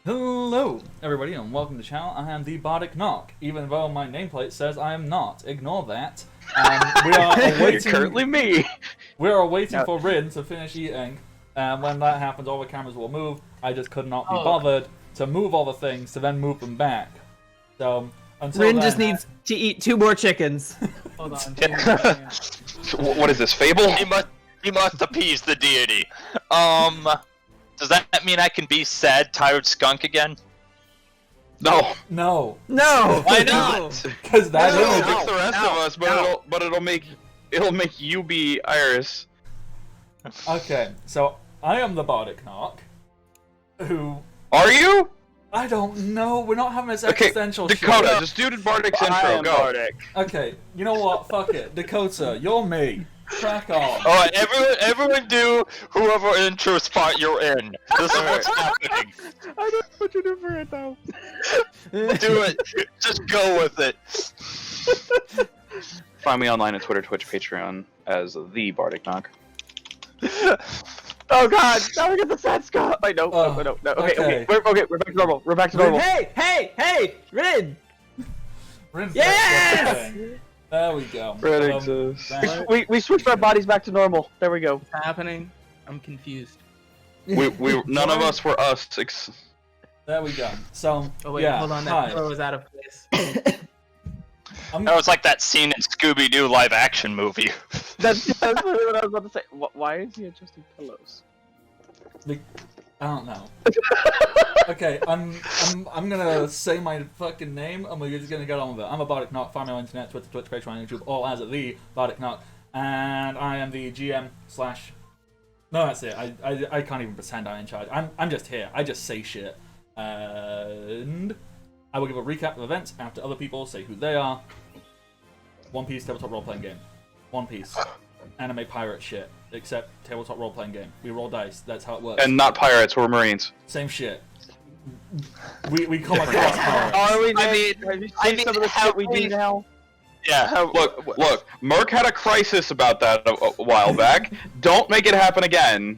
Hello, everybody, and welcome to the channel. I am the Bardic Knock, even though my nameplate says I am not. Ignore that. We are awaiting. You're currently me. We are waiting for Rin to finish eating, and when that happens, all the cameras will move. I just could not be bothered to move all the things to then move them back. So until Rin then, just needs to eat 2 more chickens. Hold on. What is this, Fable? He must appease the deity. Does that mean I can be sad, tired skunk again? No. No, No! Why not? because that It'll image. fix the rest of us, but it'll make you be Iris. Okay, so I am the Bardic Knock, who Are you? I don't know. We're not having this Okay, existential Dakota, shit. just do the Bardic's I intro. am Go. Bardic. Okay, you know what? Fuck it, Dakota, you're me. Crack on. Alright, everyone do whoever intro spot you're in. This is what's happening. I don't know what you do for it though. Do it. Just go with it. Find me online at Twitter, Twitch, Patreon as the Bardic Knock. Oh god, now we get the sad Scott. Wait, no. Okay, okay. we're back to normal. We're back to normal. Hey! Rin! Rin's Yes! next thing. There we go. Red exists. that- We switched our bodies back to normal. There we go. What's happening? I'm confused. None of us were us. There we go. So, Oh wait, yeah, hold on. hi. That throw was out of place. That was like that scene in Scooby-Doo live-action movie. That's literally what I was about to say. Why is he adjusting pillows? I don't know. Okay, I'm gonna say my fucking name, and we're just gonna get on with it. I'm a Bardic Knock, find me on internet, Twitter, Twitch, Patreon, YouTube, all as the Bardic Knock, and I am the GM slash. No, that's it. I can't even pretend I'm in charge. I'm just here. I just say shit, and I will give a recap of events after other people say who they are. One Piece tabletop role-playing game. One Piece. Anime pirate shit. Except tabletop role-playing game. We roll dice. That's how it works. And not pirates, we're Marines. Same shit. We come across pirates. Are we? I mean- have you seen I mean, some of the how shit we do we- now? Yeah. Look, Merc had a crisis about that a while back. Don't make it happen again.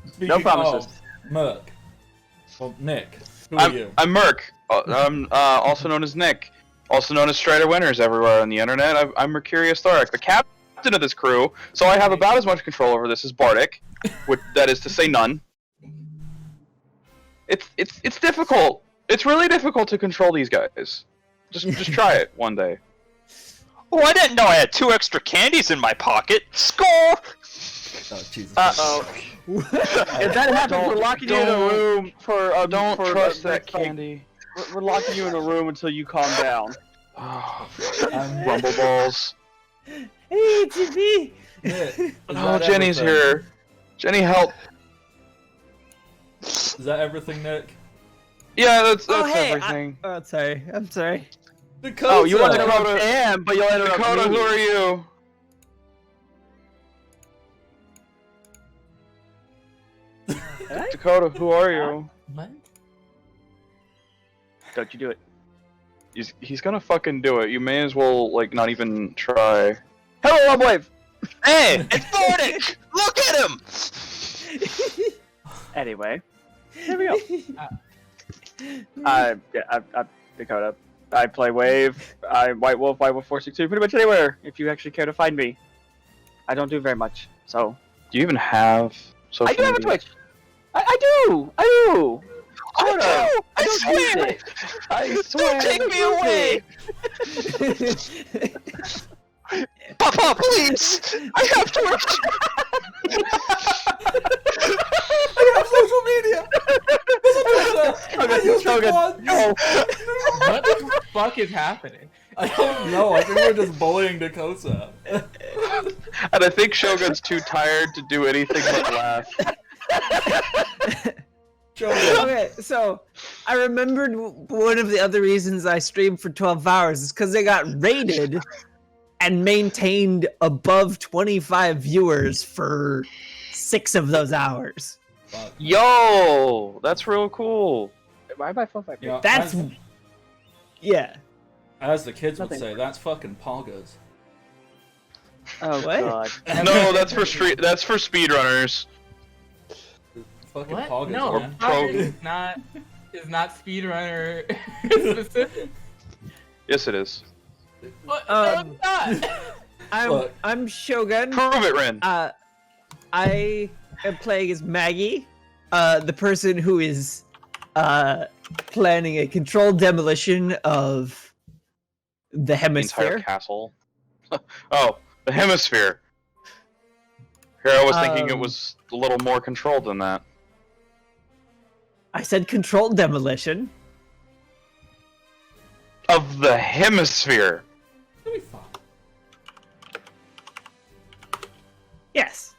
Speaking No promises. of Merc. Well, Nick. Who are you? I'm Merc. I'm also known as Nick. Also known as Strider Winners everywhere on the internet. I'm Mercurius Thoric, the captain of this crew, so I have about as much control over this as Bardic, that is to say none. It's difficult. It's really difficult to control these guys. Just try it one day. Oh, I didn't know I had 2 extra candies in my pocket. Score! Oh, Jesus. Uh-oh. If that happens, we're locking you in a room for Don't for trust the that next fight. candy. We're locking you in a room until you calm down. Rumble balls. Hey, Jimmy! Nick, is Oh, that Jenny's everything? here. Jenny, help. Is that everything, Nick? Yeah, that's Oh, hey! everything. I'm sorry. Dakota! Oh, you want to Dakota. interrupt him, but you'll interrupt Dakota, me. who are you? Dakota, who are you? What? Don't you do it. He's gonna fucking do it. You may as well, like, not even try. Hello, Wave! Hey, it's Bardic! Look at him! Anyway, here we go. I'm Dakota. I play Wave. I'm White Wolf 462, pretty much anywhere, if you actually care to find me. I don't do very much, so... Do you even have social I do have a media? Twitch! I do! I Sort of. do! I I don't use swear! it! I swear! Don't take me away! Papa, please! I have Twitch! I have social media! I use it once! What the fuck is happening? I don't know. I think we're just bullying Dakota. And I think Shogun's too tired to do anything but laugh. Shogun. Okay, so I remembered one of the other reasons I streamed for 12 hours is because they got rated and maintained above 25 viewers for 6 of those hours. Yo, that's real cool. Why am I phone You know, That's... Yeah. as the kids would Nothing. say, that's fucking poggers. Oh, What? God. No, that's for That's for speedrunners. Fucking What? poggers, No, man. Pro- Bardic is not. is not speedrunner specific. Yes, it is. What? No, it's not. Look. I'm Shogun. Prove it, Rin. I am playing as Maggie, the person who is planning a controlled demolition of the The hemisphere. entire castle. Oh, the hemisphere. Here I was thinking it was a little more controlled than that. I said controlled demolition. Of the hemisphere. It'll be fine. Yes.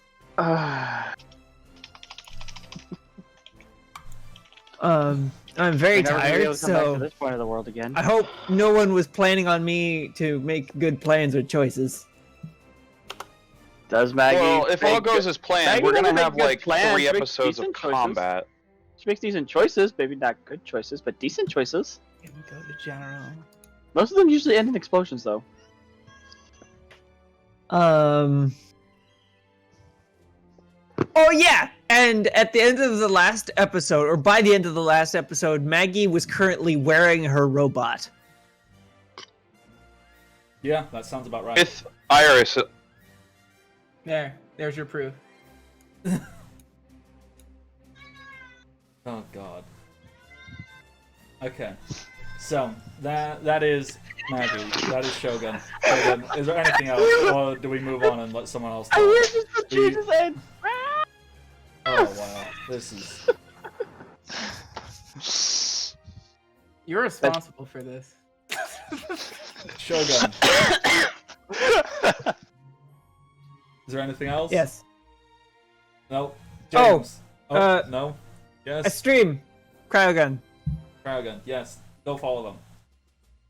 I'm very We're never gonna be able tired, to come back to so this point of the world again. I hope no one was planning on me to make good plans or choices. Does Maggie? Well, if all make goes good- as planned, Maggie we're gonna doesn't make have good like plans, 3 she makes episodes of decent choices. combat. She makes decent choices, maybe not good choices, but decent choices. Can we go to general? Most of them usually end in explosions, though. Oh yeah, and at the end of the last episode, or by the end of the last episode, Maggie was currently wearing her robot. Yeah, that sounds about right. With Iris, There's your proof. Oh god. Okay. So that is Maggie. That is Shogun. Shogun, is there anything else, or do we move on and let someone else talk? We- Oh wow, this is You're responsible for this. Shogun. Is there anything else? Yes. No. Oh, James. No. A Yes. stream. Cryogun. Cryogun. Yes. Go follow them.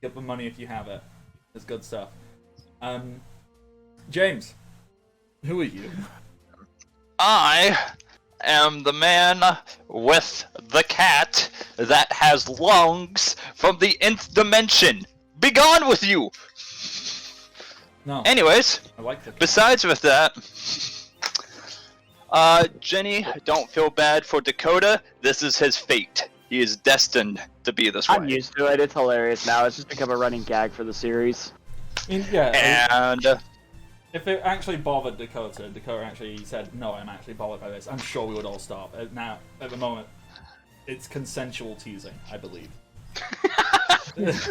Get them money if you have it. It's good stuff. James. Who are you? I am the man with the cat that has lungs from the nth dimension. Be gone with you! No. Anyways, I like the cat. besides with that, Jenny, don't feel bad for Dakota. This is his fate. He is destined to be this way. I'm used to it. It's hilarious now. It's just become a running gag for the series. I mean, yeah. And If it actually bothered Dakota actually said, no, I'm actually bothered by this, I'm sure we would all stop. Now, at the moment, it's consensual teasing, I believe. It's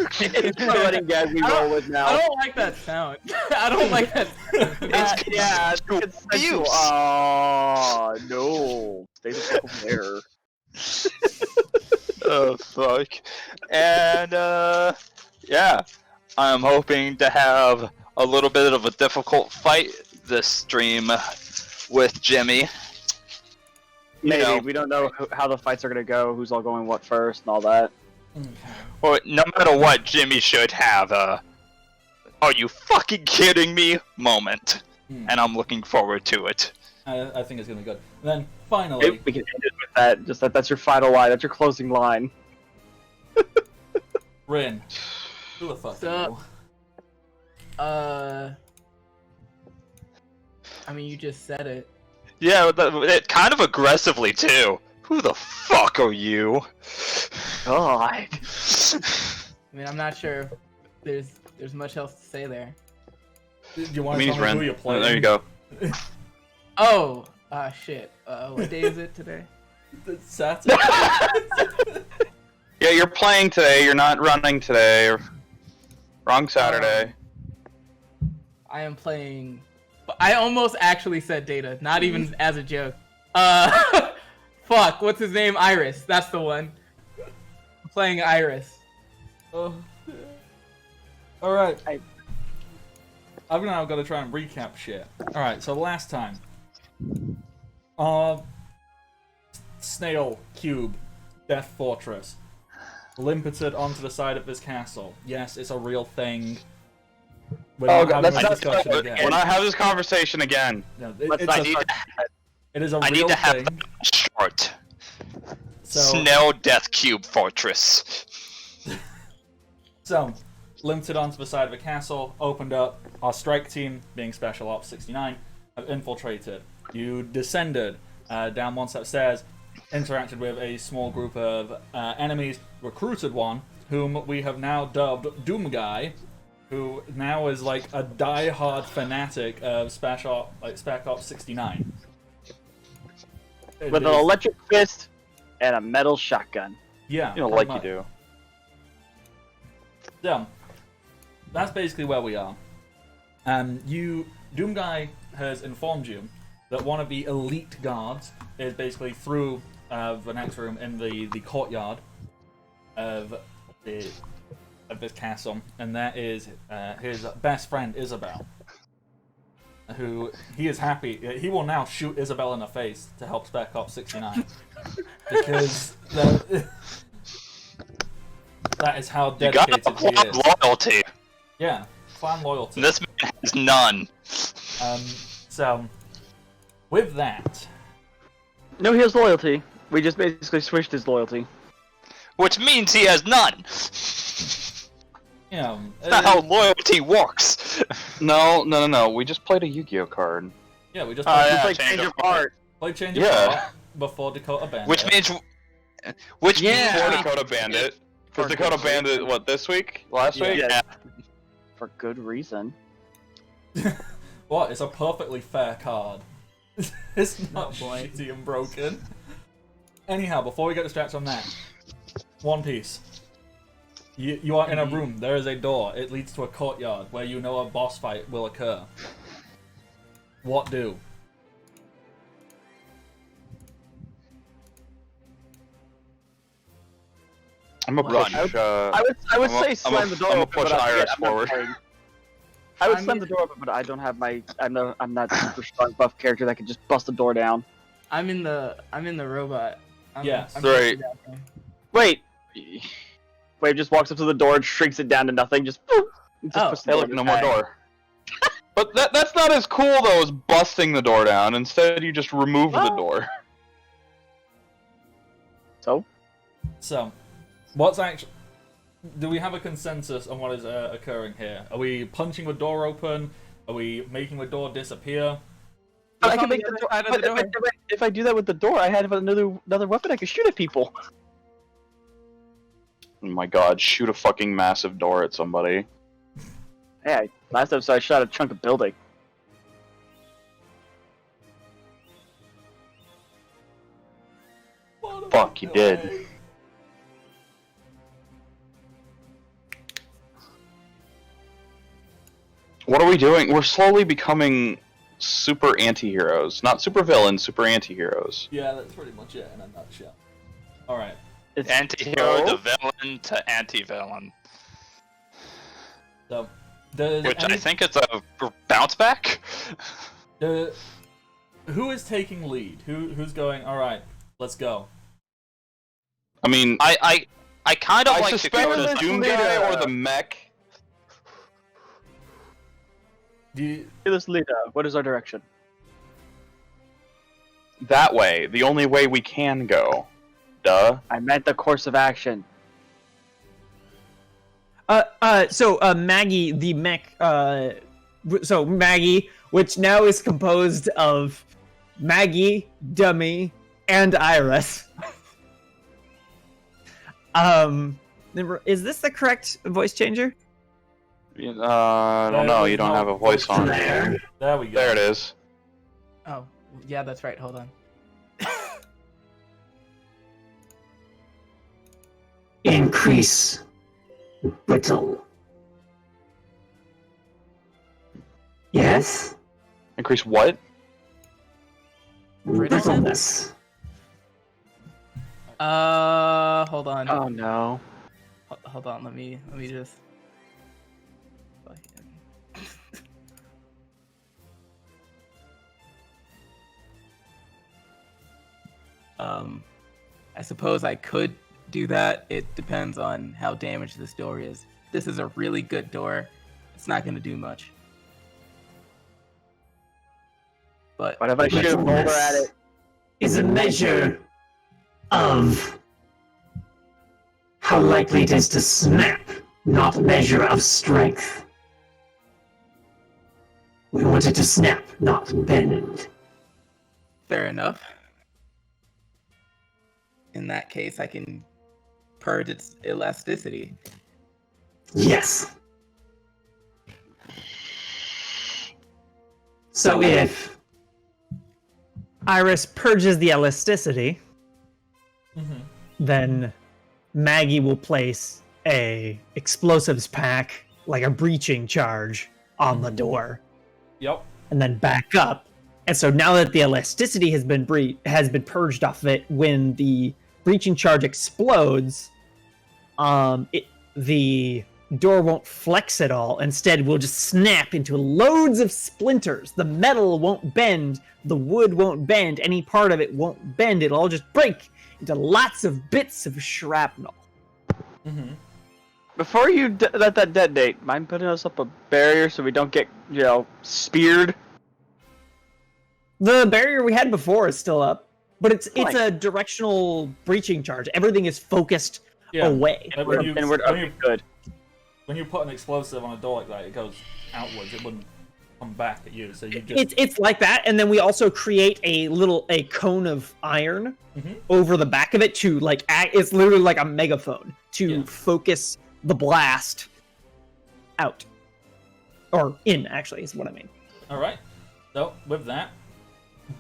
a running gag we roll with now. I don't like that sound. I don't like that sound. Yeah, it's consensual. abuse. Oh, no. Stay the fuck over there. oh fuck. And yeah, I'm hoping to have a little bit of a difficult fight this stream with Jimmy. Maybe. know. We don't know how the fights are going to go, who's all going what first, and all that. Or no matter what, Jimmy should have a "Are you fucking kidding me?" moment, and I'm looking forward to it. I think it's gonna be good. And then finally, Maybe we can end it with that. Just that's your final line. That's your closing line. Rin, who the fuck So- are you? I mean, you just said it. Yeah, it kind of aggressively too. Who the fuck are you? God. I mean, I'm not sure if there's much else to say there. Do you want to Means tell me Ren. who you're playing? There you go. Oh, shit. What day is it today? It's Saturday. Yeah, you're playing today. You're not running today. Wrong Saturday. I am playing. I almost actually said Data, not even as a joke. Fuck, what's his name? Iris. That's the one. I'm playing Iris. Oh. Alright. I- I've now got to try and recap shit. Alright, so last time. Snail Cube Death Fortress limpeted onto the side of this castle. Yes, it's a real thing. We're Oh, not God, having let's this not- discussion We're again. not have this conversation again. No, Let's it's not a, start- it is a I real need to have thing. that short. So, Snell Death Cube Fortress. So, limited onto the side of a castle, opened up. Our strike team, being Special Ops 69, have infiltrated. You descended down one set of stairs, interacted with a small group of enemies, recruited one, whom we have now dubbed Doom Guy, who now is like a die-hard fanatic of Spec Ops 69. With an electric fist and a metal shotgun. Yeah, You know, pretty like you much. do. Yeah, that's basically where we are. Doom Guy has informed you that one of the elite guards is basically through the next room in the courtyard of this castle, and that is his best friend Isabel. Who he is happy. He will now shoot Isabel in the face to help Spec Ops 69 because that is how You gotta dedicated he apply is. loyalty. Yeah, clan loyalty. This man has none. So, with that, No, he has loyalty. We just basically switched his loyalty. Which means he has none. you know, That's not how loyalty works. No. We just played a Yu-Gi-Oh card. yeah, we just Oh, played, yeah. It's like change change of of heart. played Change of Yeah. Heart before Dakota Bandit. Which means Yeah. Before means Dakota Bandit. For Was Dakota good Bandit, what, this week? Last Yeah. week? Yeah. For good reason. What? It's a perfectly fair card. It's not shitty and broken. Anyhow, before we get distracted on that, One Piece. You are in a room. There is a door. It leads to a courtyard where you know a boss fight will occur. What do? I'm gonna Run. push. I would say slam the door I'm gonna open, push but Iris I'm not forward. playing. I would I slam mean- the door open, but I don't have my. I'm not super strong buff character that can just bust the door down. I'm in the robot. Yes. Right. Wait. Wave just walks up to the door and shrinks it down to nothing. Just. Boop, and just Oh. puts the Hey, door look, in no his more bag. door. But that's not as cool though as busting the door down. Instead, you just remove the Well- door. So, what's actually? Do we have a consensus on what is occurring here? Are we punching the door open? Are we making the door disappear? But I What's can on make the the other door. side of the but door? if I do that with the door, I have another weapon I can shoot at people. Oh my god, shoot a fucking massive door at somebody. Hey, last episode I shot a chunk of building. Fuck, you did. What are we doing? We're slowly becoming super anti-heroes. Not super villains, super anti-heroes. Yeah, that's pretty much it in a nutshell. Alright. It's anti-hero so- to villain to anti-villain. So, does Which any- I think is a bounce back. who is taking lead? Who's going, alright, let's go. I mean, I kind of I like suspect Dakota's the Doom leader. guy or the mech. Do you, Fearless leader. What is our direction? That way, the only way we can go. Duh. I meant the course of action. So Maggie, the mech, so Maggie, which now is composed of Maggie, Dummy, and Iris. Is this the correct voice changer? I don't know. You don't have a voice on. there we go. There it is. Oh, yeah, that's right. Hold on. Increase brittle. Yes? Increase what? Brittleness. Hold on. Oh no. Hold on. Let me just. I suppose I could do that. It depends on how damaged this door is. This is a really good door. It's not going to do much. But What if I shoot a boulder at it? Is a measure of how likely it is to snap, not a measure of strength. We want it to snap, not bend. fair enough. In that case, I can purge its elasticity. Yes. So if Iris purges the elasticity, Mm-hmm. then Maggie will place a explosives pack, like a breaching charge, on the door, Yep. and then back up. And so now that the elasticity has been purged off of it, when the breaching charge explodes, the door won't flex at all. Instead, will just snap into loads of splinters. The metal won't bend, the wood won't bend, any part of it won't bend. It'll all just break into lots of bits of shrapnel. Mm-hmm. Before you let that detonate, mind putting us up a barrier so we don't get, speared? The barrier we had before is still up, but it's Fine. a directional breaching charge. Everything is focused Yeah. away. Like We're when good. you put an explosive on a door like that, it goes outwards. It wouldn't come back at you. So you just It's like that, and then we also create a cone of iron Mhm. over the back of it to it's literally like a megaphone to Yeah. focus the blast out or in. Actually, is what I mean. all right. So with that,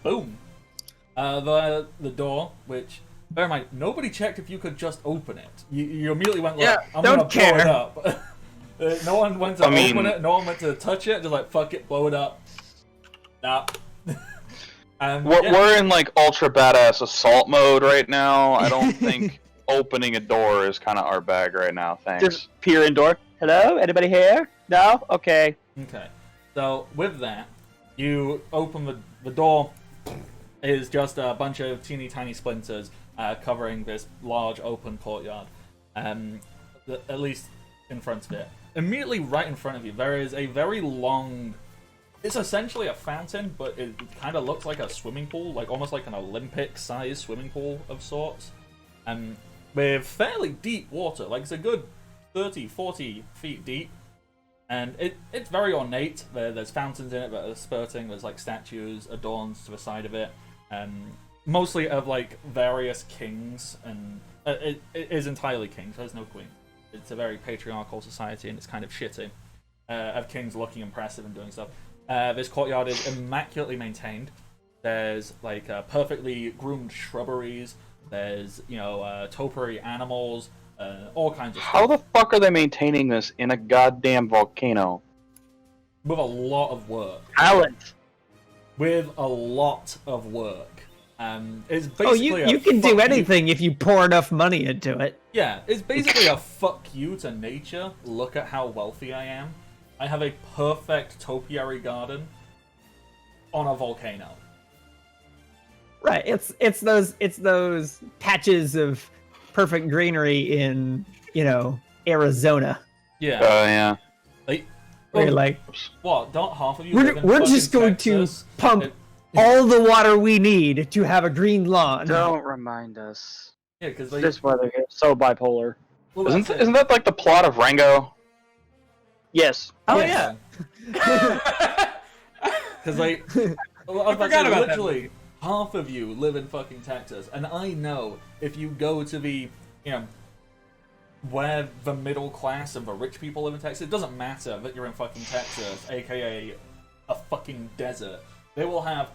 boom. The door, which bear in mind, nobody checked if you could just open it. You immediately went like, Yeah, I'm don't gonna blow it care. up. No one went to open it. No one went to touch it. Just like fuck it, blow it up. Nah. And We're in like ultra badass assault mode right now. I don't think opening a door is kind of our bag right now. Thanks. Just peer in door. Hello? Anybody here? No? Okay. Okay. So with that, you open the door. Is just a bunch of teeny tiny splinters covering this large open courtyard. At least in front of it. Immediately right in front of you, there is a very long. It's essentially a fountain, but it kind of looks like a swimming pool, like almost like an Olympic-sized swimming pool of sorts. With fairly deep water, like it's a good 30, 40 feet deep. And it's very ornate. There's fountains in it that are spurting. There's like statues adorned to the side of it. Mostly of like various kings. And it is entirely kings. There's no queen. It's a very patriarchal society and it's kind of shitty. Of kings looking impressive and doing stuff. This courtyard is immaculately maintained. There's like perfectly groomed shrubberies. There's, topiary animals. All kinds of stuff. How the fuck are they maintaining this in a goddamn volcano? With a lot of work. Talent. With a lot of work. It's Oh, basically you a can do fuck you- anything if you pour enough money into it. Yeah, it's basically a fuck you to nature. Look at how wealthy I am. I have a perfect topiary garden on a volcano. Right. It's those patches of perfect greenery in, Arizona. Yeah. Yeah. Like, Where you're like, what? Don't half of you live in we're fucking just going Texas? to pump all the water we need to have a green lawn. Don't remind us. Yeah, because This weather here is so bipolar. well, Isn't that like the plot of Rango? Yes. Oh yeah. Because like, well, I was about to forgot say, about that. literally half of you live in fucking Texas, and I know if you go to the, where the middle class and the rich people live in Texas, it doesn't matter that you're in fucking Texas, aka a fucking desert. They will have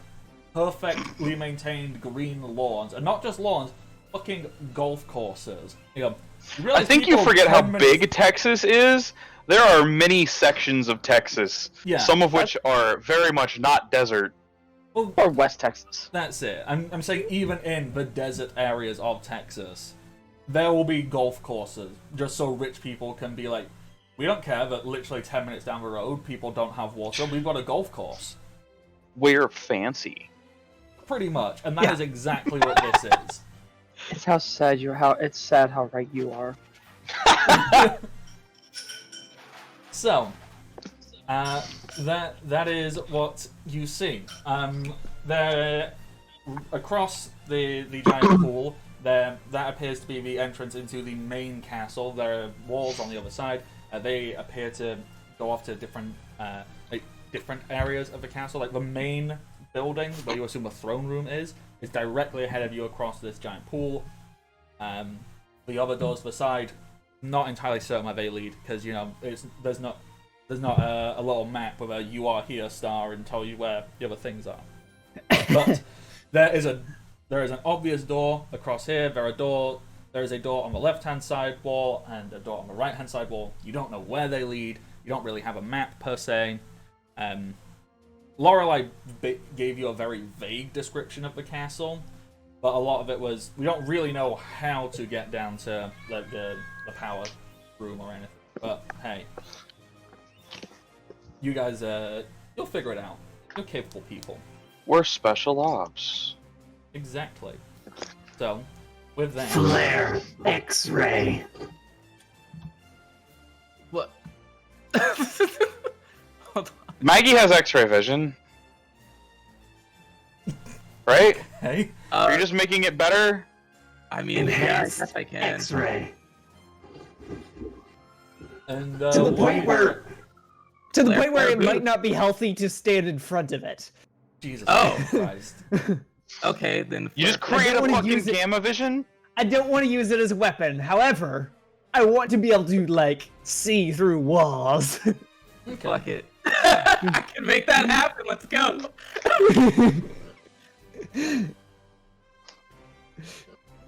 perfectly maintained green lawns, and not just lawns, fucking golf courses. You realize I think you people forget how 10 minutes big Texas is. There are many sections of Texas, Yeah. some of which are very much not desert. Well, Or West Texas. that's it. I'm saying even in the desert areas of Texas, there will be golf courses, just so rich people can be like, we don't care that literally 10 minutes down the road people don't have water, we've got a golf course. We're fancy. Pretty much, and that is exactly what this is. It's how sad you are. It's sad how right you are. So, that is what you see. There, across the giant pool, that appears to be the entrance into the main castle. There are walls on the other side. They appear to go off to different areas of the castle. Like the main building, where you assume the throne room is directly ahead of you across this giant pool. The other doors to the side, not entirely certain where they lead, because there's not a little map with a "you are here" star and tell you where the other things are. But there is an obvious door across here. There is a door on the left-hand side wall and a door on the right-hand side wall. You don't know where they lead. You don't really have a map per se. Lorelei gave you a very vague description of the castle, but a lot of it was we don't really know how to get down to the power room or anything. But hey, you guys, you'll figure it out. You're capable people. We're special ops. Exactly. So, with that, Flare X-ray. What? Hold on. Maggie has X-ray vision, right? hey, Are you just making it better? I mean, yeah, I Enhanced guess I can. X-ray. and To the point where it might not be healthy to stand in front of it. Jesus Oh. Christ. Okay, then. You just I create don't a wanna fucking use it. gamma vision? I don't want to use it as a weapon. However, I want to be able to like see through walls. Fuck it. I can make that happen. Let's go.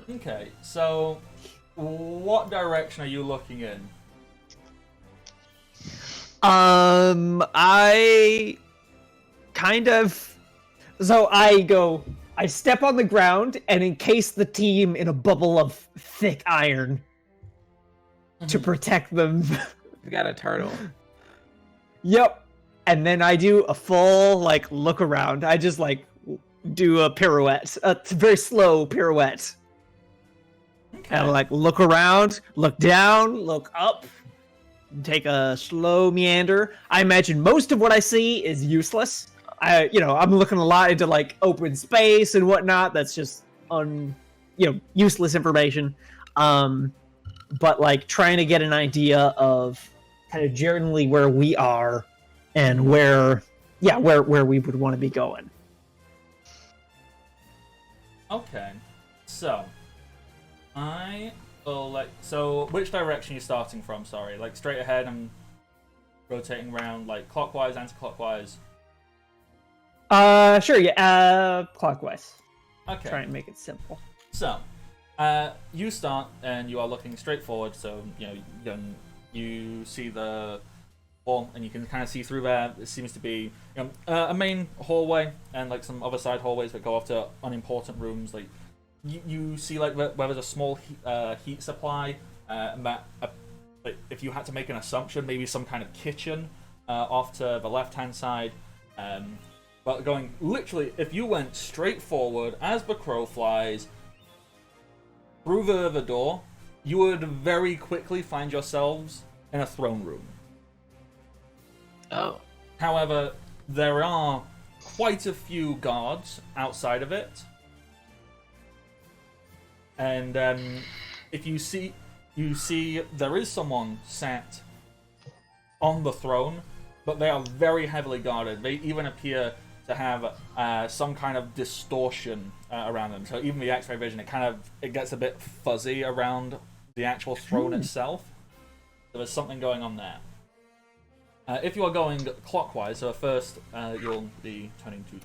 Okay, so what direction are you looking in? I kind of. So I step on the ground and encase the team in a bubble of thick iron to protect them. We got a turtle. Yep. And then I do a full like look around. I just like do a pirouette, a very slow pirouette. Okay. And like look around, look down, look up, take a slow meander. I imagine most of what I see is useless. I'm looking a lot into like open space and whatnot. That's just useless information. But like trying to get an idea of kind of generally where we are and where we would want to be going. Okay, so I will so which direction are you starting from? Sorry, like straight ahead and rotating around like clockwise, anti-clockwise. Sure, yeah, clockwise. Okay. Try and make it simple. So, you start and you are looking straight forward. So you see the wall and you can kind of see through there. It seems to be a main hallway and like some other side hallways that go off to unimportant rooms. Like you see like where there's a small heat supply. And that like, if you had to make an assumption, maybe some kind of kitchen off to the left-hand side. But going literally, if you went straight forward as the crow flies through the door, you would very quickly find yourselves in a throne room. Oh. However, there are quite a few guards outside of it. And if you see there is someone sat on the throne, but they are very heavily guarded. They even appear to have some kind of distortion around them. So even the X-ray vision, it gets a bit fuzzy around the actual throne itself. So there's something going on there. If you are going clockwise, so first you'll be turning to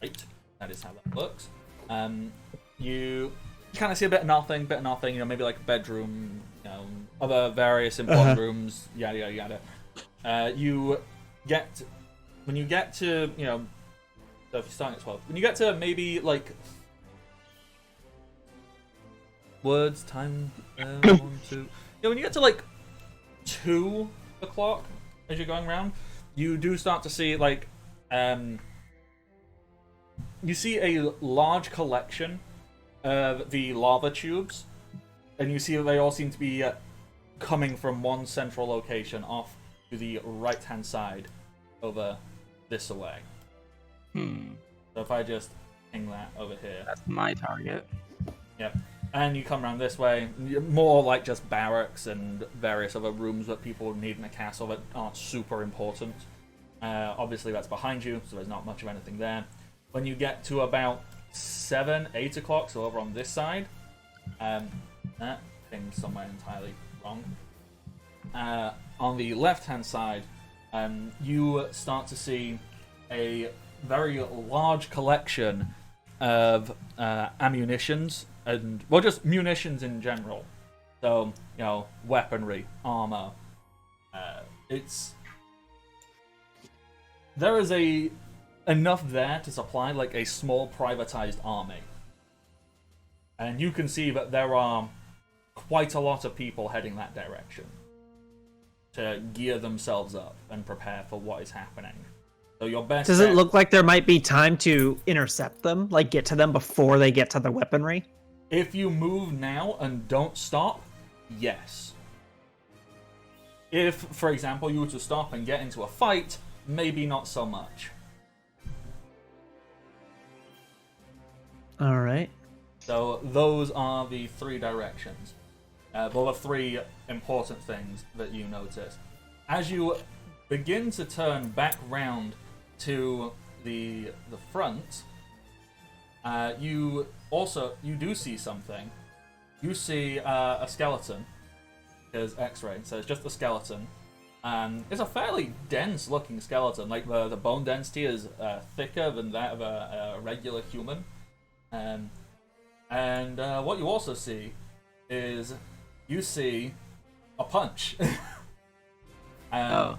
right. That is how that looks. You kind of see a bit of nothing, maybe like a bedroom, other various important rooms, yada yada yada. When you get to, so if you're starting at 12, when you get to maybe like words, time, 1, 2, when you get to like 2 o'clock as you're going around, you do start to see like, you see a large collection of the lava tubes, and you see that they all seem to be coming from one central location off to the right-hand side over this away. So if I just ping that over here. That's my target. Yep. And you come around this way, more like just barracks and various other rooms that people need in a castle that aren't super important. Obviously that's behind you, so there's not much of anything there. When you get to about 7, 8 o'clock, so over on this side, That thing's somewhere entirely wrong. On the left-hand side, you start to see a very large collection of ammunitions and, well, just munitions in general. So, you know, weaponry, armor. There is enough there to supply like a small privatized army. And you can see that there are quite a lot of people heading that direction to gear themselves up and prepare for what is happening. So your best Does it look like there might be time to intercept them, like get to them before they get to the weaponry? If you move now and don't stop, yes. If, for example, you were to stop and get into a fight, maybe not so much. All right. So those are the three directions. Well, the three important things that you notice. As you begin to turn back round to the front, you do see something. You see a skeleton. There's X-ray, so it's just a skeleton. It's a fairly dense-looking skeleton. Like the bone density is thicker than that of a regular human. And what you also see is you see a punch. And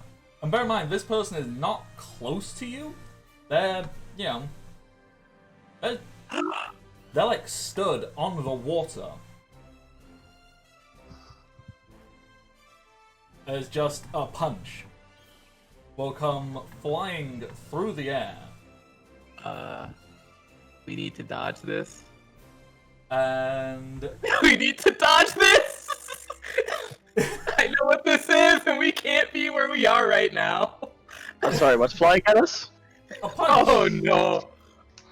bear in mind, this person is not close to you. They're, you know, they're like stood on the water. As just a punch will come flying through the air. We need to dodge this. And We need to dodge this! I know what this is, and we can't be where we are right now. I'm sorry, what's flying at us? a punch. Oh no!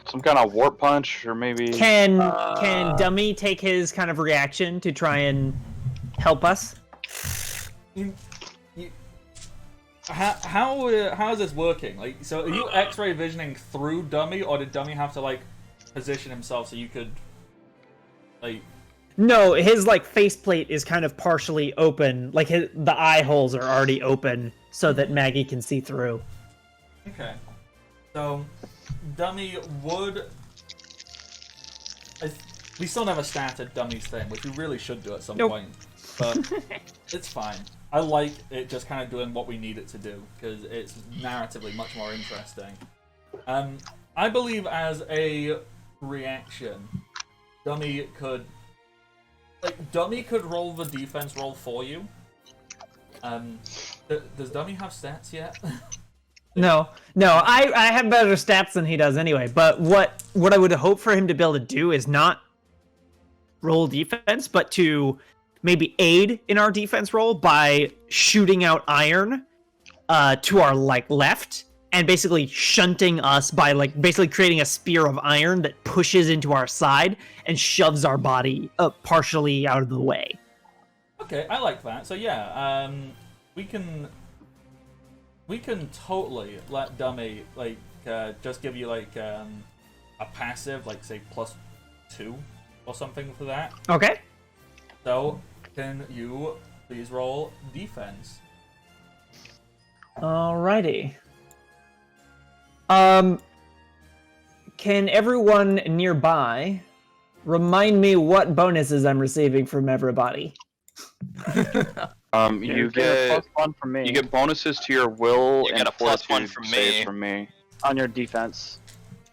Some kind of warp punch, or maybe. Can Dummy take his kind of reaction to try and help us? How is this working? Like, so are you X-ray visioning through Dummy, or did Dummy have to like position himself so you could like? No, his like faceplate is kind of partially open. Like the eye holes are already open so that Maggie can see through. Okay. So, Dummy would. We still never started Dummy's thing, which we really should do at some point. But it's fine. I like it just kind of doing what we need it to do, because it's narratively much more interesting. I believe as a reaction, Dummy could roll the defense roll for you. Does Dummy have stats yet? No, I have better stats than he does anyway. But what I would hope for him to be able to do is not roll defense, but to maybe aid in our defense roll by shooting out iron to our left, and basically shunting us by basically creating a spear of iron that pushes into our side and shoves our body partially out of the way. Okay, I like that. So yeah, we can totally let Dummy just give you a passive, say +2 or something for that. Okay. So can you please roll defense? Alrighty. Can everyone nearby remind me what bonuses I'm receiving from everybody? You get +1 from me. You get bonuses to your will You and get a +1 fortitude from saves me. from me. on your defense.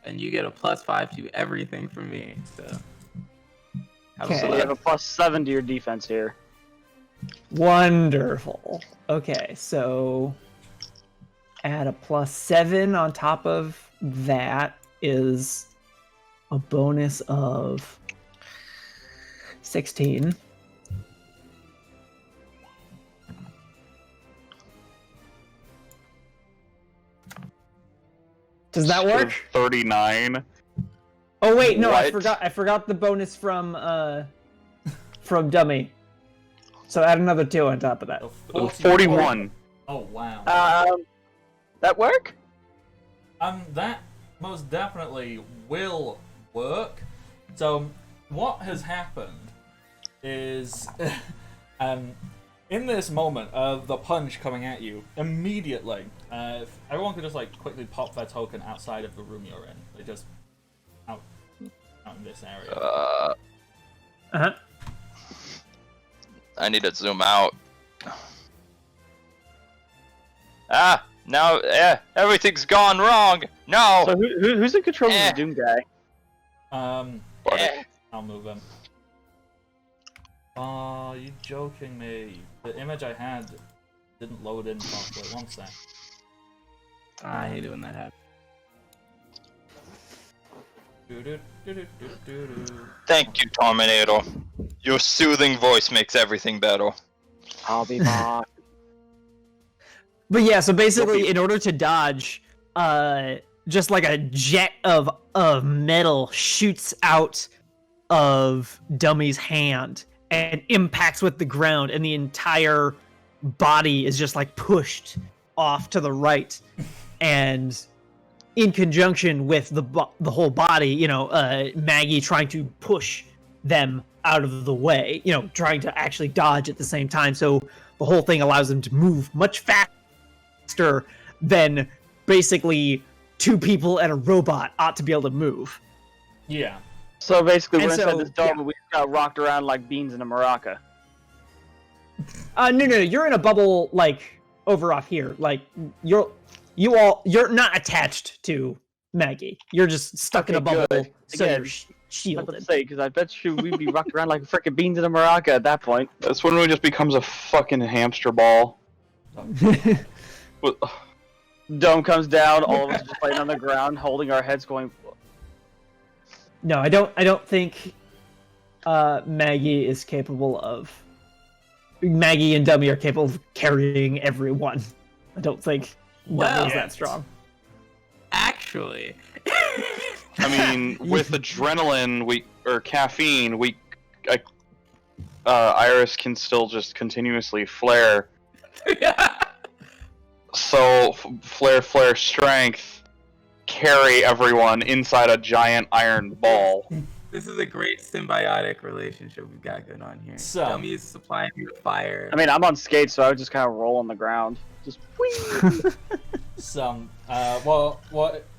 And you get a +5 to everything from me. So. Okay. So you have a +7 to your defense here. Wonderful. Okay, so add a +7 on top of that is a bonus of 16. Does that work? 39. Oh wait, no, I What? forgot the bonus from Dummy. So add another 2 on top of that. So 41. Oh wow. That work? That most definitely will work. So what has happened is, in this moment of the punch coming at you, immediately, if everyone could just like quickly pop their token outside of the room you're in, like just out in this area. Uh-huh. I need to zoom out. Ah, now, everything's gone wrong. No. So who's in control of the Doom guy? I'll move him. Oh, you joking me? The image I had didn't load in properly. One sec. I hate it when that happens. Thank you, Terminator. Your soothing voice makes everything better. I'll be back. But yeah, so basically, in order to dodge, just like a jet of metal shoots out of Dummy's hand and impacts with the ground, and the entire body is just like pushed off to the right, and in conjunction with the whole body, you know, Maggie trying to push them out of the way, you know, trying to actually dodge at the same time. So the whole thing allows them to move much faster than basically two people and a robot ought to be able to move. Yeah. So basically, And we're inside so, this dome, yeah. and we got rocked around like beans in a maraca. No, you're in a bubble, like, over off here. Like, you're not attached to Maggie. You're just stuck in a Okay, bubble, good. so Again, you're I was about shielded. to say, because I bet you we'd be rocked around like freaking beans in a maraca at that point. That's when it just becomes a fucking hamster ball. What- Dome comes down, all of us just laying on the ground, holding our heads, going. No, I don't think Maggie is capable of. Maggie and Dummy are capable of carrying everyone. I don't think Dummy is that strong. Actually, I mean, with adrenaline, or caffeine, Iris can still just continuously flare. So, flare, strength, carry everyone inside a giant iron ball. this is a great symbiotic relationship we've got going on here. So- Dummy is supplying me with fire. I mean, I'm on skates, so I would just kind of roll on the ground. Just whee!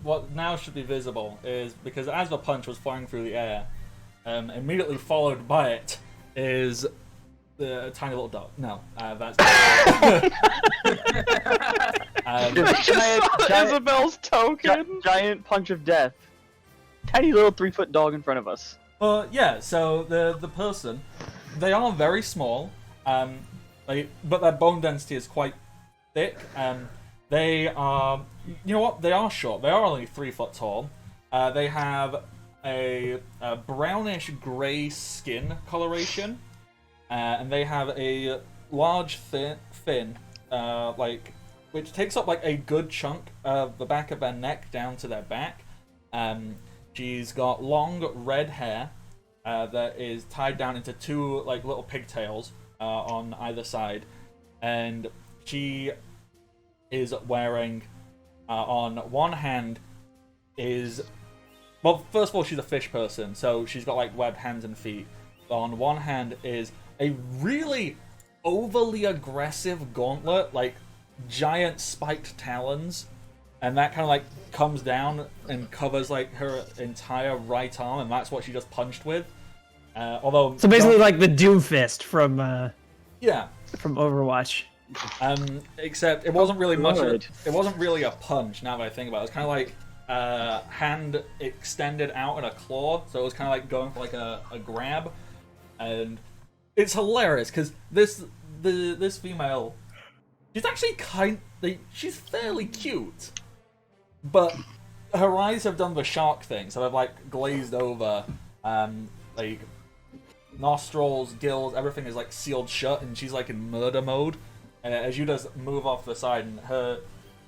What now should be visible is, because as the punch was flying through the air, immediately followed by it is the tiny little dog. No, that's. Isabel's token. Giant punch of death. Tiny little 3-foot dog in front of us. Well, yeah. So the person, they are very small, but their bone density is quite thick. They are, you know what? They are short. They are only 3 foot tall. They have a brownish gray skin coloration, and they have a large fin, which takes up like a good chunk of the back of their neck down to their back. She's got long red hair that is tied down into 2 like little pigtails on either side, and she is wearing on one hand is, well, first of all, she's a fish person, so she's got like webbed hands and feet. On one hand is a really overly aggressive gauntlet, like giant spiked talons, and that kind of like comes down and covers like her entire right arm, and that's what she just punched with. Although, So basically, like the Doom Fist from yeah, Overwatch. except it wasn't really much. Good. It wasn't really a punch. Now that I think about it, it's kind of like hand extended out in a claw, so it was kind of like going for like a grab, and it's hilarious because this female, she's actually she's fairly cute, but her eyes have done the shark thing, so they've like glazed over, like nostrils, gills, everything is like sealed shut, and she's like in murder mode. And as you just move off the side, and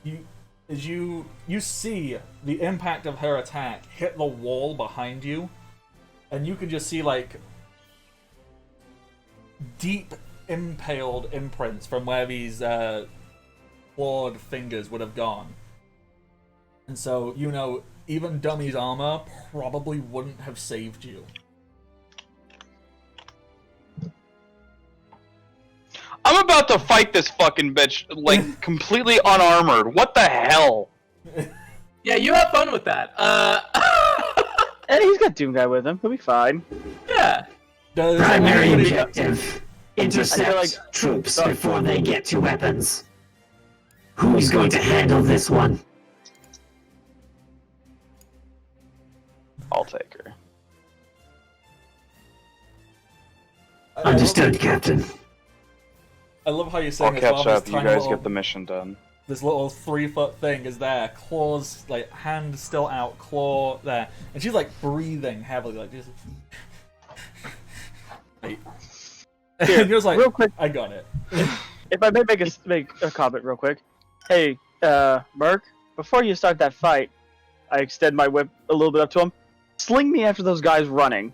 you see the impact of her attack hit the wall behind you, and you can just see like deep impaled imprints from where these clawed fingers would have gone. And so, you know, even Dummy's armor probably wouldn't have saved you. I'm about to fight this fucking bitch, like, completely unarmored. What the hell? Yeah, you have fun with that. And he's got Doom Guy with him. He'll be fine. Yeah. Does Primary anybody- objective. Intercept like- troops before they get to weapons. Who's going to handle this one? I'll take her. Understood, Captain. I love how you're I'll saying as catch well. up. This You tiny guys little, get the mission done. this little 3-foot thing is there, claws, like, hand still out, claw there. And she's, like, breathing heavily, like, just... and you're just like, real quick. I got it. If I may make a comment real quick. Hey, Merc, before you start that fight, I extend my whip a little bit up to him. Sling me after those guys running.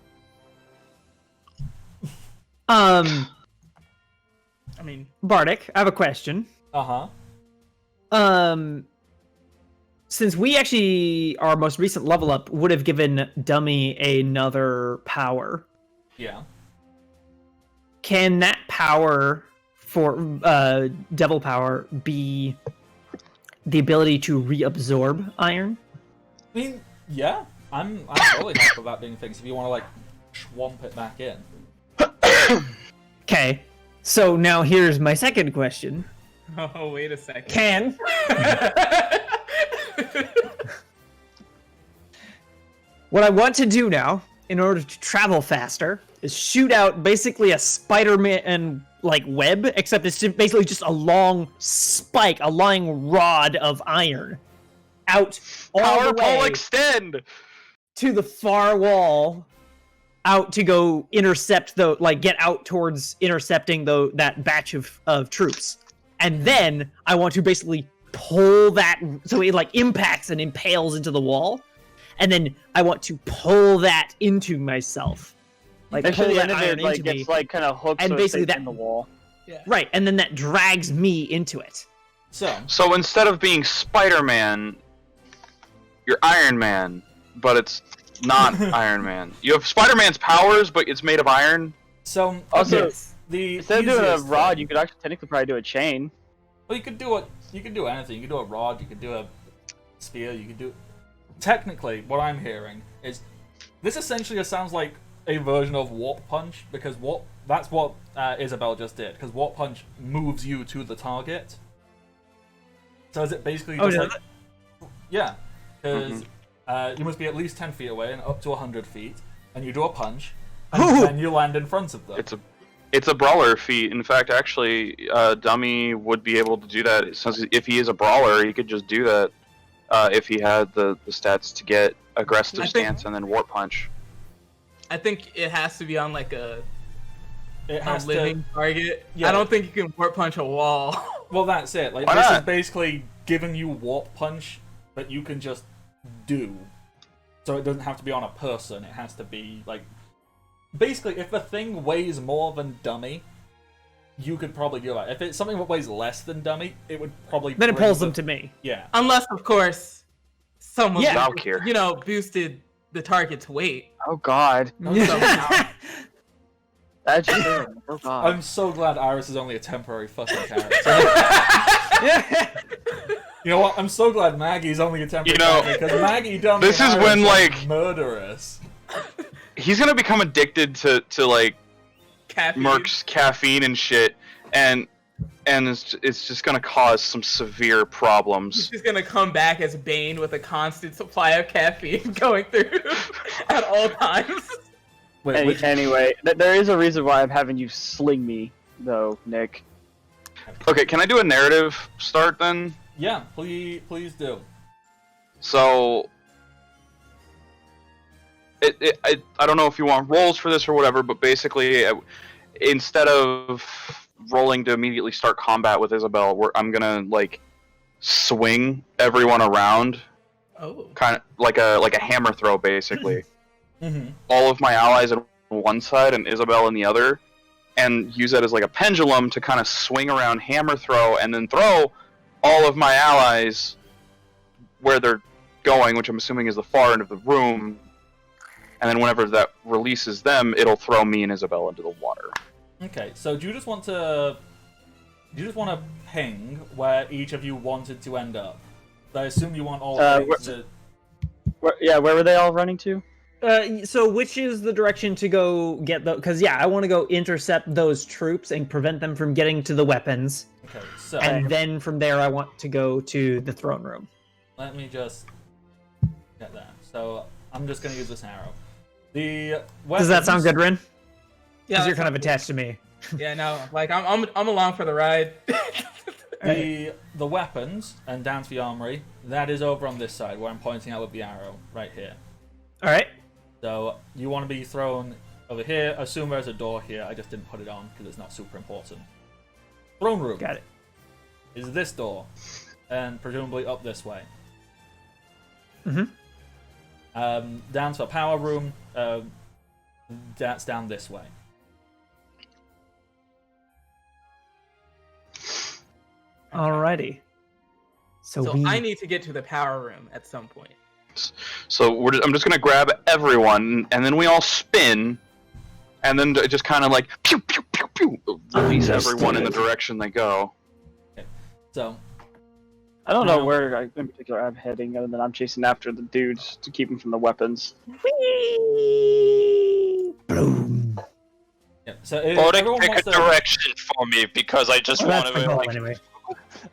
Um, I mean, Bardic, I have a question. Uh-huh. Since we actually, our most recent level up would have given Dummy another power, Yeah. can that power for Devil Power be the ability to reabsorb iron? I mean, yeah. I'm totally happy about doing things if you want to, like, swamp it back in. Okay, so now here's my second question. oh, wait a second. Can what I want to do now, in order to travel faster, is shoot out basically a Spider-Man like web, except it's basically just a long spike, a long rod of iron, out all Power the way pole extend! to the far wall, out to go intercept get out towards intercepting that batch of troops, and then I want to basically pull that so it like impacts and impales into the wall, and then I want to pull that into myself, like Make sure pull the that end of iron it like into me, gets like kind of hooked and so it basically stays that- in the wall. right, and then that drags me into it. So instead of being Spider-Man, you're Iron Man, but it's not Iron Man. You have Spider-Man's powers, but it's made of iron. So, Also, Yes. the instead of doing a easiest rod, thing- you could actually technically probably do a chain. Well, you could do anything. You could do a rod. You could do a spear. You could do. Technically, what I'm hearing is this essentially just sounds like a version of Warp Punch, because that's what Isabel just did. Because Warp Punch moves you to the target. So is it basically Oh, just does like yeah, because you must be at least 10 feet away and up to 100 feet, and you do a punch, and Ooh. then you land in front of them. It's a brawler feat. In fact, actually, Dummy would be able to do that. Since if he is a brawler, he could just do that if he had the stats to get aggressive I think- stance and then warp punch. I think it has to be on like a It living target. Yeah. I don't think you can warp punch a wall. Well, that's it. Like, Why this is not? basically giving you Warp Punch, but you can just do. So it doesn't have to be on a person. It has to be, like... Basically, if a thing weighs more than Dummy, you could probably do that. If it's something that weighs less than Dummy, it would probably... Then it bring pulls the- them to me. Yeah. Unless, of course, someone Yeah. Valkyr. boosted the target's weight. Oh God, Somehow. that's true. Oh God. I'm so glad Iris is only a temporary fucking character. You know what? I'm so glad Maggie's only a temporary You know, character, because Maggie, Dummy, this and is Iris when, are like- murderous. He's gonna become addicted to like Caffeine. Merc's caffeine and shit, and it's just gonna cause some severe problems. He's gonna come back as Bane with a constant supply of caffeine going through at all times. Wait, which... Anyway, there is a reason why I'm having you sling me, though, Nick. Okay, can I do a narrative start then? Yeah, please do. So, I don't know if you want rolls for this or whatever, but basically, instead of rolling to immediately start combat with Isabel, I'm gonna like swing everyone around, Oh. kind of like a hammer throw, basically. Mm-hmm. All of my allies on one side and Isabel on the other, and use that as like a pendulum to kind of swing around hammer throw, and then throw all of my allies where they're going, which I'm assuming is the far end of the room. And then whenever that releases them, it'll throw me and Isabel into the water. Okay, so do you just want to you just want to ping where each of you wanted to end up. So I assume you want all to... Where were they all running to? So which is the direction to go get the? Because I want to go intercept those troops and prevent them from getting to the weapons. Okay, so And then from there, I want to go to the throne room. let me just get that. So I'm just gonna use this arrow. The Does that sound good, Rin? Yeah, Because you're kind of attached to me. Yeah, no, like I'm along for the ride. The weapons and down to the armory, that is over on this side where I'm pointing out with the arrow, right here. All right. So you want to be thrown over here. Assume there's a door here. I just didn't put it on because it's not super important. Throne room. Got it. Is this door, and presumably up this way. Mm-hmm. Down to the power room. That's down this way. Alrighty. So I need to get to the power room at some point. So I'm just gonna grab everyone, and then we all spin, and then just kind of like pew pew pew pew, release everyone in the direction they go. Okay. So I don't know where in particular I'm heading, other than I'm chasing after the dudes to keep them from the weapons. Boom. yeah. So if Bodek, everyone pick a wants to, direction for me because I just Well, want that's to my goal like, anyway.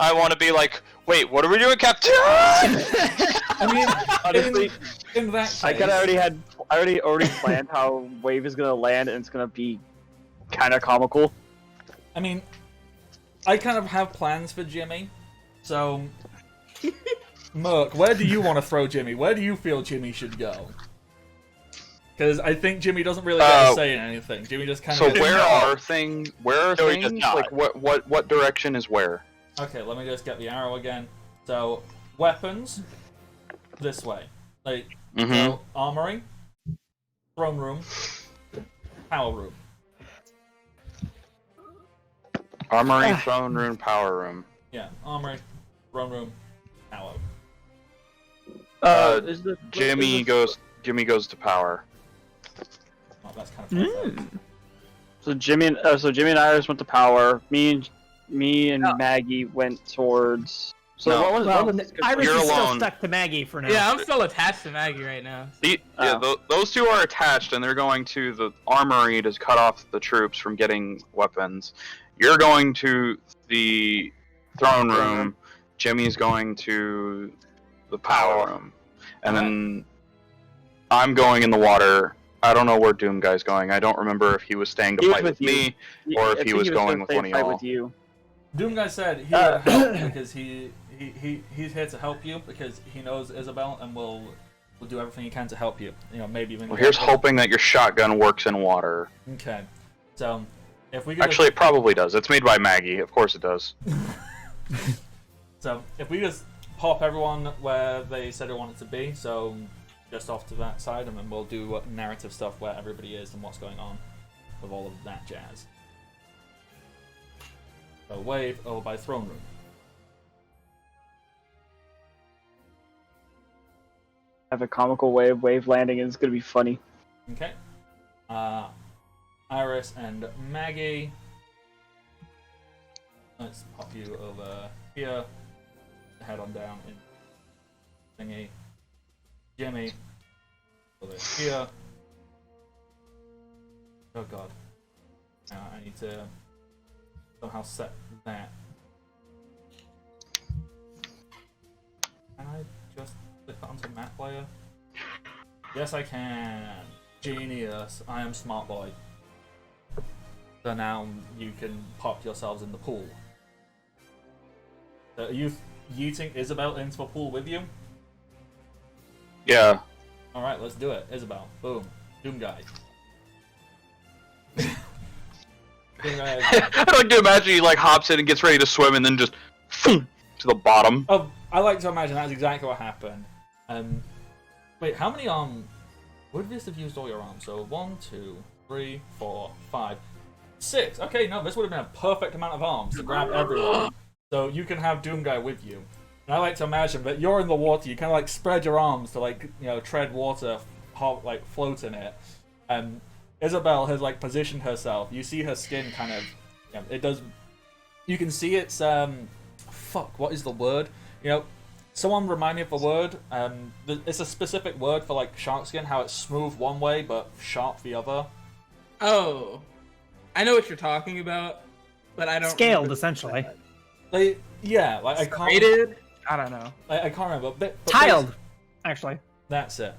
I want to be like, wait, what are we doing, Captain? I mean, Honestly, in that case, I already planned how Wave is gonna land, and it's gonna be kind of comical. I mean, I kind of have plans for Jimmy. So, Merc, where do you want to throw Jimmy? Where do you feel Jimmy should go? Because I think Jimmy doesn't really get to say anything. Jimmy just kind So of. where are things? Where are No, he does things? not. Like what direction is where? Okay, let me just get the arrow again. So, weapons, this way. Like, so, armory, throne room, power room. Armory, throne room, power room. Yeah, armory, throne room, power. Jimmy goes to power. Oh, that's kind of perfect. So Jimmy and Iris went to power. Me and Maggie went towards. So No. what was Well, what was Iris You're is still alone. stuck to Maggie for now. Yeah, I'm still attached to Maggie right now. Those two are attached, and they're going to the armory to cut off the troops from getting weapons. You're going to the throne room. Jimmy's going to the power room, and then I'm going in the water. I don't know where Doom Guy's going. I don't remember if he was staying to He was fight with with me, you. or I if he think was going gonna with play one of fight y'all. with you. Doom Guy said he would help because he's here to help you because he knows Isabel and will do everything he can to help you. You know, maybe even. Well, here's hoping that your shotgun works in water. Okay, so if we could Actually, it probably does. It's made by Maggie. Of course it does. So if we just pop everyone where they said they wanted to be, so just off to that side, and then we'll do narrative stuff where everybody is and what's going on with all of that jazz. So wave over by throne room. Have a comical wave landing, and it's gonna be funny. Okay. Iris and Maggie. Let's pop you over here. Head on down in thingy. Jimmy over here. Oh god. Now I need to somehow set that. Can I just click onto map player? Yes, I can. Genius. I am smart boy. So now you can pop yourselves in the pool. So are you yeeting Isabel into the pool with you? Yeah. Alright, let's do it. Isabel. Boom. Doom guy. Doom guy. I like to imagine he like hops in and gets ready to swim and then just to the bottom. Oh, I like to imagine that's exactly what happened. Wait, how many would this have used all your arms? So 1, 2, 3, 4, 5, 6. Okay, no, this would have been a perfect amount of arms to grab everyone. So you can have Doom Guy with you. And I like to imagine that you're in the water, you kind of like spread your arms to like, you know, tread water, hop, like float in it. And Isabel has like positioned herself. You see her skin kind of, you know, it does you can see it's fuck. What is the word? You know, someone remind me of the word. It's a specific word for like shark skin. How it's smooth one way but sharp the other. Oh, I know what you're talking about, but I don't. Scaled, remember. essentially. Like yeah, like I can't. Rated? I don't know. I can't remember. But Tiled, actually. That's it.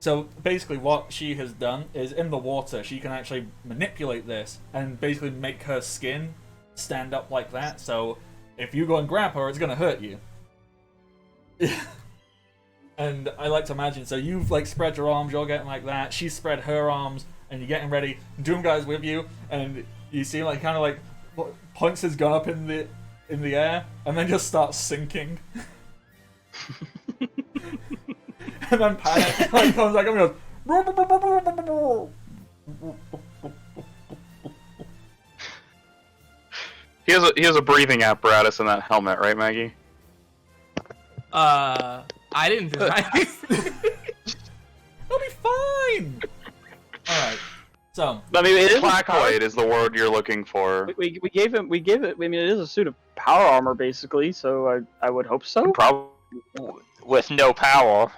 So basically what she has done is in the water she can actually manipulate this and basically make her skin stand up like that, so if you go and grab her it's gonna hurt you. And I like to imagine, so you've like spread your arms, you're getting like that, she's spread her arms and you're getting ready, Doom Guy's with you and you see like kind of like points his gun up in the air and then just starts sinking. And then Panic like, comes back up and goes. He has a breathing apparatus in that helmet, right, Maggie? I didn't design this. It'll be fine. All right. So I mean, it is Placoid is the word you're looking for. we gave it. I mean, it is a suit of power armor, basically. So I would hope so. Probably. With no power.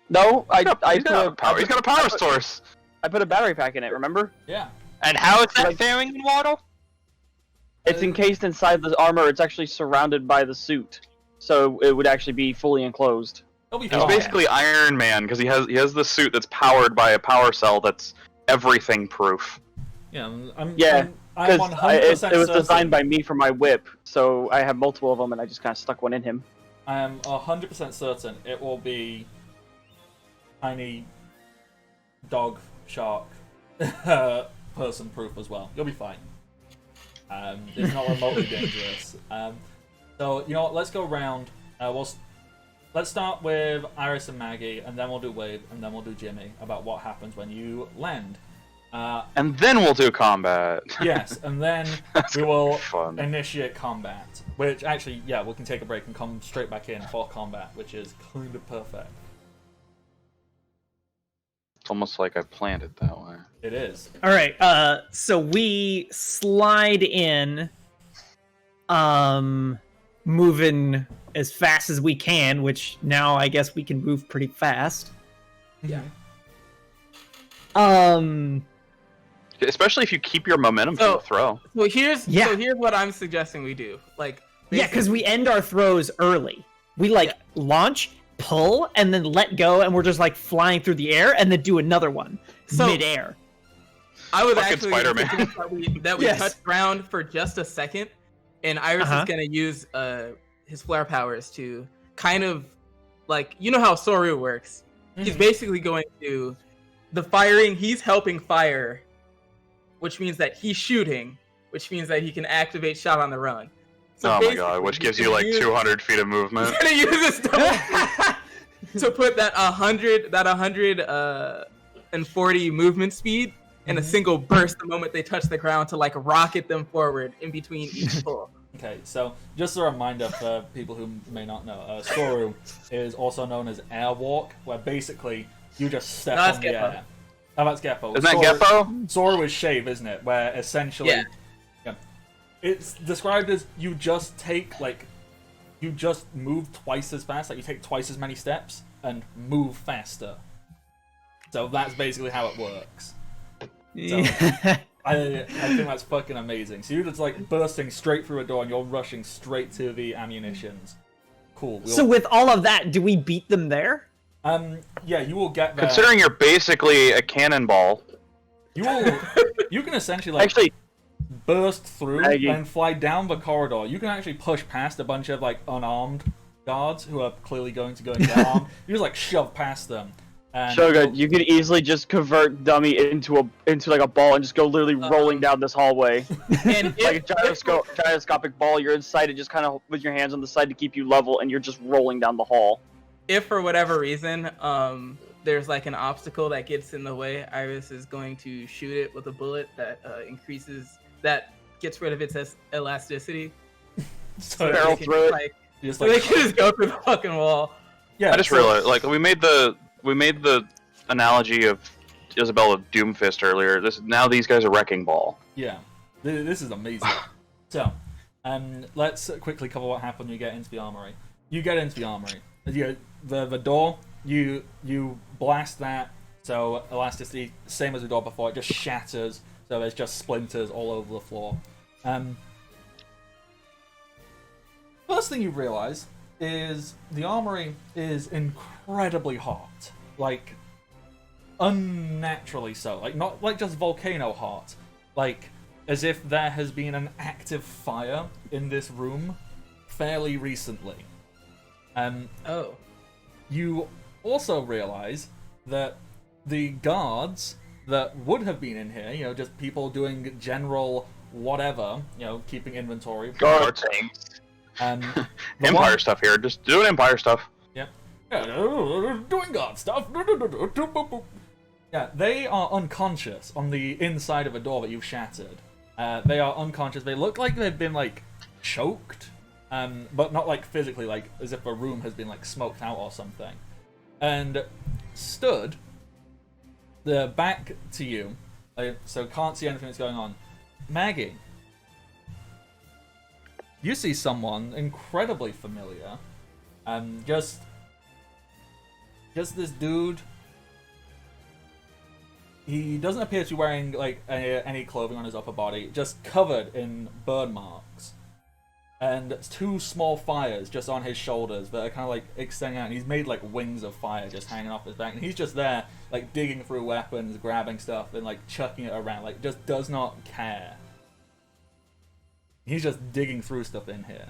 No, He's got a power source. I put a battery pack in it. Remember? yeah. And how is that Like- faring in water? It's encased inside the armor. It's actually surrounded by the suit, so it would actually be fully enclosed. It'll be He's fine. basically Iron Man because he has the suit that's powered by a power cell that's everything proof. Yeah. I'm Yeah, I'm Because 100% it was certain. designed by me for my whip, so I have multiple of them, and I just kind of stuck one in him. I am 100% certain it will be tiny dog shark person proof as well. You'll be fine. It's not remotely dangerous. So you know what? Let's go around. Let's start with Iris and Maggie, and then we'll do Wade, and then we'll do Jimmy about what happens when you land. And then we'll do combat. Yes, and then we will Fun. initiate combat. Which actually, yeah, we can take a break and come straight back in for combat, which is kind of perfect. It's almost like I planned it that way. It is. All right. So we slide in, moving as fast as we can. Which now I guess we can move pretty fast. Yeah. Especially if you keep your momentum for So- the throw. Well, here's Yeah. here's what I'm suggesting we do. Like, Yeah, because we end our throws early. We like launch, pull, and then let go, and we're just like flying through the air, and then do another one So- midair. I was Fucking actually gonna Spider-Man. suggest that we Yes. touch ground for just a second, and Iris Uh-huh. is gonna use his flare powers to kind of like, you know how Soru works. He's basically going to the firing. He's helping fire, which means that he's shooting, which means that he can activate shot on the run. So Oh my basically, god, which he's gives you gonna like use- 200 feet of movement. He's gonna use this to put that 140 movement speed in a single burst the moment they touch the ground to like rocket them forward in between each pull. Okay, so just a reminder for people who may not know, Soru is also known as airwalk, where basically you just step No, that's on the Geppo. air. Oh, that's Geppo. Isn't that Geppo? Soru is shave, isn't it? Where essentially, Yeah. it's described as you just move twice as fast, like you take twice as many steps and move faster. So that's basically how it works. So, I think that's fucking amazing. So you're just like bursting straight through a door and you're rushing straight to the ammunitions. Cool. So with all of that, do we beat them there? Yeah, you will get there. Considering you're basically a cannonball. You can essentially like Actually, burst through Maggie. and fly down the corridor. You can actually push past a bunch of like unarmed guards who are clearly going to go and get armed. You just like shove past them. And Shogun, you could easily just convert Dummy into like a ball and just go literally rolling down this hallway. And Like a gyroscopic ball, you're inside it, just kind of with your hands on the side to keep you level, and you're just rolling down the hall. if for whatever reason there's like an obstacle that gets in the way, Iris is going to shoot it with a bullet that gets rid of its elasticity. so they barrel can through it. like, just so they like can just go through the fucking wall. yeah. I just so- realized, like, we made the analogy of Isabella Doomfist earlier. Now these guys are Wrecking Ball. Yeah, this is amazing. So, Let's quickly cover what happened when you get into the armory. You get into the armory. The door, you blast that, so elasticity, same as the door before, it just shatters, so there's just splinters all over the floor. First thing you realize is the armory is incredibly hot. Like, unnaturally so. Like, not like just volcano hot. Like, as if there has been an active fire in this room fairly recently. Oh. You also realize that the guards that would have been in here, you know, just people doing general whatever, you know, keeping inventory. Guard things. Empire stuff here. Just doing Empire stuff. Yep. Yeah, doing guard stuff. Yeah, they are unconscious on the inside of a door that you've shattered. They are unconscious. They look like they've been, like, choked. But not, like, physically, like, as if a room has been, like, smoked out or something. And stood, the back to you, so can't see anything that's going on. Maggie, you see someone incredibly familiar. Just this dude. He doesn't appear to be wearing, like, any clothing on his upper body, just covered in burn marks. And two small fires just on his shoulders that are kind of, like, extending out. And he's made, like, wings of fire just hanging off his back. And he's just there, like, digging through weapons, grabbing stuff, and, like, chucking it around. Like, just does not care. He's just digging through stuff in here.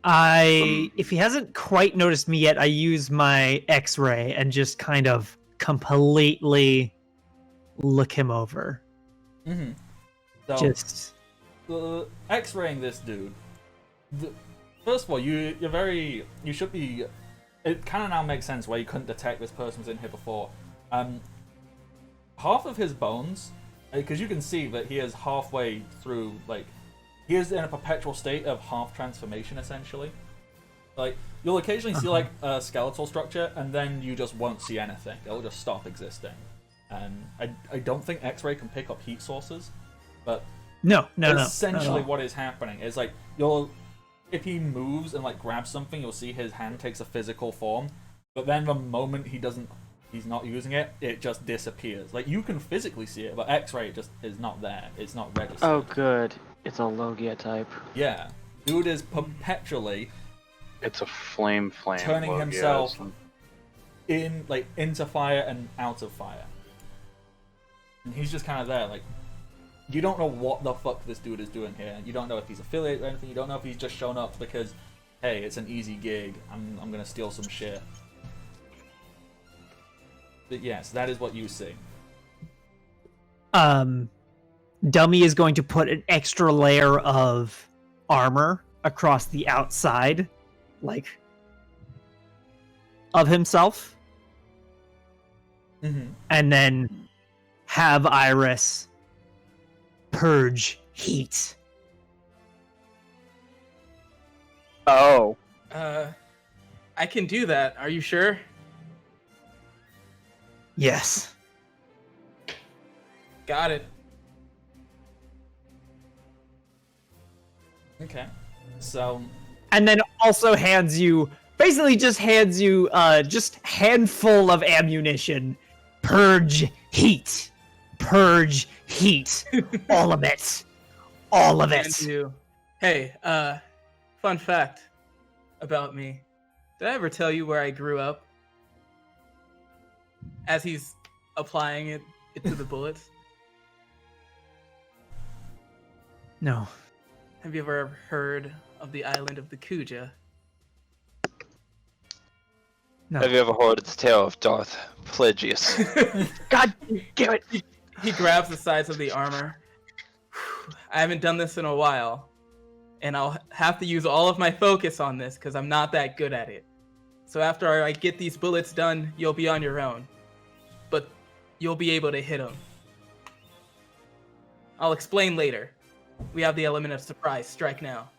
If he hasn't quite noticed me yet, I use my X-ray and just kind of completely look him over. Mm-hmm. So, Just X-raying this dude. First of all, you should be. It kind of now makes sense why you couldn't detect this person was in here before. Half of his bones, because you can see that he is halfway through, like, he is in a perpetual state of half transformation, essentially. Like, you'll occasionally see, like, a skeletal structure, and then you just won't see anything. It'll just stop existing. I don't think X-ray can pick up heat sources, but no. Essentially, what is happening is, like, if he moves and, like, grabs something, you'll see his hand takes a physical form. But then the moment he's not using it, it just disappears. Like, you can physically see it, but X-ray just is not there. It's not registered. Oh, good. It's a Logia type. Yeah, dude is perpetually. It's a flame. Turning himself into fire and out of fire. And he's just kind of there, like, you don't know what the fuck this dude is doing here. You don't know if he's affiliated or anything. You don't know if he's just shown up because, hey, it's an easy gig. I'm gonna steal some shit. But yes, that is what you see. Dummy is going to put an extra layer of armor across the outside, like, of himself. Mm-hmm. And then have Iris purge heat. Oh. I can do that. Are you sure? Yes. Got it. Okay. So. And then also basically just hands you just handful of ammunition. Purge heat. Purge heat. All of it. All of it. Hey, fun fact about me. Did I ever tell you where I grew up? As he's applying it to the bullets. No. Have you ever heard of the island of the Kuja? No. Have you ever heard the tale of Darth Plagueis? God damn it! He grabs the sides of the armor. I haven't done this in a while, and I'll have to use all of my focus on this because I'm not that good at it. So after I get these bullets done, you'll be on your own. But you'll be able to hit them. I'll explain later. We have the element of surprise, strike now.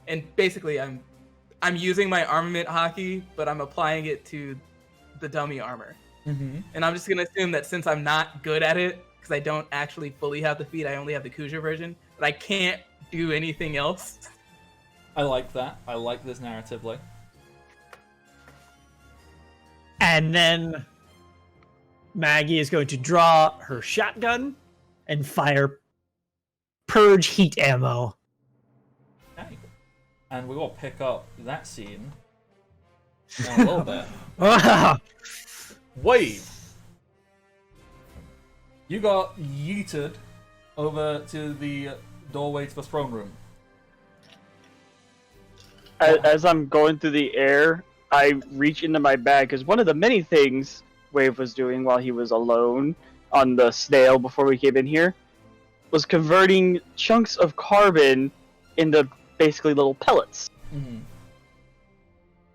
And basically I'm using my armament hockey, but I'm applying it to the dummy armor. Mm-hmm. And I'm just gonna assume that since I'm not good at it, because I don't actually fully have the feat. I only have the Kuja version, but I can't do anything else. I like that. I like this narratively. And then Maggie is going to draw her shotgun and fire purge heat ammo. Okay. And we will pick up that scene in a little bit. Wave! You got yeeted over to the doorway to the throne room. As I'm going through the air, I reach into my bag, because one of the many things Wave was doing while he was alone on the snail before we came in here was converting chunks of carbon into basically little pellets. Mm-hmm.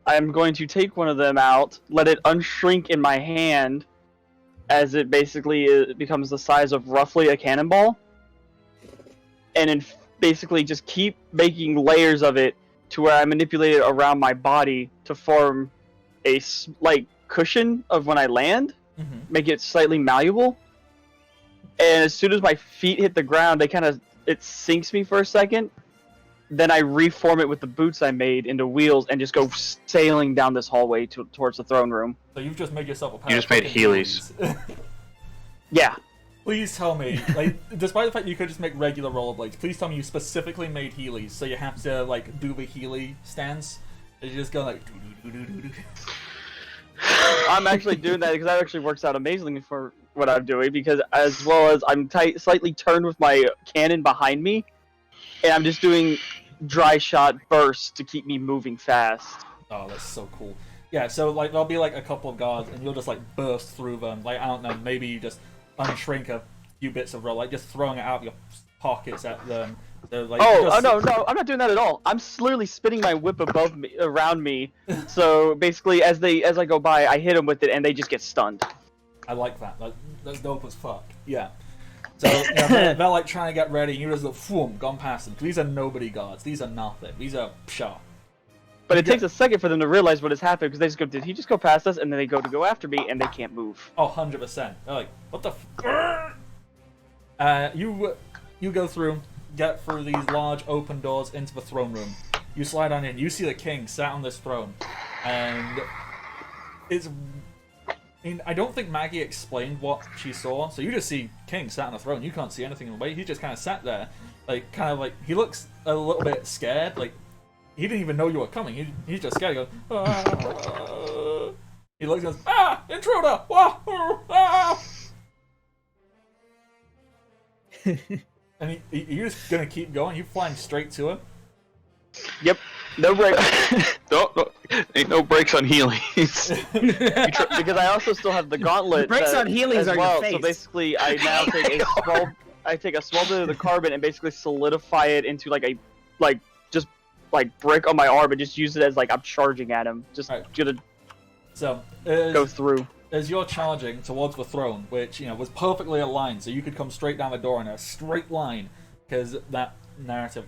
I'm going to take one of them out, let it unshrink in my hand, as it basically becomes the size of roughly a cannonball, and then basically just keep making layers of it to where I manipulate it around my body to form a slight cushion of when I land, make it slightly malleable. And as soon as my feet hit the ground, it sinks me for a second. Then I reform it with the boots I made into wheels and just go sailing down this hallway towards the throne room. So you've just made yourself a pair You of just made fucking Heelys. Yeah. Please tell me, like, despite the fact you could just make regular rollerblades, please tell me you specifically made Heelys, so you have to, like, do the Heely stance. And you just go, like, doo-doo-doo-doo-doo. I'm actually doing that because that actually works out amazingly for what I'm doing, because as well as I'm slightly turned with my cannon behind me, and I'm just doing dry shot bursts to keep me moving fast. Oh, that's so cool. Yeah, so, like, there'll be, like, a couple of guards, and you'll just, like, burst through them. Like, I don't know, maybe you just unshrink a few bits of roll, like, just throwing it out of your pockets at them. So, like, Oh, just... no, I'm not doing that at all. I'm literally spinning my whip above me, around me, so basically as I go by, I hit them with it, and they just get stunned. I like that. That's dope as fuck. Yeah. So, yeah, they're, like, trying to get ready, and you just, like, boom, gone past them. These are nobody guards. These are nothing. These are pshaw. But it takes a second for them to realize what has happened, because they just go, did he just go past us? And then they go to go after me, and they can't move. Oh, 100%. They're like, what the you go through, get through these large open doors into the throne room. You slide on in. You see the king sat on this throne. And it's... I mean, I don't think Maggie explained what she saw, so you just see King sat on a throne. You can't see anything in the way. He just kind of sat there. Like, kind of like... He looks a little bit scared, like... He didn't even know you were coming. He's just scared. He goes, ah. He looks and goes, ah, intruder! Ah. And you're just gonna keep going. You flying straight to him. Yep. No breaks. No, ain't no brakes on Heelys. Because I also still have the gauntlet. The brakes on Heelys as are well. your face. So basically, I now take a small bit of the carbon and basically solidify it into just brick on my arm and just use it as like I'm charging at him. Just gonna go through. As you're charging towards the throne, which was perfectly aligned, so you could come straight down the door in a straight line, because that narrative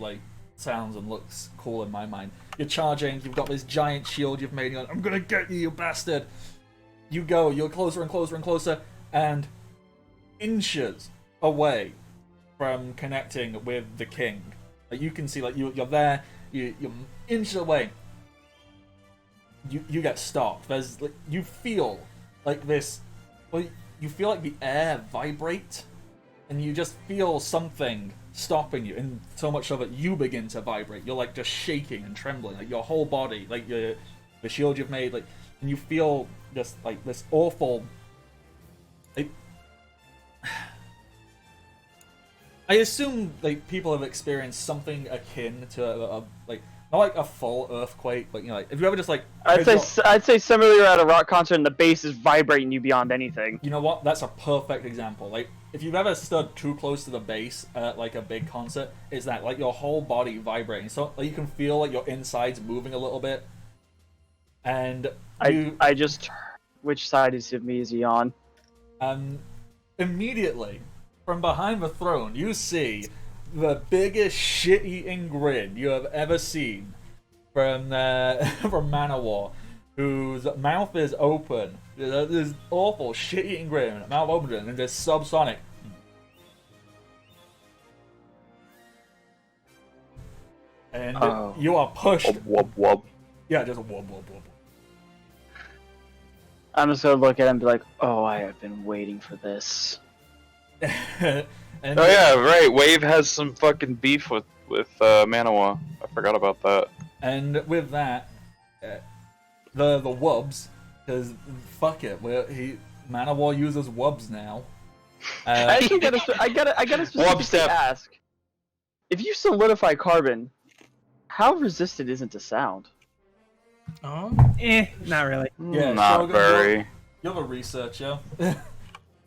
sounds and looks cool in my mind. You're charging. You've got this giant shield you've made. You're like, I'm gonna get you, you bastard! You're closer and closer and closer, and inches away from connecting with the king. Like, you can see, like, you're there. You're inches away. You get stopped. There's you feel like this. Well, you feel like the air vibrate, and you just feel something stopping you, and so much so that you begin to vibrate. You're like just shaking and trembling, like your whole body, like the shield you've made, like, and you feel just like this awful. I assume like people have experienced something akin to a not like a full earthquake, but like if you ever just like I'd say similarly at a rock concert and the bass is vibrating you beyond anything. You know what? That's a perfect example. Like if you've ever stood too close to the bass at like a big concert, it's that like your whole body vibrating. So like, you can feel like your insides moving a little bit. And I just which side is he on? Immediately from behind the throne, you see the biggest shit-eating grin you have ever seen from Manowar, whose mouth is open. This awful shit-eating grin, mouth open, and just subsonic. and Oh. you are pushed. Wub wub. Yeah, just wub wub wub. I'm just gonna look at him and be like, oh, I have been waiting for this. and Oh yeah, right. Wave has some fucking beef with Manawa. I forgot about that. And with that, the wubs, because fuck it, Manowar uses wubs now. I actually I gotta specifically step. ask: if you solidify carbon, how resistant is it to sound? Oh. Not really. Yeah, Not Shogun, very. You're a researcher.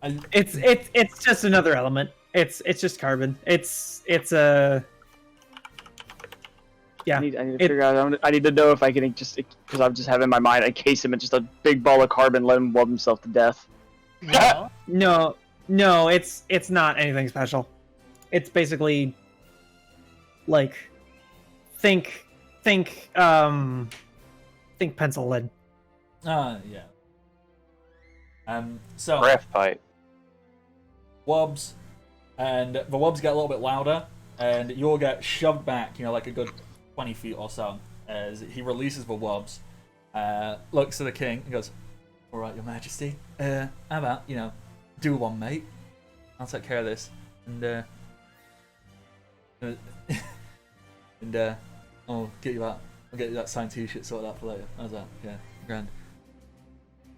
It's just another element. It's just carbon. It's a yeah. I need to figure out. I need to know if I can just, because I'm just having in my mind, encase him in just a big ball of carbon, let him wub himself to death. No. No, it's not anything special. It's basically like think pencil lead. Yeah. So Graphite. wubs, and the wubs get a little bit louder, and you'll get shoved back, like a good 20 feet or so, as he releases the wubs, looks to the king, and goes, "Alright, your majesty, how about, do one, mate? I'll take care of this, and I'll get you that signed t-shirt sorted out for later. How's that? Yeah, grand."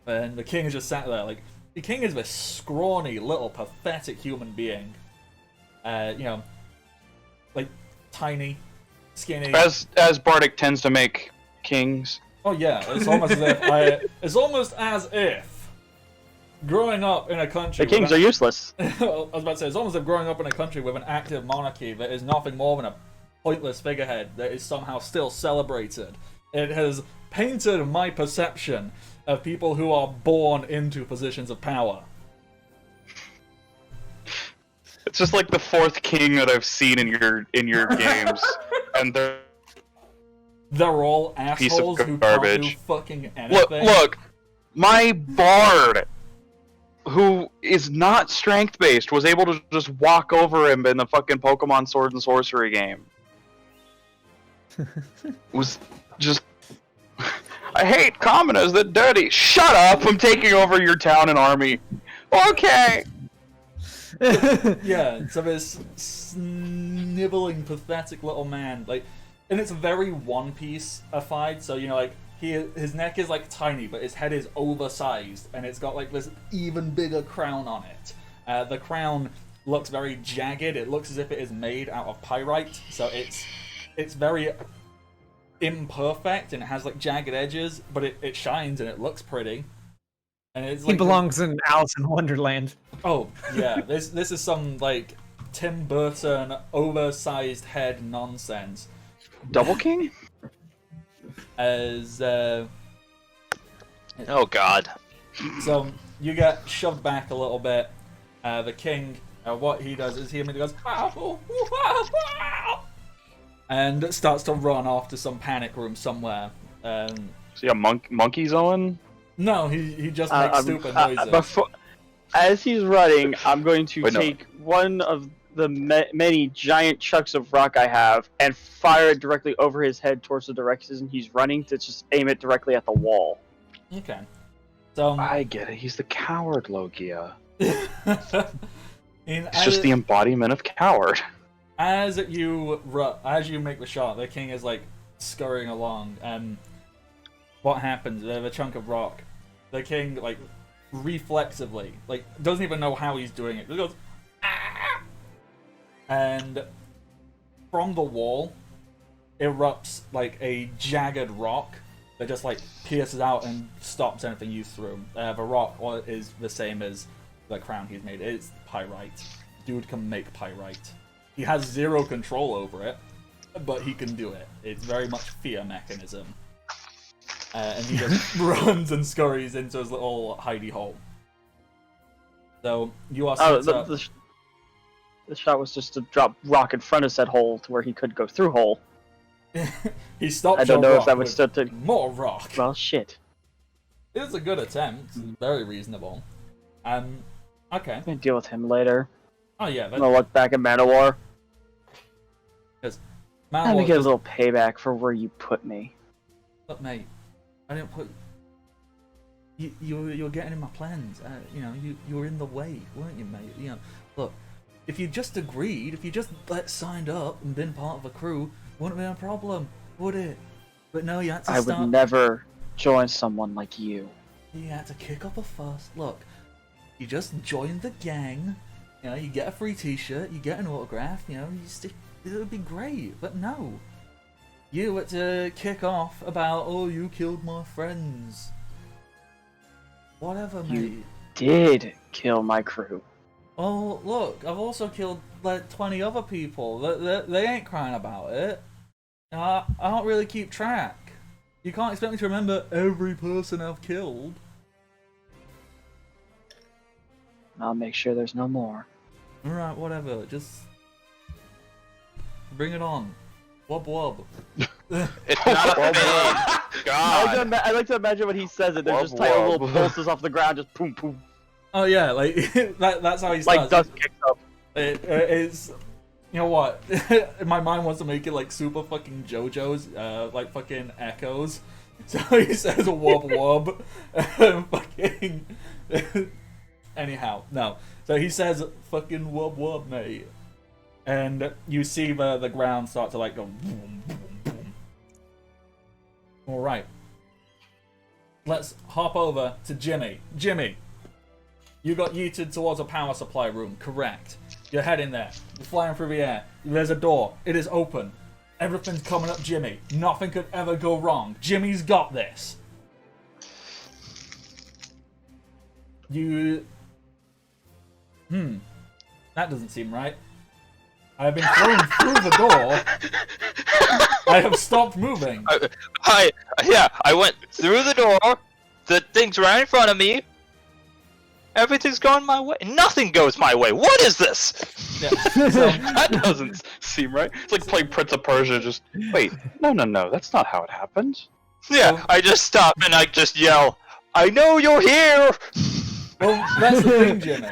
And the king is just sat there, like, the king is this scrawny, little, pathetic human being. Like, tiny, skinny. As Bardic tends to make kings. Oh yeah, it's almost as if growing up in a country. The kings are useless. I was about to say, it's almost as if growing up in a country with an active monarchy that is nothing more than a pointless figurehead that is somehow still celebrated. It has painted my perception of people who are born into positions of power. It's just like the fourth king that I've seen in your games, and They're all Piece of assholes who can't do garbage. fucking anything. look, my bard, who is not strength based, was able to just walk over him in the fucking Pokemon Sword and Sorcery game. Was just. I hate commoners, they're dirty. Shut up! I'm taking over your town and army. Okay. Yeah, so this sniveling, pathetic little man, like, and it's very One Piece-ified, so, like, his neck is, like, tiny, but his head is oversized, and it's got, like, this even bigger crown on it. The crown looks very jagged, it looks as if it is made out of pyrite, so it's very imperfect, and it has, like, jagged edges, but it shines, and it looks pretty. And it's He like belongs in Alice in Wonderland. Oh yeah, this is some like Tim Burton oversized head nonsense. Double King? As Oh god. so you get shoved back a little bit. The king, what he does is he immediately goes and starts to run off to some panic room somewhere. See a monkey zone? No, he just makes stupid noises. As he's running, I'm going to Wait, no. take one of the many giant chunks of rock I have and fire it directly over his head towards the direction he's running to just aim it directly at the wall. Okay. So I get it. He's the coward, Logia. It's He's just the embodiment of coward. As you make the shot, the king is like scurrying along, and what happens? The chunk of rock, the king like reflexively, like doesn't even know how he's doing it. Just goes, ah! And from the wall erupts like a jagged rock that just like pierces out and stops anything you threw. The rock is the same as the crown he's made. It's pyrite. Dude can make pyrite. He has zero control over it, but he can do it. It's very much fear mechanism. And he just runs and scurries into his little hidey hole. So you are set up. The shot was just to drop rock in front of said hole to where he could go through hole. He stopped. I don't know if that would with still take. more rock. Well, shit. It was a good attempt. Very reasonable. Okay. I'm gonna deal with him later. Oh yeah. I'm gonna look back at Manowar. Man, Time to look, get a little payback for where you put me. look, mate. I didn't put. You were getting in my plans. You know, you were in the way, weren't you, mate? You know, look. If you just agreed, if you just signed up and been part of a crew, wouldn't have been a problem, would it? But no, you had to I start. would never join someone like you. You had to kick up a fuss. Look, you just join the gang. You know, you get a free T-shirt, you get an autograph. You know, you stick. It would be great. But no, you had to kick off about, oh, you killed my friends. Whatever, mate. You did kill my crew. Oh, look, I've also killed like 20 other people. They ain't crying about it. I don't really keep track. You can't expect me to remember every person I've killed. I'll make sure there's no more. Alright, whatever. Just bring it on. Wub wub. It's not a fade. God. I like to imagine when he says it, there's just tiny little pulses off the ground, just boom, boom. Oh yeah, like that's how he starts. Like dust kicks up. It's, you know what? My mind wants to make it like super fucking JoJo's, like fucking echoes. So he says wub wub, fucking. Anyhow, no. So he says fucking wub wub, mate, and you see the ground start to like go boom boom boom. All right. Let's hop over to Jimmy. Jimmy. You got yeeted towards a power supply room, correct? You're heading there. You're flying through the air. There's a door. It is open. Everything's coming up Jimmy. Nothing could ever go wrong. Jimmy's got this. You... That doesn't seem right. I have been thrown through the door. I have stopped moving. I went through the door. The thing's right in front of me. Everything's going my way. Nothing goes my way. What is this? Yeah. So, That doesn't seem right. It's like playing Prince of Persia. Just wait. No. That's not how it happened. Yeah, I just stop and I just yell, I know you're here! well, that's the thing, Jimmy.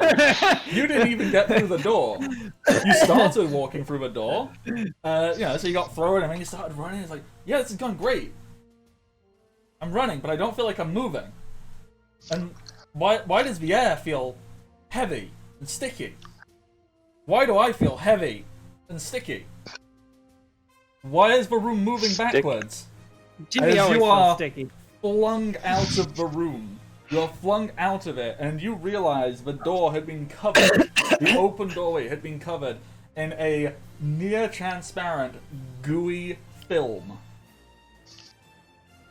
You didn't even get through the door. You started walking through the door. So you got thrown and then you started running. It's like, yeah, this is going great. I'm running, but I don't feel like I'm moving. And why does the air feel heavy and sticky? Why do I feel heavy and sticky? Why is the room moving backwards? Jimmy As always you feels are sticky. flung out of the room. You're flung out of it, and you realize the door had been covered. The open doorway had been covered in a near-transparent, gooey film.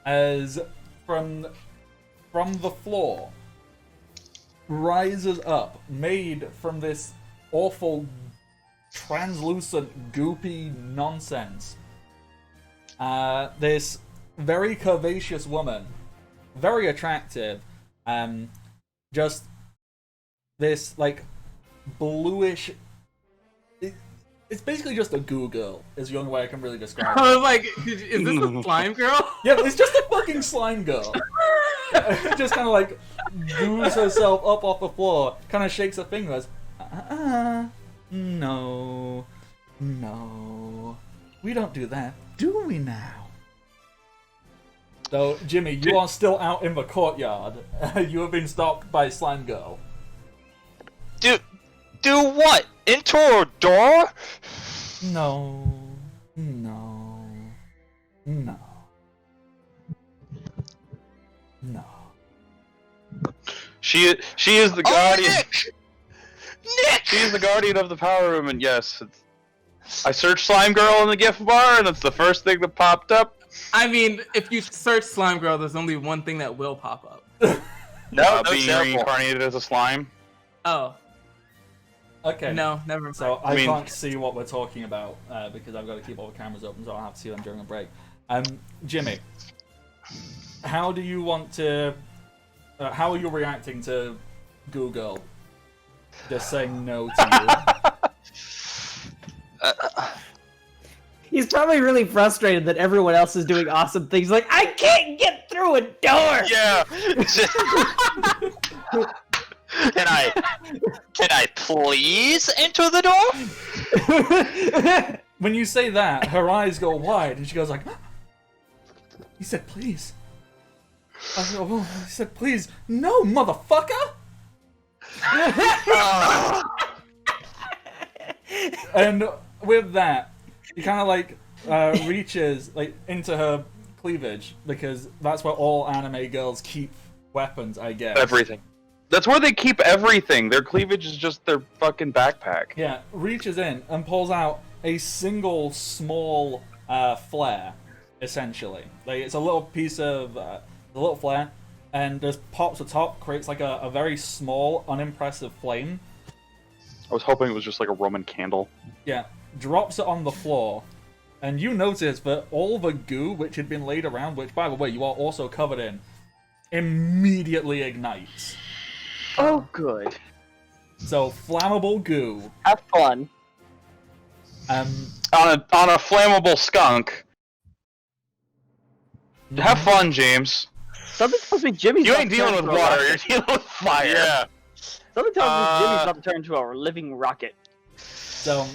As from the floor rises up, made from this awful, translucent, goopy nonsense. This very curvaceous woman, very attractive, just this like bluish. It's basically just a goo girl, is the only way I can really describe it. I was like, is this a slime girl? Yeah, it's just a fucking slime girl. Just kind of like goos herself up off the floor, kind of shakes her fingers. No, we don't do that, do we now? So, Jimmy, you are still out in the courtyard. You have been stopped by Slime Girl. Do what? Into a door? No. She is the guardian. Nick! She is the guardian of the power room, and yes, I searched Slime Girl in the gift bar, and it's the first thing that popped up. I mean, if you search slime girl, there's only one thing that will pop up. No, Being reincarnated as a slime. Oh. Okay. No, never mind. So I can't see what we're talking about because I've got to keep all the cameras open, so I'll have to see them during a break. Jimmy, how do you want to? How are you reacting to Goo Girl just saying no to you? He's probably really frustrated that everyone else is doing awesome things. Like, I can't get through a door. Yeah. Can I please enter the door? when you say that, her eyes go wide, and she goes like, "He said please." I go, "Oh, he said please." No, motherfucker. And with that, he kind of like reaches like into her cleavage, because that's where all anime girls keep weapons, I guess. Everything. That's where they keep everything. Their cleavage is just their fucking backpack. Yeah, reaches in and pulls out a single small flare, essentially. Like, it's a little piece of a little flare, and just pops the top, creates like a very small, unimpressive flame. I was hoping it was just like a Roman candle. Yeah, drops it on the floor, and you notice that all the goo which had been laid around, which, by the way, you are also covered in, immediately ignites. Oh, good. So, flammable goo. Have fun. On a flammable skunk. Have fun, James. Something tells me Jimmy's You about ain't to dealing turn with into a water, you're rocket. dealing with fire. Yeah. Something tells me Jimmy's about to turn into a living rocket. So,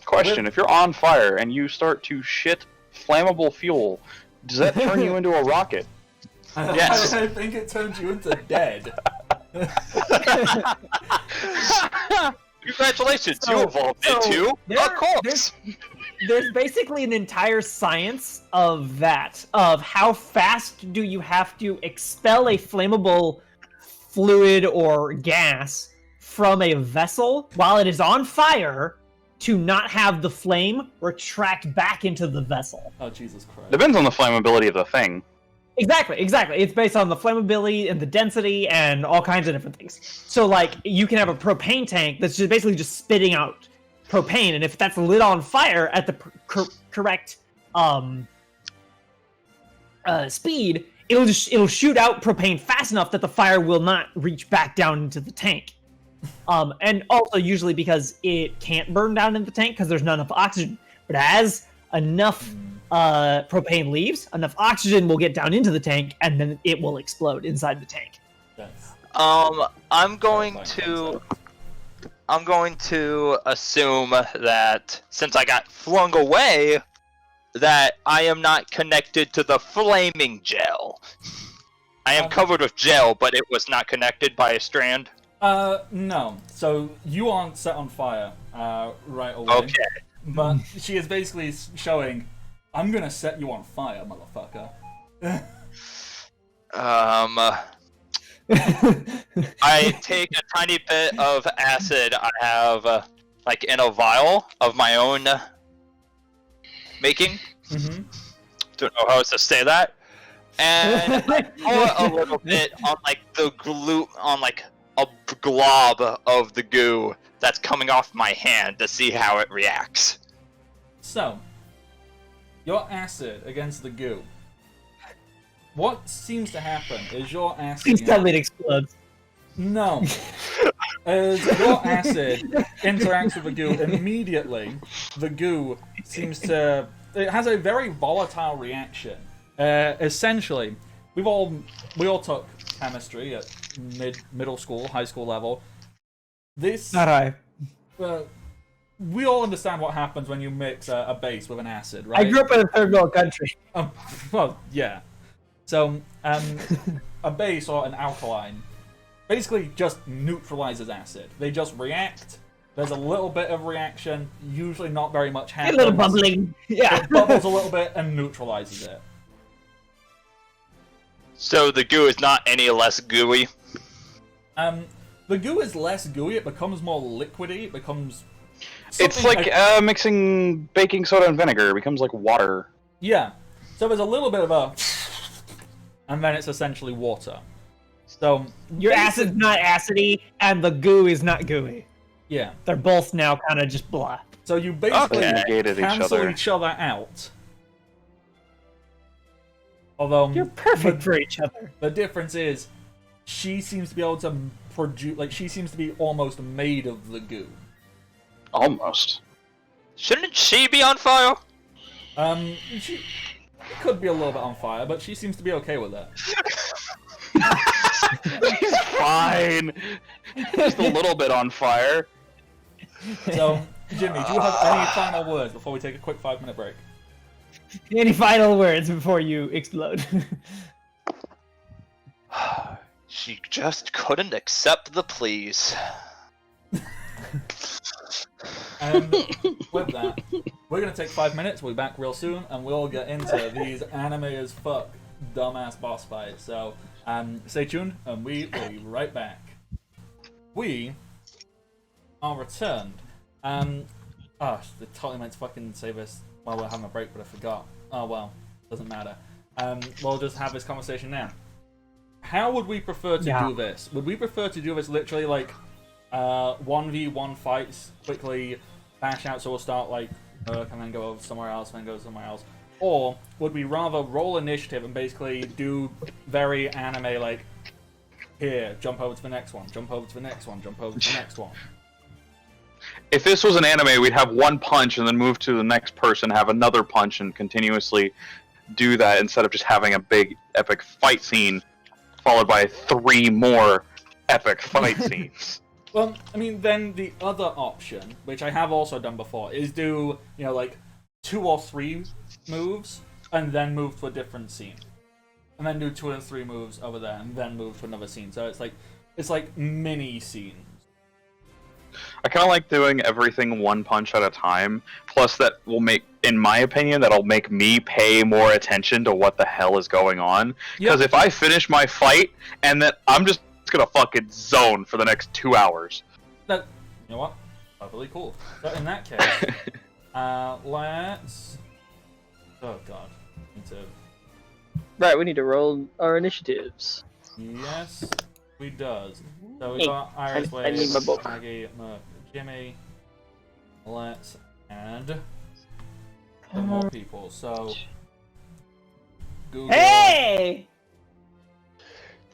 Question, if you're on fire and you start to shit flammable fuel, does that turn you into a rocket? Yes. I think it turns you into dead. Congratulations, you So- evolved so into a there- corpse. There's basically an entire science of that, of how fast do you have to expel a flammable fluid or gas from a vessel while it is on fire to not have the flame retract back into the vessel. Oh, Jesus Christ. Depends on the flammability of the thing. Exactly. It's based on the flammability and the density and all kinds of different things. So, like, you can have a propane tank that's just basically just spitting out propane, and if that's lit on fire at the correct speed, it'll shoot out propane fast enough that the fire will not reach back down into the tank. And also usually because it can't burn down in the tank because there's not enough oxygen. But as enough propane leaves, enough oxygen will get down into the tank, and then it will explode inside the tank. That's I'm going to assume that since I got flung away, that I am not connected to the flaming gel. I am covered with gel, but it was not connected by a strand. No. So, you aren't set on fire right away. Okay. But she is basically showing, I'm gonna set you on fire, motherfucker. I take a tiny bit of acid I have, like, in a vial of my own making. Mm-hmm. Don't know how else to say that. And I pour a little bit on, like, the glue, on, like, a glob of the goo that's coming off my hand to see how it reacts. So, your acid against the goo. What seems to happen is your acid... Please tell me it explodes. No. As your acid interacts with the goo, immediately the goo seems to... It has a very volatile reaction. Essentially, we all took chemistry at middle school, high school level. This... Not I. We all understand what happens when you mix a base with an acid, right? I grew up in a third world country. Well, yeah. So, a base or an alkaline basically just neutralizes acid. They just react. There's a little bit of reaction, usually not very much A happens. little bubbling. Yeah. It bubbles a little bit and neutralizes it. So the goo is not any less gooey. The goo is less gooey, it becomes more liquidy, it becomes... It's something like mixing baking soda and vinegar. It becomes like water. Yeah. So there's a little bit of a... And then it's essentially water. So... Your acid's not acidy, and the goo is not gooey. Yeah. They're both now kind of just blah. So you basically Okay. Negated each cancel other. each other out. Although... You're perfect for each other. The difference is, she seems to be able to produce... Like, she seems to be almost made of the goo. Almost. Shouldn't she be on fire? She could be a little bit on fire, but she seems to be okay with that. He's fine. Just a little bit on fire. So, Jimmy, do you have any final words before we take a quick 5-minute break? Any final words before you explode? She just couldn't accept the pleas. And with that, we're gonna take 5 minutes. We'll be back real soon, and we'll get into these anime as fuck dumbass boss fights. So, stay tuned, and we will be right back. We are returned. The totally meant to fucking say this while we're having a break, but I forgot. Oh well, doesn't matter. We'll just have this conversation now. How would we prefer to do this? Would we prefer to do this literally like 1v1 fights, quickly bash out, so we'll start like and then go over somewhere else, and then go somewhere else? Or would we rather roll initiative and basically do very anime like, here, jump over to the next one, jump over to the next one, jump over to the next one? If this was an anime, we'd have one punch and then move to the next person, have another punch, and continuously do that instead of just having a big epic fight scene followed by 3 more epic fight scenes. Well, I mean, then the other option, which I have also done before, is do, you know, like 2 or 3 moves and then move to a different scene. And then do 2 and 3 moves over there and then move to another scene. So it's like mini scenes. I kind of like doing everything one punch at a time. Plus, that will make, in my opinion, that'll make me pay more attention to what the hell is going on. Because if I finish my fight and then I'm just gonna fucking zone for the next 2 hours. That, you know what? Totally cool. So in that case, let's. Oh god, need to. Right, we need to roll our initiatives. Yes, we does. So we got Iris, I need my book. Maggie, Merc, Jimmy. Let's add some more people. So Google. Hey!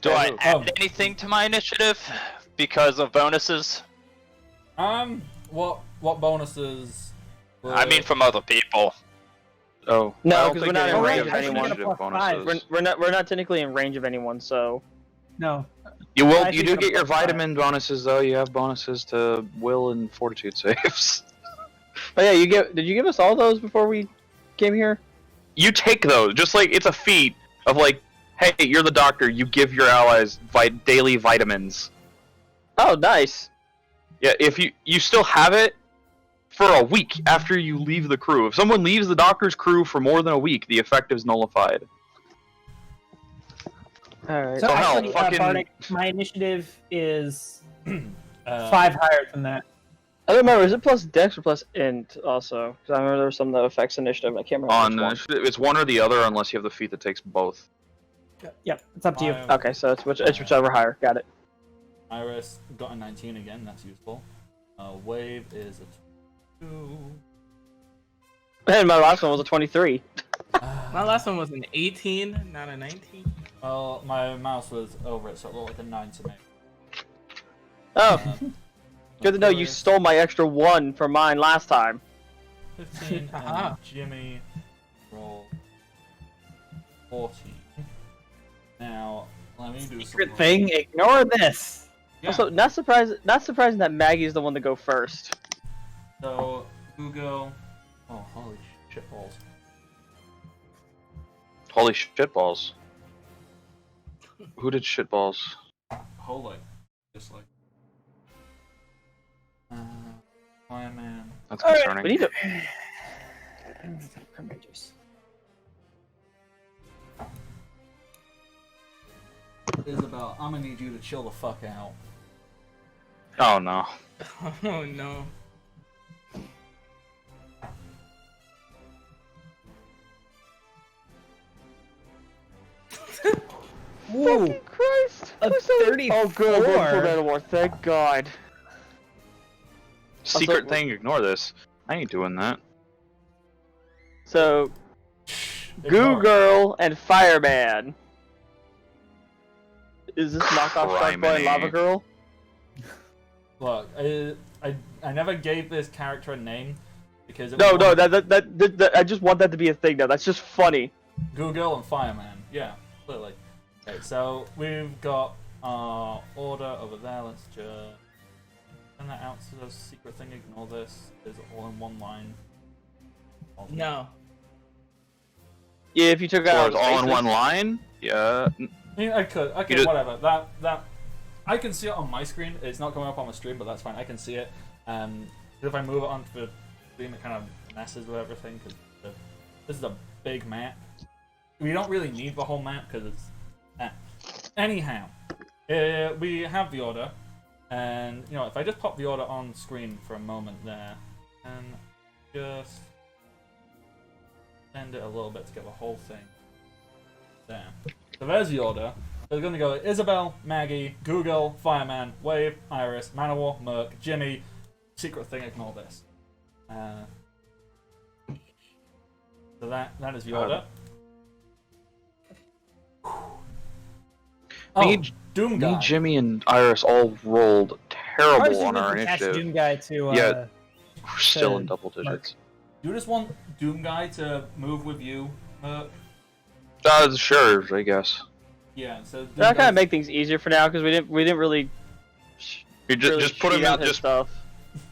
Do I add anything to my initiative because of bonuses? What bonuses? I mean, from other people. Oh, No, because we're not in range of I think anyone. it's a +5. We're not technically in range of anyone, so. No. You will. I You think do I'm get your +5. vitamin bonuses though. You have bonuses to will and fortitude saves. Oh yeah, did you give us all those before we came here? You take those, just like it's a feat of like, hey, you're the doctor. You give your allies daily vitamins. Oh, nice. Yeah, if you still have it for a week after you leave the crew. If someone leaves the doctor's crew for more than a week, the effect is nullified. Alright. So So hell, actually, fucking- Bardic, my initiative is 5 higher than that. I don't remember, is it plus dex or plus int also? Because I remember there was some that affects initiative, I can't remember On which one. it's one or the other, unless you have the feat that takes both. Yep, it's up to you. Okay, so it's whichever higher, got it. Iris got a 19 again. That's useful. Wave is a 2. And my last one was a 23. My last one was an 18, not a 19. Well, my mouse was over it, so it looked like a 9 to me. Oh, good to know you stole my extra 1 from mine last time. 15 Haha. and Jimmy roll 14. Now, let me do Secret some thing, ignore this. Yeah. Also, not surprising that Maggie is the one to go first. So, Google. Oh, holy shit balls. Holy shitballs. Who did shitballs? Holy. Just like. Iron Man. That's All right, concerning. We need to. Isabel, I'm gonna need you to chill the fuck out. Oh no. Oh no. Whoa, Christ! a 34. Oh, good. We're full battle war. Thank God. Secret Also- thing, ignore this. I ain't doing that. So, Ignore Goo it. Girl and Fireman. Is this knockoff Shark Boy and Criminy. Lava Girl? Look, I never gave this character a name because it No, was no, that I just want that to be a thing now. That's just funny. Google and Fireman. Yeah, clearly. Okay, so we've got our order over there. Let's just Send that out to the secret thing. Ignore this. Is all in one line. No. Yeah, if you took Or out it's all in spaces. one line? Yeah. I mean, I could. Okay, did- whatever. That I can see it on my screen. It's not coming up on my stream, but that's fine. I can see it. If I move it onto the stream, it kind of messes with everything because this is a big map. We don't really need the whole map because it's. Anyhow, we have the order, and you know, if I just pop the order on screen for a moment there, and just send it a little bit to get the whole thing there. So there's the order. They're going to go Isabel, Maggie, Google, Fireman, Wave, Iris, Manowar, Merc, Jimmy, Secret Thing, ignore this. So that is the order. Doom Guy. Me, Jimmy, and Iris all rolled terrible on our initiative. Doom Guy to, Yeah. We're still in to double digits. You just want Doom Guy to move with you, Merc? Sure, I guess. Yeah, so Doom That kind Guy's- of make things easier for now because we didn't really. You really just put him cheat out in, his stuff.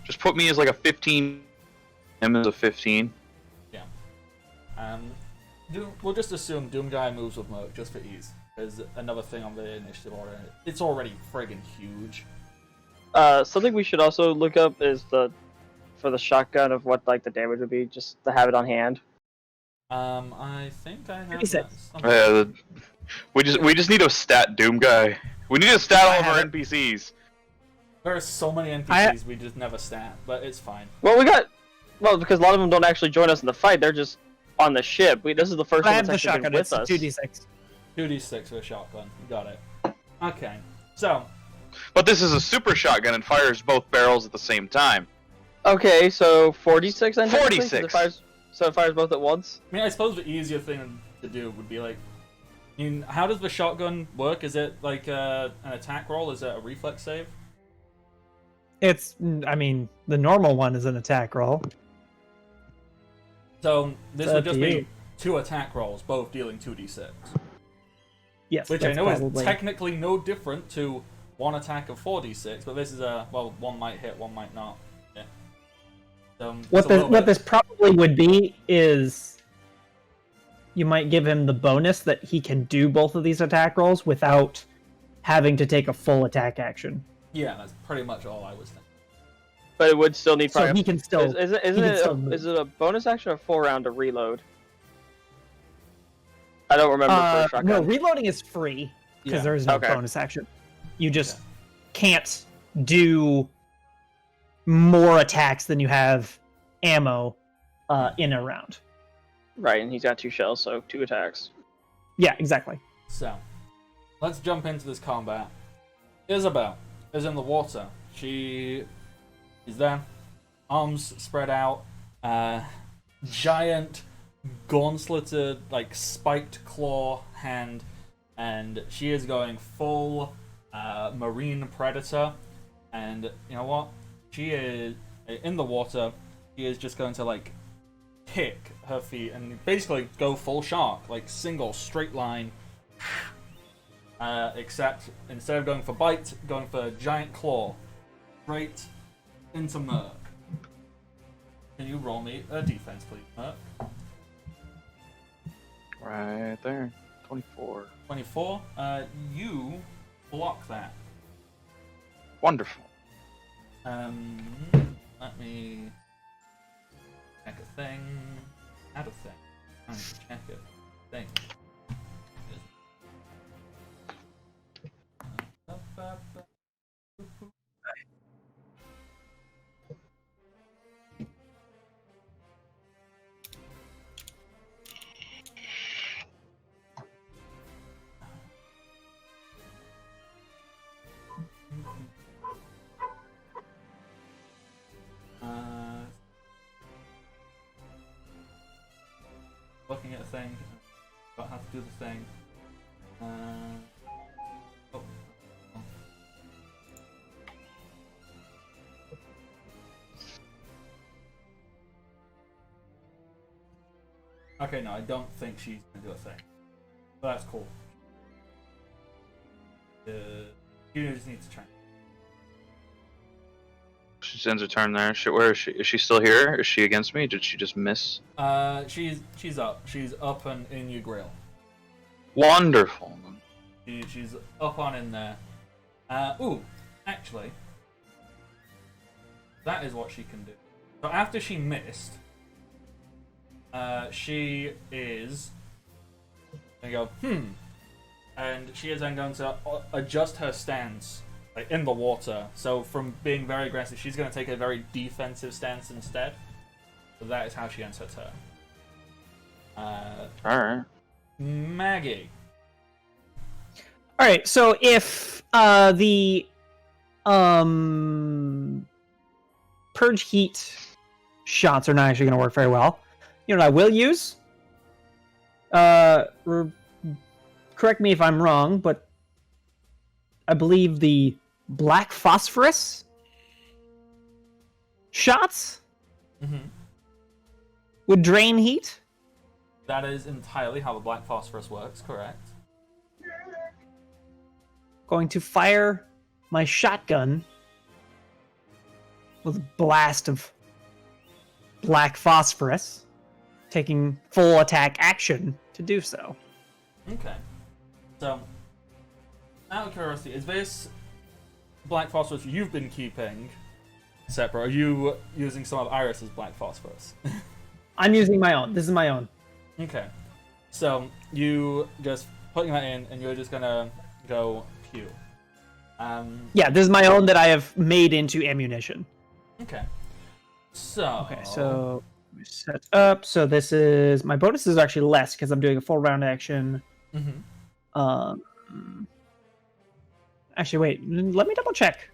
just put me as like a 15. Him as a 15. We'll just assume Doom Guy moves with Merc just for ease. There's another thing on the initiative order. It's already friggin' huge. Something we should also look up is for the shotgun of what like the damage would be, just to have it on hand. I think I have 56. that somewhere. We just need a stat Doom Guy. We need to stat all of have our it. NPCs. There are so many NPCs we just never stat, but it's fine. Well, because a lot of them don't actually join us in the fight; they're just on the ship. This is the first I one have that's the actually shotgun. been It's with us. 2d6. 2d6 for a shotgun. You got it. Okay, so But this is a super shotgun and fires both barrels at the same time. Okay, so 46 then. technically, 'cause 46. It fires both at once. I mean, I suppose the easier thing to do would be like, I mean, how does the shotgun work? Is it like an attack roll? Is it a reflex save? It's, I mean, the normal one is an attack roll. So this It's would up just to be you. 2 attack rolls, both dealing 2d6. Yes, Which I that's know is probably- technically no different to 1 attack of 4d6, but this is one might hit, one might not. Yeah. What this probably would be is you might give him the bonus that he can do both of these attack rolls without having to take a full attack action. Yeah, that's pretty much all I was thinking. But it would still need So probably. he can still. Isn't he can it? still move. Is it a bonus action or a full round to reload? I don't remember for a shotgun. No, reloading is free because Yeah. there is no Okay. bonus action. You just can't do more attacks than you have ammo in a round. Right, and he's got 2 shells, so 2 attacks. Yeah, exactly. So, let's jump into this combat. Isabel is in the water. She is there, arms spread out, giant, gauntleted, like spiked claw hand, and she is going full marine predator. And you know what? She is in the water. She is just going to like kick her feet and basically go full shark, like single straight line. Except instead of going for bite, going for giant claw, straight into Merc. Can you roll me a defense, please, Merc? Right there. 24. 24. You block that. Wonderful. Let me check a thing. Add a thing. I need to check it. Thing. Looking at a thing, got how to do the thing. Oh. Okay, no, I don't think she's gonna do a thing. But that's cool. You just need to try. She ends her turn there. Where is she? Is she still here? Is she against me? Did she just miss? She's up. She's up and in your grill. Wonderful. She's up on in there. Ooh, actually, that is what she can do. So after she missed, she is gonna go, and she is then going to adjust her stance like in the water. So from being very aggressive, she's going to take a very defensive stance instead. So that is how she ends her turn. Alright. Maggie. All right, so if the purge heat shots are not actually going to work very well, you know what I will use? Correct me if I'm wrong, but I believe the black phosphorus shots would drain heat. That is entirely how the black phosphorus works, correct? Going to fire my shotgun with a blast of black phosphorus, taking full attack action to do so. Okay. So, out of curiosity, is this black phosphorus you've been keeping separate? Are you using some of Iris's black phosphorus? I'm using my own. This is my own. Okay. So, you just putting that in, and you're just gonna go pew. Yeah, this is my own that I have made into ammunition. Okay. So... Okay, so we set up. So this is... My bonus is actually less, because I'm doing a full round action. Actually, wait. Let me double check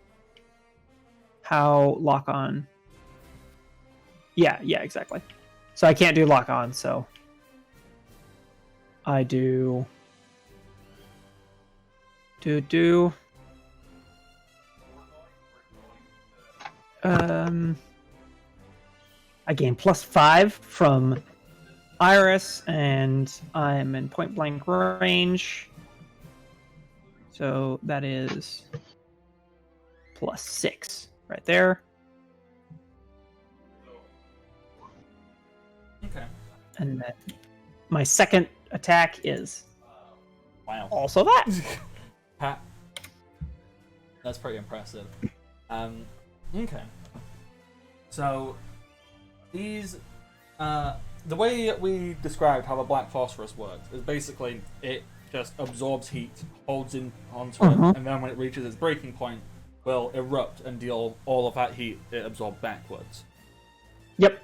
how lock on. Yeah, exactly. So I can't do lock on, so I do I gain +5 from Iris, and I'm in point blank range. So that is +6 right there. Okay. And then my second attack is also that. Pat. That's pretty impressive. Okay. So, these... the way we described how the black phosphorus works is basically it just absorbs heat, holds in onto it, and then when it reaches its breaking point, will erupt and deal all of that heat it absorbed backwards. Yep.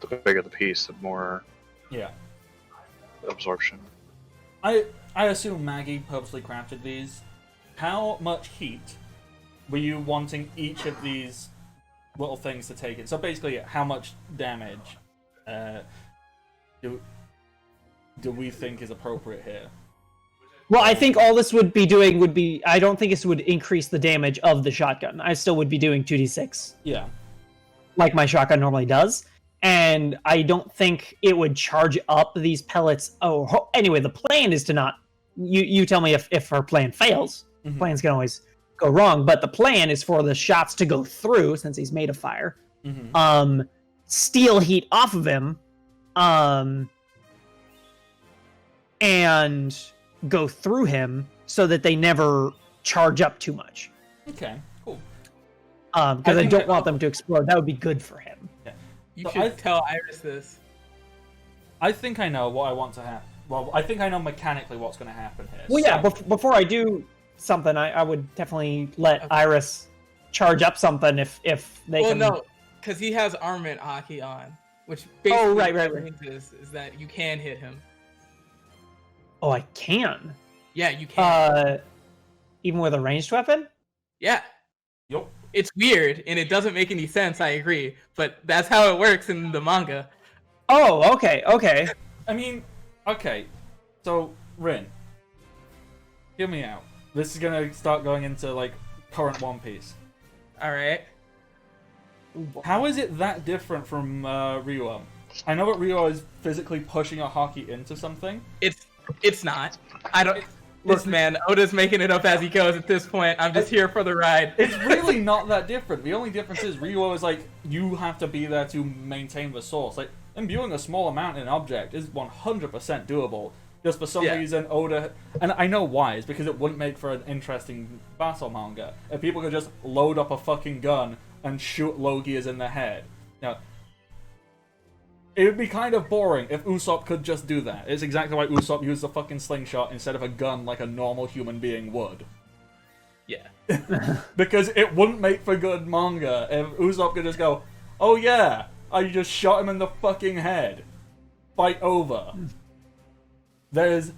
The bigger the piece, the more absorption. I assume Maggie purposely crafted these. How much heat were you wanting each of these little things to take in? So basically, how much damage do we think is appropriate here? Well, I think all this would be doing would be... I don't think this would increase the damage of the shotgun. I still would be doing 2d6. Yeah. Like my shotgun normally does. And I don't think it would charge up these pellets. Oh, anyway, the plan is to not... You tell me if our plan fails. Plans can always go wrong. But the plan is for the shots to go through, since he's made of fire. Steal heat off of him. And go through him so that they never charge up too much. Okay, cool. Because I don't want them to explode. That would be good for him. Yeah. You should tell Iris this. I think I know what I want to happen. Well, I think I know mechanically what's going to happen here. Well, yeah, before I do something, I would definitely let Iris charge up something if they can... Well, no, because he has armament hockey on, which basically right. is that you can hit him. Oh, I can? Yeah, you can. Even with a ranged weapon? Yeah. Yep. It's weird, and it doesn't make any sense, I agree. But that's how it works in the manga. Oh, okay. I mean, okay. So, Rin, hear me out. This is gonna start going into, like, current One Piece. Alright. How is it that different from Ryuo? I know that Ryuo is physically pushing a hockey into something. It's not. I don't... Look, man, Oda's making it up as he goes at this point. I'm just here for the ride. It's really not that different. The only difference is Ryuo is like, you have to be there to maintain the source. Like, imbuing a small amount in an object is 100% doable. Just for some reason, Oda... And I know why. It's because it wouldn't make for an interesting battle manga. If people could just load up a fucking gun and shoot Logias in the head. Now, it would be kind of boring if Usopp could just do that. It's exactly why Usopp used a fucking slingshot instead of a gun like a normal human being would. Yeah. Because it wouldn't make for good manga if Usopp could just go, oh yeah, I just shot him in the fucking head. Fight over. There's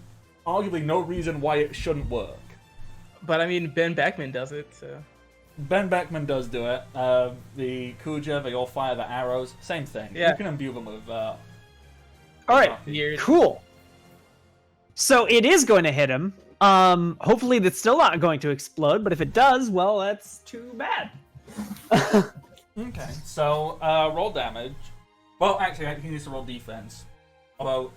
arguably no reason why it shouldn't work. But I mean, Ben Beckman does it, so... Ben Beckman does do it. The Kuja, they all fire the arrows. Same thing. Yeah. You can imbue them with... All right, Weird. cool. So it is going to hit him. Hopefully that's still not going to explode, but if it does, well, that's too bad. Okay, so roll damage. Well, actually, he needs to roll defense. Although,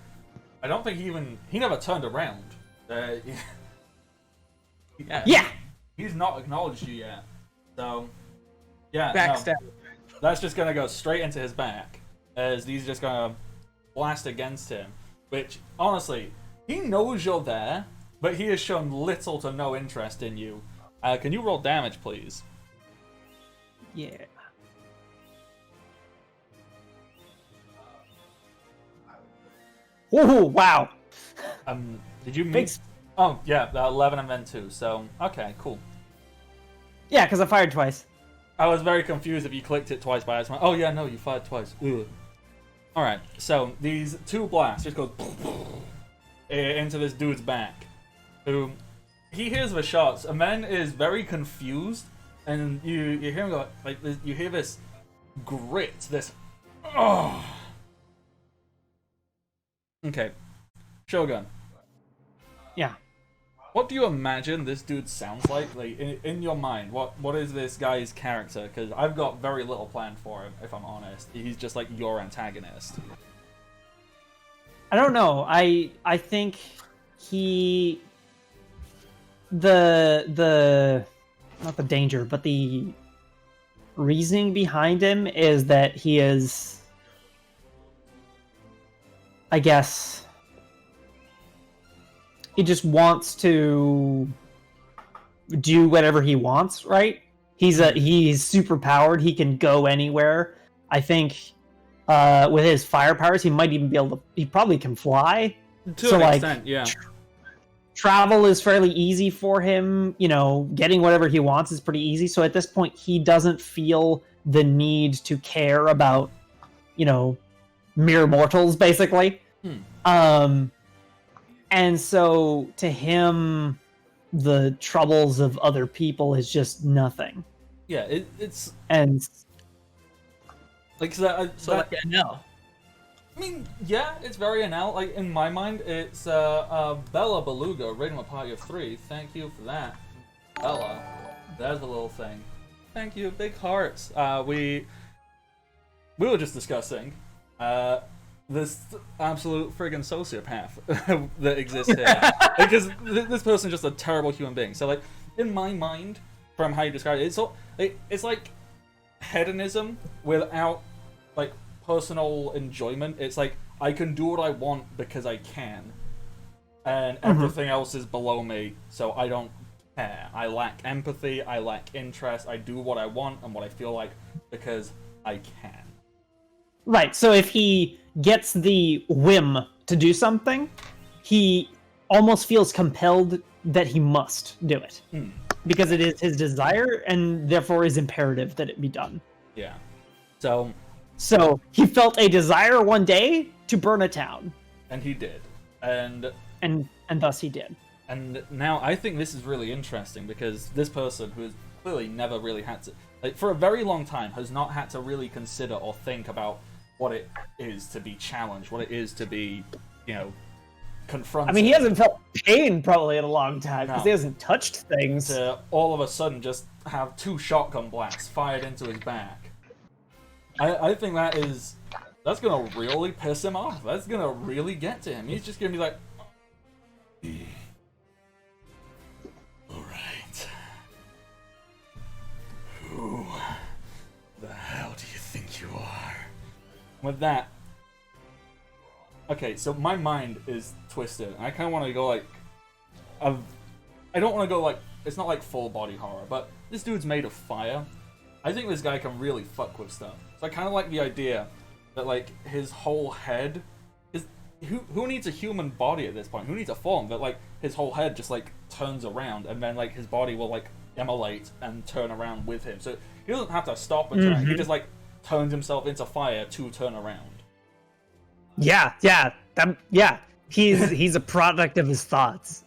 I don't think he never turned around. Yeah. He's not acknowledged you yet. So, yeah, Backstab. no, that's just gonna go straight into his back, as these just gonna blast against him. Which, honestly, he knows you're there, but he has shown little to no interest in you. Can you roll damage, please? Yeah. Whoa, wow. Did you meet? Thanks. Oh, yeah, 11 and then 2, so, okay, cool. Yeah, because I fired twice. I was very confused if you clicked it twice by accident. Oh, yeah, no, you fired twice. Ugh. Alright, so these two blasts just go into this dude's back. Who, he hears the shots, and then is very confused, and you hear him go, like, you hear this grit, this, oh. Okay, Shogun. Yeah. What do you imagine this dude sounds like in your mind? What is this guy's character? Because I've got very little planned for him, if I'm honest. He's just like your antagonist. I don't know. I think he the not the danger, but the reasoning behind him is that he is, I guess, he just wants to do whatever he wants, right? He's super powered. He can go anywhere. I think with his fire powers, he might even be able to. He probably can fly. To an extent, yeah. Travel is fairly easy for him. You know, getting whatever he wants is pretty easy. So at this point, he doesn't feel the need to care about, you know, mere mortals, basically. And so to him, the troubles of other people is just nothing. Yeah, it's And like Like, no. I mean, yeah, it's very anal. Like in my mind, it's Bella Beluga raiding a party of 3. Thank you for that, Bella. There's a little thing. Thank you, big hearts. We were just discussing this absolute friggin' sociopath that exists here. Because this person's just a terrible human being. So, like, in my mind, from how you describe it, it's like hedonism without, like, personal enjoyment. It's like, I can do what I want because I can. And everything else is below me, so I don't care. I lack empathy, I lack interest, I do what I want and what I feel like because I can. right, so if he gets the whim to do something, he almost feels compelled that he must do it. Because it is his desire, and therefore is imperative that it be done. Yeah. So he felt a desire one day to burn a town. And he did. And thus he did. And now I think this is really interesting because this person who has clearly never really had to, like, for a very long time, has not had to really consider or think about what it is to be challenged, what it is to be, you know, confronted. I mean, he hasn't felt pain probably in a long time because No. he hasn't touched things. To all of a sudden just have 2 shotgun blasts fired into his back. I think that's gonna really piss him off. That's gonna really get to him. He's just gonna be like, With that, okay, so my mind is twisted. I kind of want to go like, I don't want to go like, it's not like full body horror, but this dude's made of fire. I think this guy can really fuck with stuff. So I kind of like the idea that like his whole head is, who needs a human body at this point? Who needs a form? That like his whole head just like turns around, and then like his body will like immolate and turn around with him. So he doesn't have to stop and turn. He just like turns himself into fire to turn around. Yeah. He's a product of his thoughts.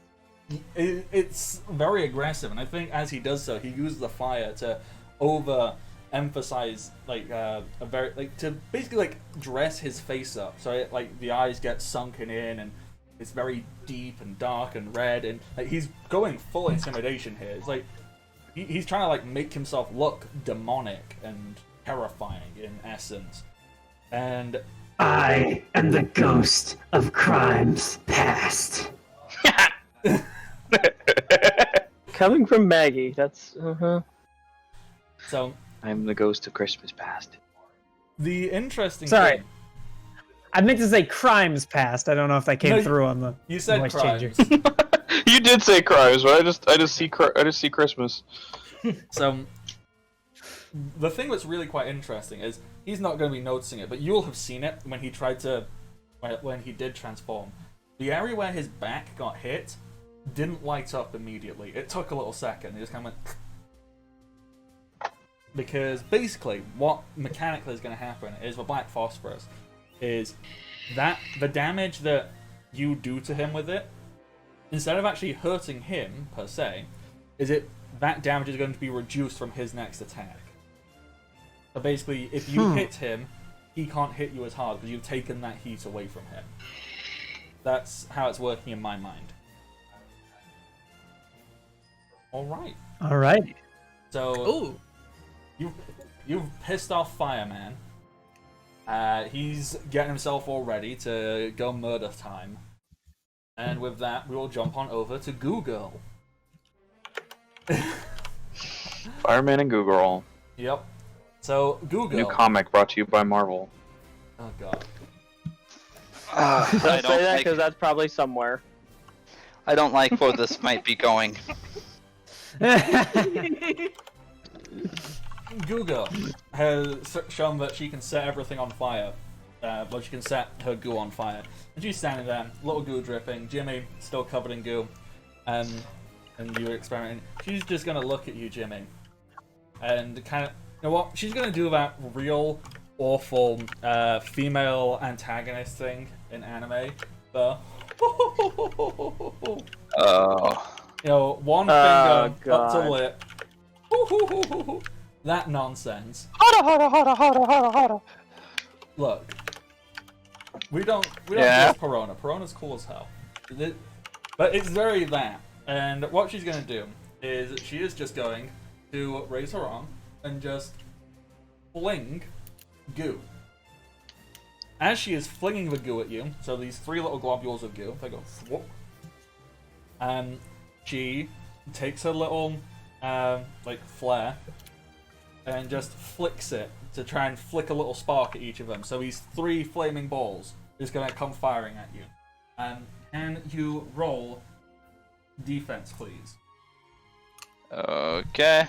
It's very aggressive, and I think as he does so, he uses the fire to overemphasize like a very like to basically like dress his face up, so it, like the eyes get sunken in, and it's very deep and dark and red, and like he's going full intimidation here. It's like he's trying to like make himself look demonic and terrifying in essence, and I am the ghost of crimes past. Coming from Maggie, that's so I'm the ghost of Christmas past. the interesting Sorry. thing, I meant to say crimes past. I don't know if that came No, through on the you said voice crimes. changer. You did say crimes, but I just see Christmas. So the thing that's really quite interesting is he's not going to be noticing it, but you'll have seen it when he tried to, when he did transform. The area where his back got hit didn't light up immediately. It took a little second. It just kind of went. Because basically, what mechanically is going to happen is with Black Phosphorus, is that the damage that you do to him with it, instead of actually hurting him per se, is that damage is going to be reduced from his next attack. So basically, if you hit him, he can't hit you as hard because you've taken that heat away from him. That's how it's working in my mind. Alright. Alright. So, you've pissed off Fireman. He's getting himself all ready to go murder time. And with that, we will jump on over to Google. Fireman and Google. Yep. So, Google. New comic brought to you by Marvel. Oh god. I Don't say don't that like. because that's probably somewhere. I don't like where this might be going. Google has shown that she can set everything on fire. Well, she can set her goo on fire. And she's standing there, little goo dripping, Jimmy still covered in goo, and you're experimenting. She's just gonna look at you, Jimmy, and kind of, you know what? She's gonna do that real awful female antagonist thing in anime. The you know, one finger up to lip. That nonsense. Look, we don't Yeah. diss Perona. Perona's cool as hell. But it's very that. And what she's gonna do is she is just going to raise her arm and just fling goo. As she is flinging the goo at you, so these three little globules of goo, they go whoop. She takes her little like flare and just flicks it to try and flick a little spark at each of them. So these three flaming balls is gonna come firing at you. Can you roll defense, please? Okay.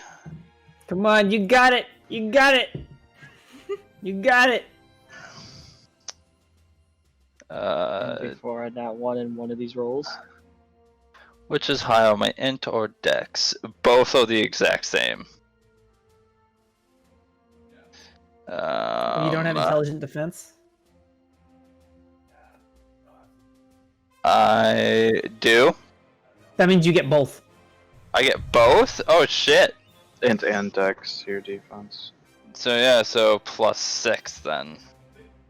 Come on, you got it! You got it! You got it! Before I not one in one of these rolls. Which is higher, my int or dex? Both are the exact same. You don't have intelligent defense? I do. That means you get both. I get both? Oh shit. Int and Dex, your defense. So yeah, so +6 then.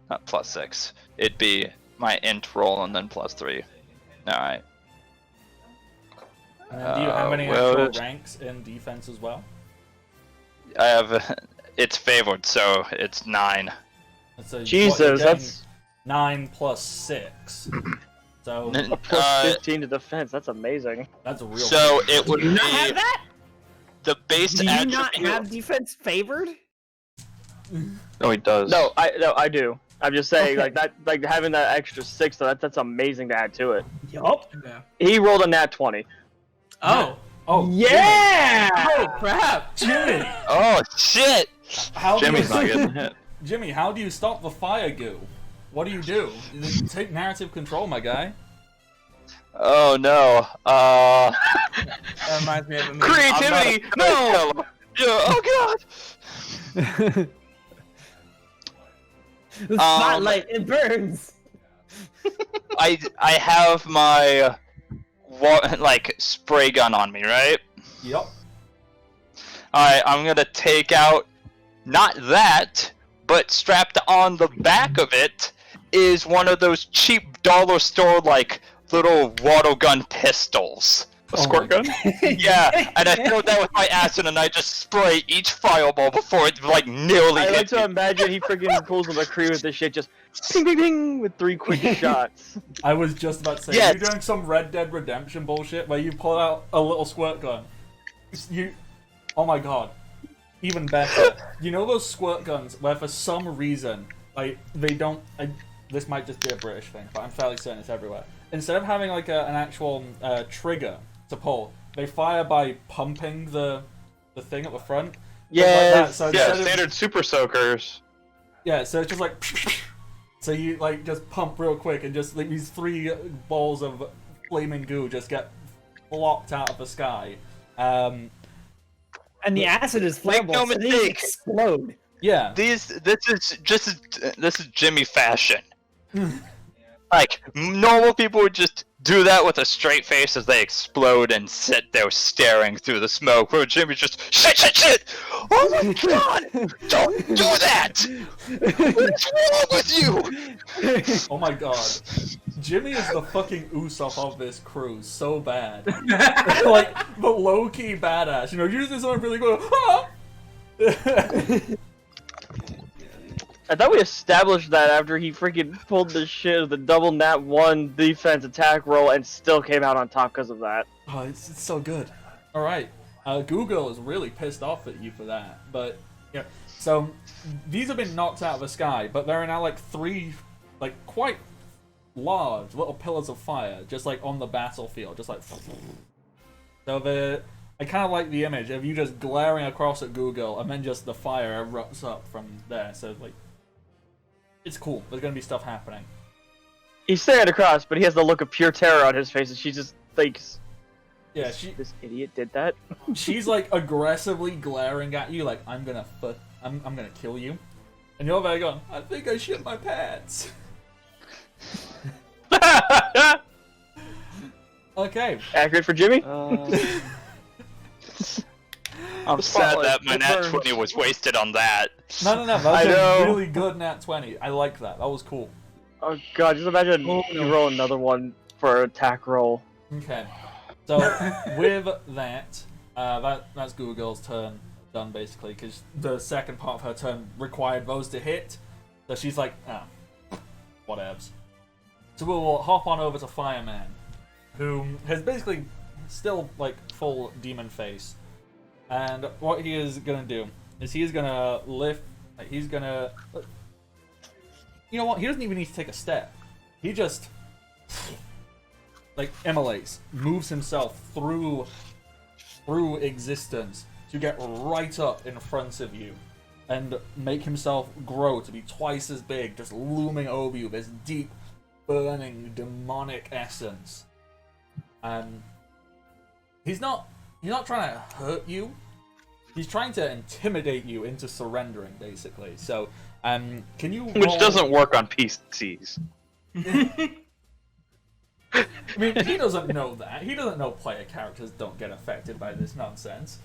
Not +6. It'd be my int roll and then +3. Alright. And then do you have any well, actual ranks in defense as well? I have it's favored, so it's 9. So what, Jesus, you're getting that's 9 plus 6. So plus 15 to defense. That's amazing. that's a real. So it would Do you be not have that? the base Do you attribute. not have defense favored? No, he does. No, I do. I'm just saying, Okay. like that, like having that extra 6, though, that's amazing to add to it. Yup. Yeah. He rolled a nat 20. Oh. Oh, Yeah. Oh crap. Jimmy! Oh shit! How do Jimmy's you, not getting hit. Jimmy, how do you stop the fire goo? What do you do? You take narrative control, my guy. Oh no. That reminds me of a movie. Creativity! No! Yeah, oh god! The spotlight, it burns. I have my like spray gun on me, right? Yup. Alright, I'm gonna take out not that, but strapped on the back of it is one of those cheap dollar store like little water gun pistols. A squirt gun? Yeah, and I throw that with my acid and I just spray each fireball before it like nearly I like hits to you. imagine he freaking pulls the McCree with this shit, just ping, ping, ping, with 3 quick shots. I was just about to say, Yes. you're doing some Red Dead Redemption bullshit where you pull out a little squirt gun. Oh my god. Even better. You know those squirt guns where for some reason, like, they don't... this might just be a British thing, but I'm fairly certain it's everywhere. Instead of having like an actual trigger to pull, they fire by pumping the thing at the front. Yes. So Yeah, instead of- standard super soakers. Yeah, so it's just like... So you like just pump real quick and just like these 3 balls of flaming goo just get flopped out of the sky. And the acid is Make flammable, no so these mistake. explode. Yeah. This is Jimmy fashion. Like normal people would just do that with a straight face as they explode and sit there staring through the smoke. Where Jimmy's just shit! Oh my god! Don't do that! What's wrong with you? Oh my god. Jimmy is the fucking Usopp of this crew so bad. Like, the low-key badass. You know, usually someone really go, ah! I thought we established that after he freaking pulled the shit of the double nat 1 defense attack roll and still came out on top because of that. Oh, it's so good. Alright. Google is really pissed off at you for that. But, yeah. So, these have been knocked out of the sky, but there are now, like, 3, like, quite large little pillars of fire, just, like, on the battlefield. Just, like... So, I kind of like the image of you just glaring across at Google, and then just the fire erupts up from there. So, like... It's cool. There's gonna be stuff happening. He's staring across, but he has the look of pure terror on his face, and she just thinks, Yeah, this idiot did that? she's like aggressively glaring at you, like I'm gonna kill you, and you're there going, I think I shit my pants. Okay. Accurate for Jimmy? I'm sad that my nat 20 was wasted on that. No, that I was know. a really good nat 20. I like that. That was cool. Oh god, just imagine you roll another one for an attack roll. Okay. So with that, that's Google's turn done basically, because the second part of her turn required those to hit. So she's like, whatevs. So we'll hop on over to Fireman, who has basically still like full demon face, and what he is gonna do is he's gonna lift. Like, he's gonna. You know what? He doesn't even need to take a step. He just like immolates, moves himself through existence to get right up in front of you and make himself grow to be twice as big, just looming over you, this deep, burning, demonic essence. And he's not trying to hurt you. He's trying to intimidate you into surrendering, basically. So, can you roll... Which doesn't work on PCs. I mean, he doesn't know that. He doesn't know player characters don't get affected by this nonsense.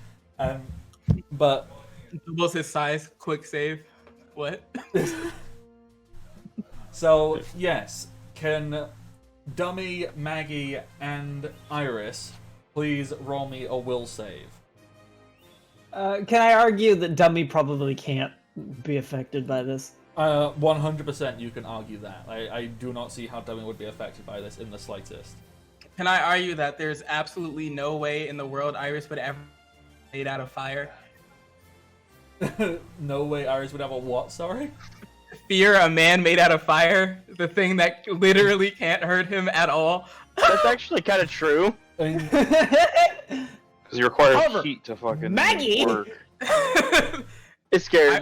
But Doubles his size, quick save. What? so yes, can Dummy, Maggie, and Iris please roll me a will save? Can I argue that Dummy probably can't be affected by this? 100% you can argue that. I do not see how Dummy would be affected by this in the slightest. Can I argue that there's absolutely no way in the world Iris would ever be made out of fire? No way Iris would have a what, sorry? fear a man made out of fire, the thing that literally can't hurt him at all. That's actually kind of true. I mean, Because you require However, heat to fucking Maggie! work. It's scary.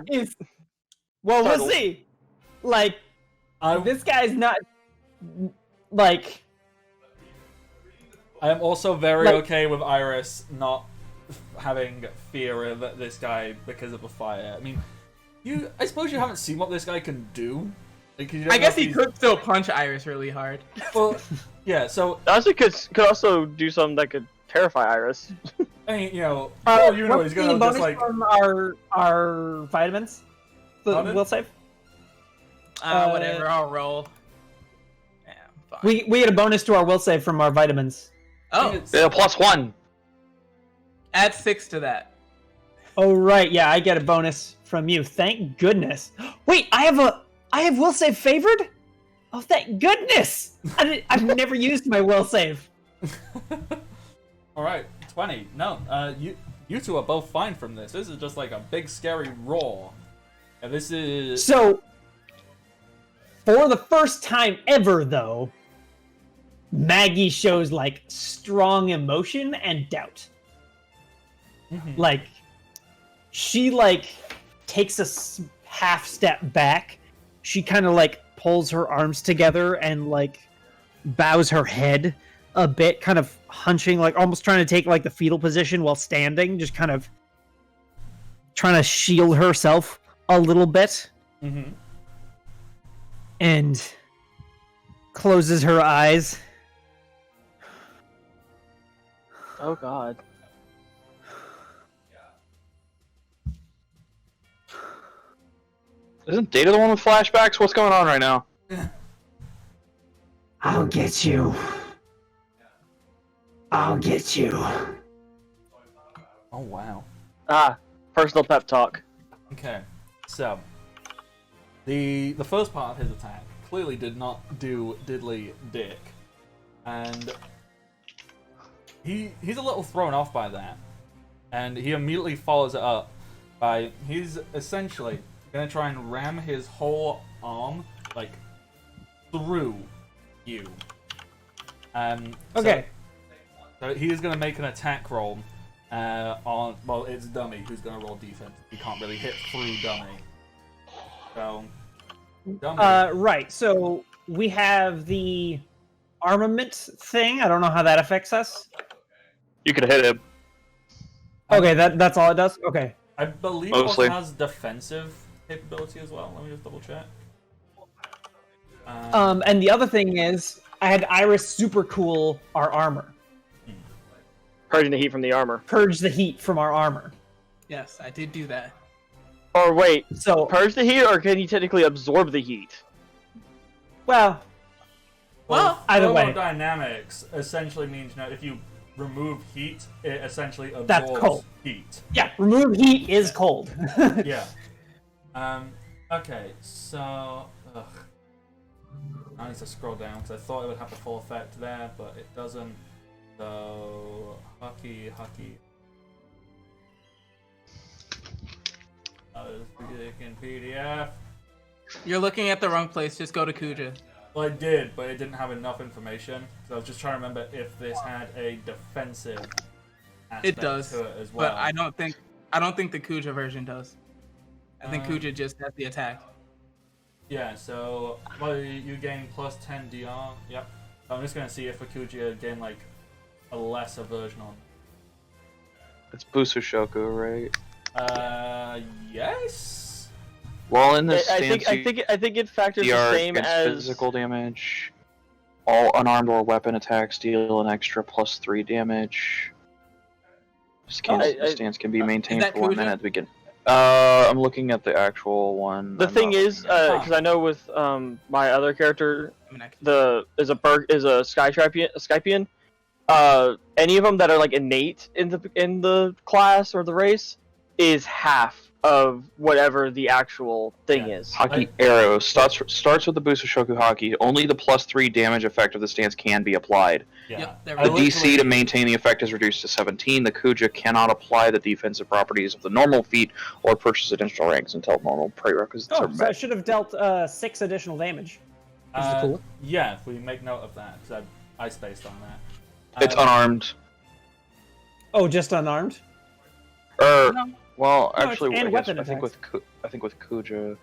Well, we'll Subtle. see. Like, I this guy's not like. am also very Like- okay with Iris not having fear of this guy because of the fire. I mean, I suppose you haven't seen what this guy can do. Like, you don't I know guess if he he's- could still punch Iris really hard. Well, yeah. So Honestly, could also do something that could terrify Iris. I mean, you know, all you know, what's he's gonna the just bonus like. from our vitamins. The Pardon? will save. Whatever, I'll roll. Yeah, fine. We get a bonus to our will save from our vitamins. I Oh, think it's- Yeah, +1. add 6 to that. Oh right, yeah, I get a bonus from you. Thank goodness. Wait, I have will save favored. Oh, thank goodness! I've never used my will save. All right, 20. No, you two are both fine from this. This is just like a big scary roar. And this is So, for the first time ever, though, Maggie shows like strong emotion and doubt. Like, she like takes a half step back. She kind of like pulls her arms together and like bows her head a bit, kind of hunching, like almost trying to take like the fetal position while standing, just kind of trying to shield herself a little bit. Mm-hmm. And closes her eyes. Oh God. Isn't Data the one with flashbacks? What's going on right now? I'll get you. I'll get you. Oh wow. Personal pep talk. Okay, so the first part of his attack clearly did not do diddly dick, and he's a little thrown off by that, and he immediately follows it up by he's essentially gonna try and ram his whole arm like through you. Okay. So he is gonna make an attack roll. Well, it's Dummy who's gonna roll defense. He can't really hit through Dummy. So, Dummy. Right. So we have the armament thing. I don't know how that affects us. You could hit him. Okay, that's all it does. Okay. I believe Mostly. it also has defensive capability as well. Let me just double check. And the other thing is, I had Iris super cool our armor, Purging the heat from the armor. purge the heat from our armor. Yes, I did do that. Or wait, So, purge the heat, or can he technically absorb the heat? well, Well, either way. Thermodynamics essentially means, you know, if you remove heat, it essentially absorbs That's cold. heat. yeah, remove heat is cold. Yeah. Okay, so... Ugh. I need to scroll down, because I thought it would have the full effect there, but it doesn't. So... Hucky. In PDF. You're looking at the wrong place. Just go to Kuja. Well, I did, but it didn't have enough information. So I was just trying to remember if this had a defensive aspect It does, to it as well. but I don't think the Kuja version does. I think Kuja just has the attack. Yeah, so well, you gain plus 10 DR. Yep. I'm just gonna see if Akuja gain like a lesser version on. It's Busoshoku, right? Yes. Well, in this I stance, think it factors DR the same against as physical damage. All unarmed or weapon attacks deal an extra +3 damage. Stance can be maintained that for 1 Kuja? minute at the beginning. I'm looking at the actual one. The I'm thing not is, looking at- because I know with my other character, I mean, I can... is a Skypian. Any of them that are like innate in the class or the race is half of whatever the actual thing is. Hockey arrow starts with the boost of Shoku Haki. Only the +3 damage effect of the stance can be applied. Yeah. Yep, there I we The go. DC to maintain the effect is reduced to 17. The Kuja cannot apply the defensive properties of the normal feat or purchase additional ranks until normal prerequisites are Oh, so I met. should have dealt 6 additional damage. Which is cool. Yeah, if we make note of that, because I spaced on that. It's unarmed. Oh, just unarmed? Well, No, actually, it's and weapon I think with Kuja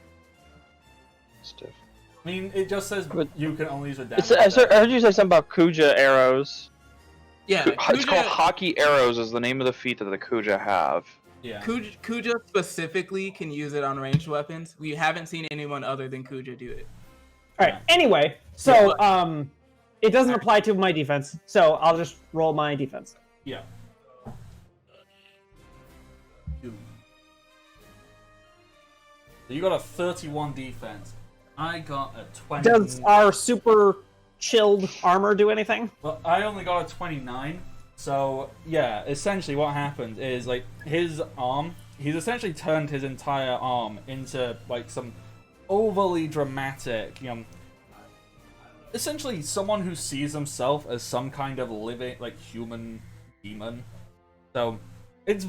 stuff. I mean, it just says you can only use a damage. I heard you say something about Kuja arrows. Yeah, It's called Hockey Arrows. Is the name of the feat that the Kuja have. Yeah. Kuja specifically can use it on ranged weapons. We haven't seen anyone other than Kuja do it. Alright, anyway, so, it doesn't apply to my defense, so I'll just roll my defense. Yeah. So you got a 31 defense. I got a 20. Does our super chilled armor do anything? Well, I only got a 29. So yeah, essentially what happened is like his arm. He's essentially turned his entire arm into like some overly dramatic, essentially someone who sees himself as some kind of living, like human demon. So it's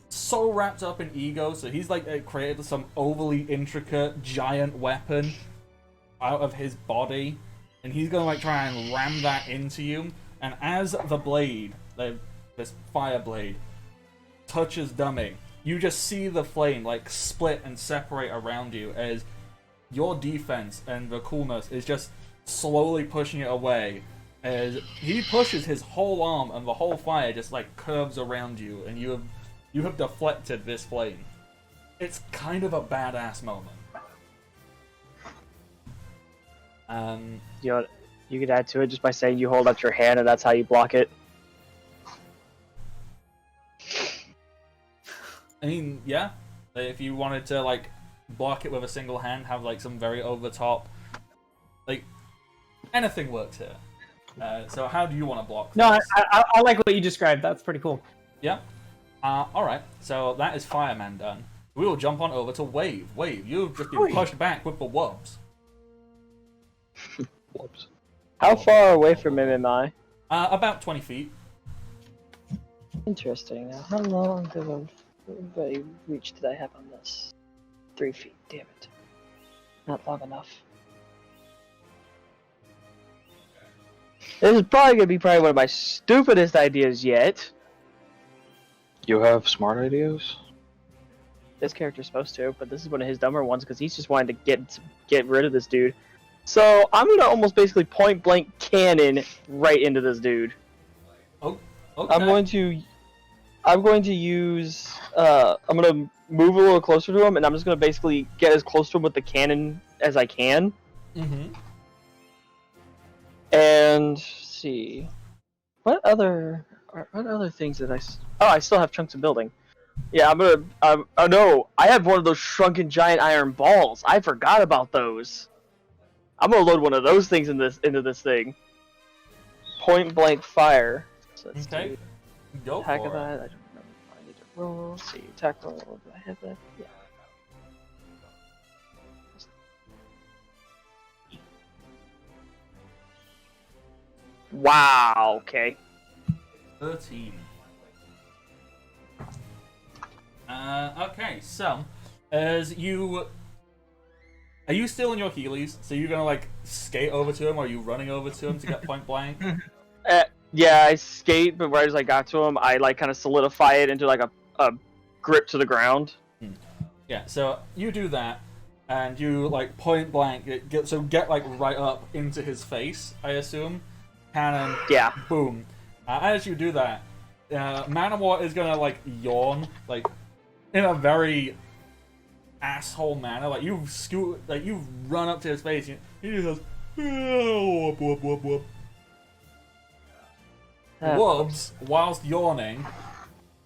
so wrapped up in ego. So he's like created some overly intricate giant weapon out of his body, and he's gonna like try and ram that into you. And as the blade, this fire blade, touches Dummy, you just see the flame like split and separate around you as your defense and the coolness is just slowly pushing it away. As he pushes his whole arm and the whole fire just like curves around you, and you have deflected this flame. It's kind of a badass moment. You could add to it just by saying you hold out your hand and that's how you block it. I mean, yeah. If you wanted to like block it with a single hand, have like some very over the top, like anything works here. So how do you want to block No, this? I like what you described. That's pretty cool. Yeah. Alright, so that is Fireman done. We will jump on over to Wave. Wave, you've just been pushed back with the wubs. Whoops. How far away from him am I? About 20 feet. Interesting. Now, how long of a reach did I have on this? 3 feet, damn it. Not long enough. This is probably going to be one of my stupidest ideas yet. You have smart ideas? This character's supposed to, but this is one of his dumber ones because he's just wanting to get rid of this dude. So I'm gonna almost basically point blank cannon right into this dude. Oh, okay. I'm going to use. I'm gonna move a little closer to him, and I'm just gonna basically get as close to him with the cannon as I can. Mm-hmm. And let's see, what other things did I? Oh, I still have chunks of building. Yeah, I'm gonna. Oh no, I have one of those shrunken giant iron balls. I forgot about those. I'm gonna load one of those things into this thing. Point blank fire. So let's Okay. do Go attack for of it. that. I don't know if I need to roll. Let's see, attack roll. Do I have that? Yeah. Wow. Okay. 13. Okay, so as you are you still in your Heelys? So you're gonna like skate over to him, or are you running over to him to get point blank? Yeah, I skate, but right as I got to him, I like kind of solidify it into like a grip to the ground. Yeah, so you do that, and you like point blank get like right up into his face, I assume. Cannon. Yeah. Boom. As you do that, Manowar is gonna like yawn, like in a very asshole manner. Like you run up to his face. He just goes, "Oh, whoop, whoop, whoop, whoop." Wubs, whilst yawning,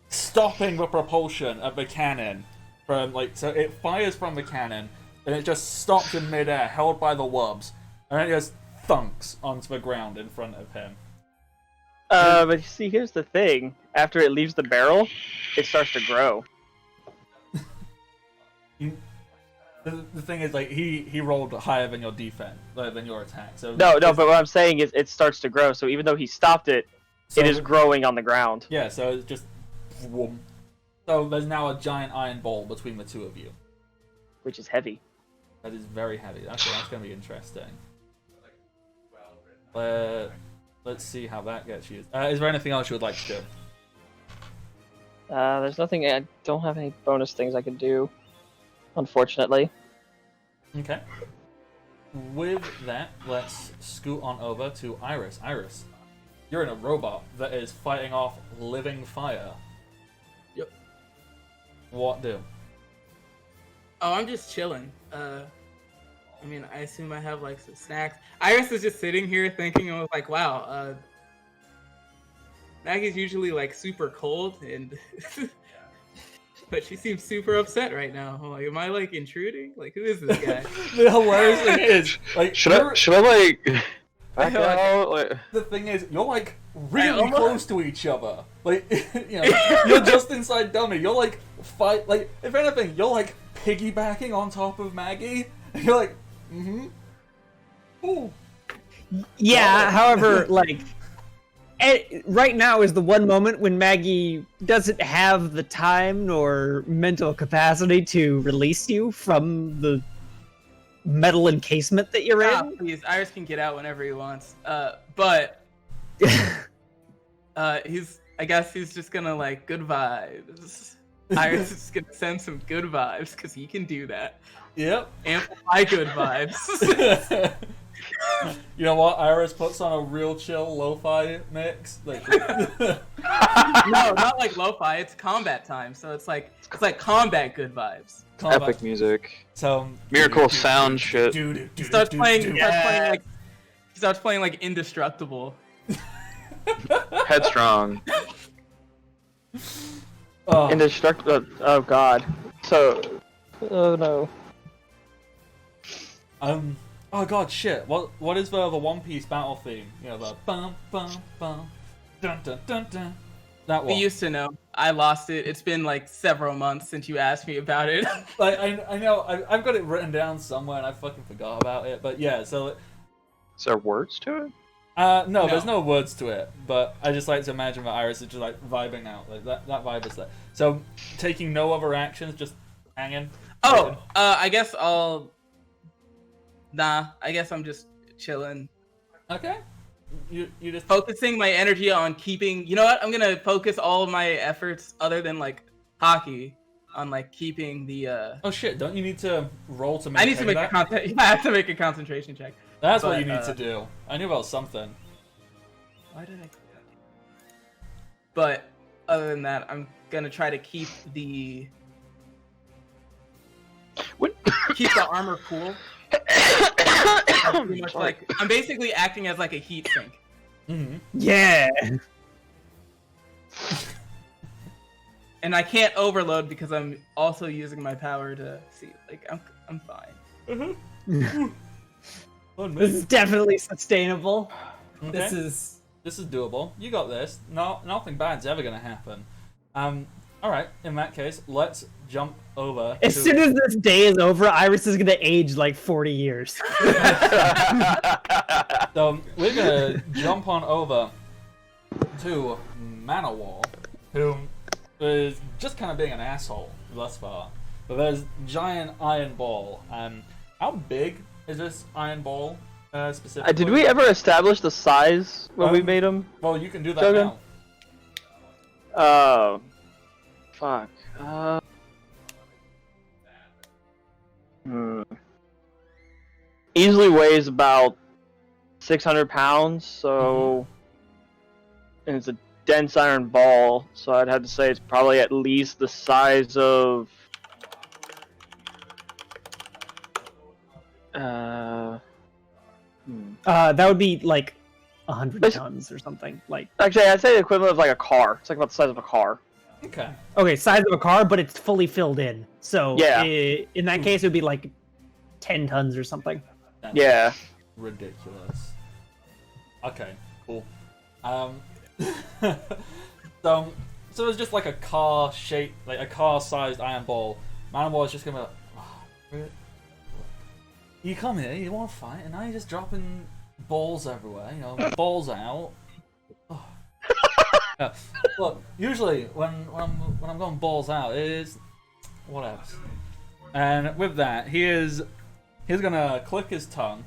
stopping the propulsion of the cannon from so it fires from the cannon and it just stops in midair, held by the Wubs, and then it just thunks onto the ground in front of him. But see, here's the thing. After it leaves the barrel, it starts to grow. The thing is, like, he rolled higher than your defense, than your attack. So No, but what I'm saying is it starts to grow. So even though he stopped it, it is growing on the ground. Yeah, so it's just. Whoom. So there's now a giant iron ball between the two of you. Which is heavy. That is very heavy. That's going to be interesting. Let's see how that gets used. Is there anything else you would like to do? There's nothing. I don't have any bonus things I could do, unfortunately. Okay. With that, let's scoot on over to Iris. Iris, you're in a robot that is fighting off living fire. Yep. What do? Oh, I'm just chilling. I mean, I assume I have like some snacks. Iris is just sitting here thinking, I was like, wow, Maggie's usually like super cold, and but she seems super upset right now. I'm like, am I like intruding? Like, who is this guy? The hilarious thing is, like, Should I like back out? Like... The thing is, you're like really close to each other. Like, you know, you're just inside Dummy. You're like fight. Like, if anything, you're like piggybacking on top of Maggie. And you're like, ooh. Yeah, however, like, right now is the one moment when Maggie doesn't have the time nor mental capacity to release you from the metal encasement that you're in. Please, Iris can get out whenever he wants. But I guess he's just gonna like good vibes. Iris is gonna send some good vibes because he can do that. Yep. Amplify good vibes. You know what? Iris puts on a real chill lo-fi mix. Like, no, not like lo-fi. It's combat time, so it's like combat good vibes. combat. Epic music. So Miracle sound shit. He starts playing like Indestructible. Headstrong. Oh, Indestructible. Oh god. So. Oh no. Oh god, shit. What is the One Piece battle theme? You know, the bum bum bum dun dun dun dun. That We one. used to know. I lost it. It's been like several months since you asked me about it. Like, I know I've got it written down somewhere and I fucking forgot about it. But yeah, so Is there words to it? no, there's no words to it. But I just like to imagine that Iris is just like vibing out. Like that vibe is there. So taking no other actions, just hanging. Oh, I guess I'll. Nah, I guess I'm just chilling. Okay. You just Focusing my energy on keeping. You know what? I'm gonna focus all of my efforts, other than like hockey, on like keeping the. Oh shit! Don't you need to roll to make? I need to make I have to make a concentration check. That's what but, you need to do. I knew about something. Why did I? But other than that, I'm gonna try to keep the. Keep the armor cool. Pretty much like I'm basically acting as like a heat sink. Mm-hmm. Yeah. And I can't overload because I'm also using my power to see. Like I'm fine. This is definitely sustainable. Okay. This is doable. You got this. No, nothing bad's ever gonna happen. All right. In that case, let's jump over. as soon as this day is over, Iris is gonna age like 40 years. So we're gonna jump on over to Manowar, who is just kind of being an asshole thus far. But there's giant iron ball. How big is this iron ball specifically? Did we ever establish the size when we made him? Well, you can do that Shogun? now. Fuck. Easily weighs about 600 pounds, so. And it's a dense iron ball, so I'd have to say it's probably at least the size of. That would be like 100 tons or something. Like, Actually, I'd say the equivalent of like a car. It's like about the size of a car. Okay. okay, size of a car, but it's fully filled in. So Yeah. In that case, it would be like 10 tons or something. That's Yeah. ridiculous. Okay, cool. So it's just like a car-shaped, like a car-sized iron ball. Manowar is just gonna You come here, you want to fight, and now you're just dropping balls everywhere. You know, balls out. Oh. Yeah. Look, usually when I'm going balls out, it is whatever. And with that, he's gonna click his tongue,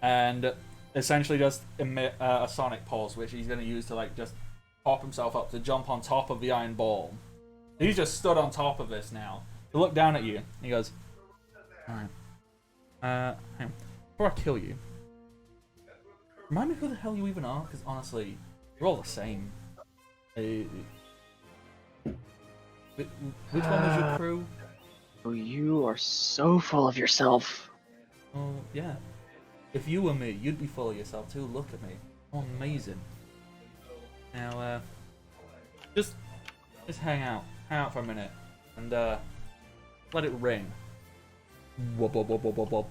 and essentially just emit a sonic pulse, which he's gonna use to like just pop himself up to jump on top of the iron ball. He's just stood on top of this now. He looked down at you. And he goes, "Alright. Hang on. Before I kill you, remind me who the hell you even are, because honestly, you're all the same. Which one was your crew?" Oh, you are so full of yourself. Oh, yeah. If you were me, you'd be full of yourself too. Look at me. I'm amazing. Now, just hang out. Hang out for a minute. And, let it ring. Wub, wub, wub, wub, wub, wub.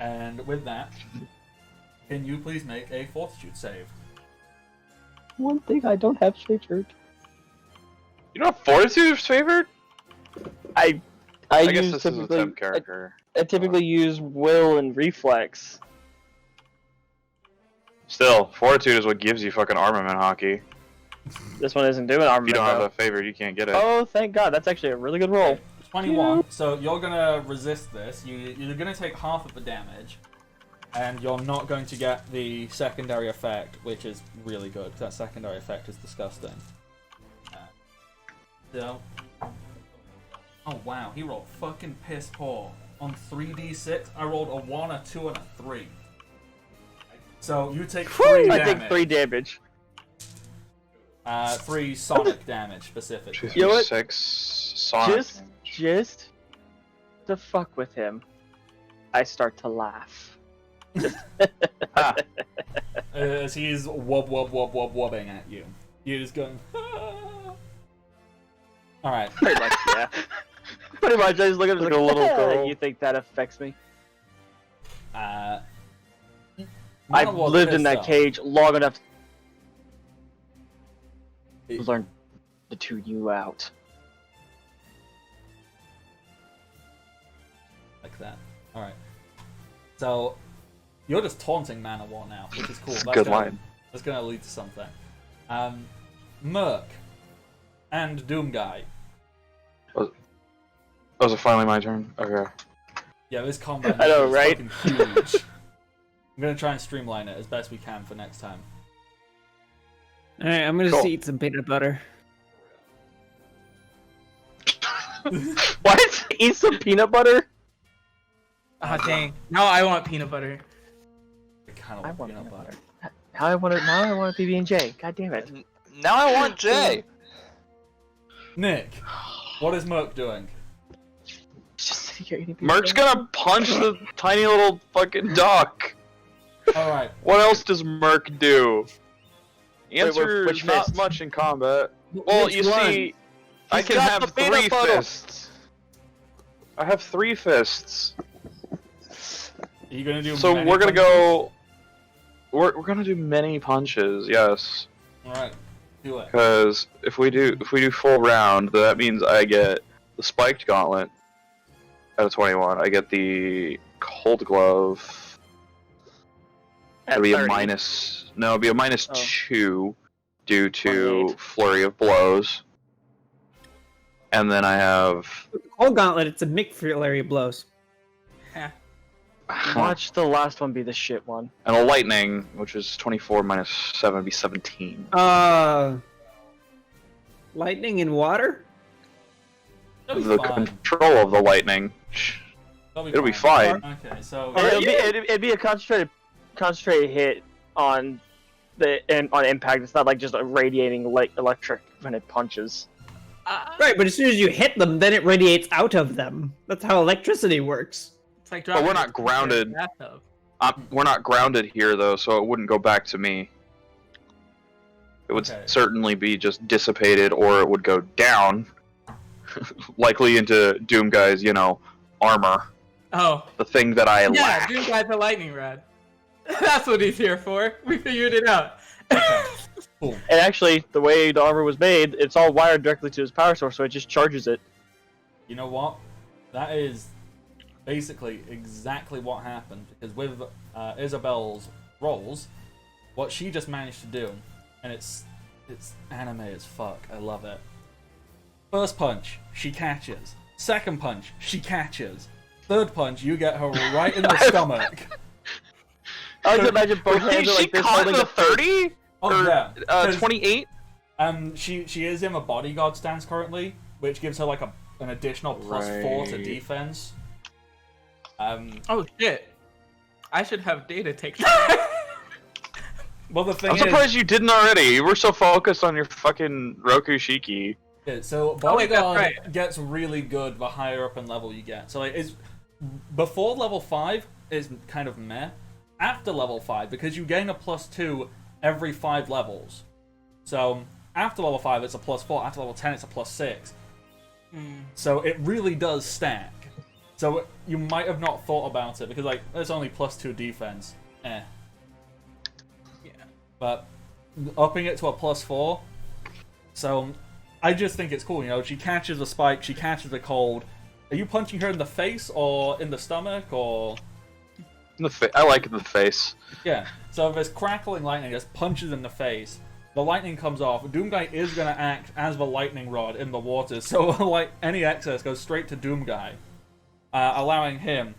And with that, can you please make a fortitude save? One thing I don't have favored. You know, Fortitude's favored? I guess use this is a typically, temp character. I typically use will and reflex. Still, Fortitude is what gives you fucking armament hockey. This one isn't doing If armament. you don't have though. a favorite, you can't get it. Oh, thank God! That's actually a really good roll. 21. So you're gonna resist this. You're gonna take half of the damage, and you're not going to get the secondary effect, which is really good. 'Cause that secondary effect is disgusting. So, oh wow, he rolled fucking piss poor on 3d6. I rolled a 1, a 2, and a 3. So you take 3 damage. I take 3 damage. 3 sonic damage specifically. 2, You know 3, what? 6 sonic. Just to fuck with him, I start to laugh. Ah, As he's wubbing at you. You're just going, "Ah." Alright. Pretty much, yeah. Pretty much, I just look at him Like like a little girl. You think that affects me? I've I've lived in that cage long enough to learn to tune you out. Like that. Alright. So, you're just taunting Man of War now, which is cool. That's good gonna, line. That's gonna lead to something. Merc and Doom Guy. Oh, is it finally my turn? Okay. Yeah, this combat I know, is right? fucking huge. I'm gonna try and streamline it as best we can for next time. Alright, I'm gonna Cool. just eat some peanut butter. What? Eat some peanut butter? Ah, dang. Now I want peanut butter. I kind I of want peanut peanut butter. Now I want a PB&J. God damn it. Now I want Jay. Nick, what is Merc doing? Just sitting here eating Merc's gonna punch the tiny little fucking duck. Alright. What else does Merc do? The Wait, answer which is not fist? much in combat. Well, Which you one? see, I He's can got have the peanut 3 butter. fists. I have 3 fists. Are you gonna do So many we're gonna punches? go. We're gonna do many punches, yes. Alright. Do it. Because if we do full round, then that means I get the spiked gauntlet out of 21. I get the cold glove. It'll be a minus. No, it'll be a minus Oh. 2 due to 28. flurry of blows. And then I have. Cold Gauntlet, it's a McFlurry of blows. Watch the last one be the shit one. And a lightning, which is 24 minus 7 would be 17. Lightning and water? That'll be The fine. control of the lightning. It'll be fine. Okay, so It'd be a concentrated hit on on impact. It's not like just a radiating like electric when it punches. Right, but as soon as you hit them, then it radiates out of them. That's how electricity works. It's like But dropping we're not a grounded. bathtub. We're not grounded here, though, so it wouldn't go back to me. It would Okay. certainly be just dissipated, or it would go down, likely into Doom Guy's, armor. Oh. The thing that I Yeah, lack. Doom Guy's a lightning rod. That's what he's here for. We figured it out. cool. And actually, the way the armor was made, it's all wired directly to his power source, so it just charges it. You know what? that is basically exactly what happened. Because with Isabel's rolls, what she just managed to do, and it's anime as fuck. I love it. First punch, she catches. Second punch, she catches. Third punch, you get her right in the stomach. I like to imagine both hands are She like this, caught holding the a 30? Oh yeah. 28? She is in a bodyguard stance currently, which gives her like an additional +4 to defense. Oh shit! I should have data take that. Well, the thing I'm surprised you didn't already. You were so focused on your fucking Roku Shiki. is, so Oh, wait, that's bodyguard right. gets really good the higher up in level you get. So like, it's before level 5 is kind of meh. After level 5, because you gain a +2 every 5 levels. So after level 5, it's a +4. After level 10, it's a +6. So it really does stack. So you might have not thought about it because like it's only +2 defense. Yeah. But upping it to a +4. So I just think it's cool. You know, she catches a spike, she catches a cold. Are you punching her in the face or in the stomach or? I like it in the face. Yeah. So if there's crackling lightning, just punches in the face. The lightning comes off. Doomguy is going to act as the lightning rod in the water, so like any excess goes straight to Doomguy, allowing him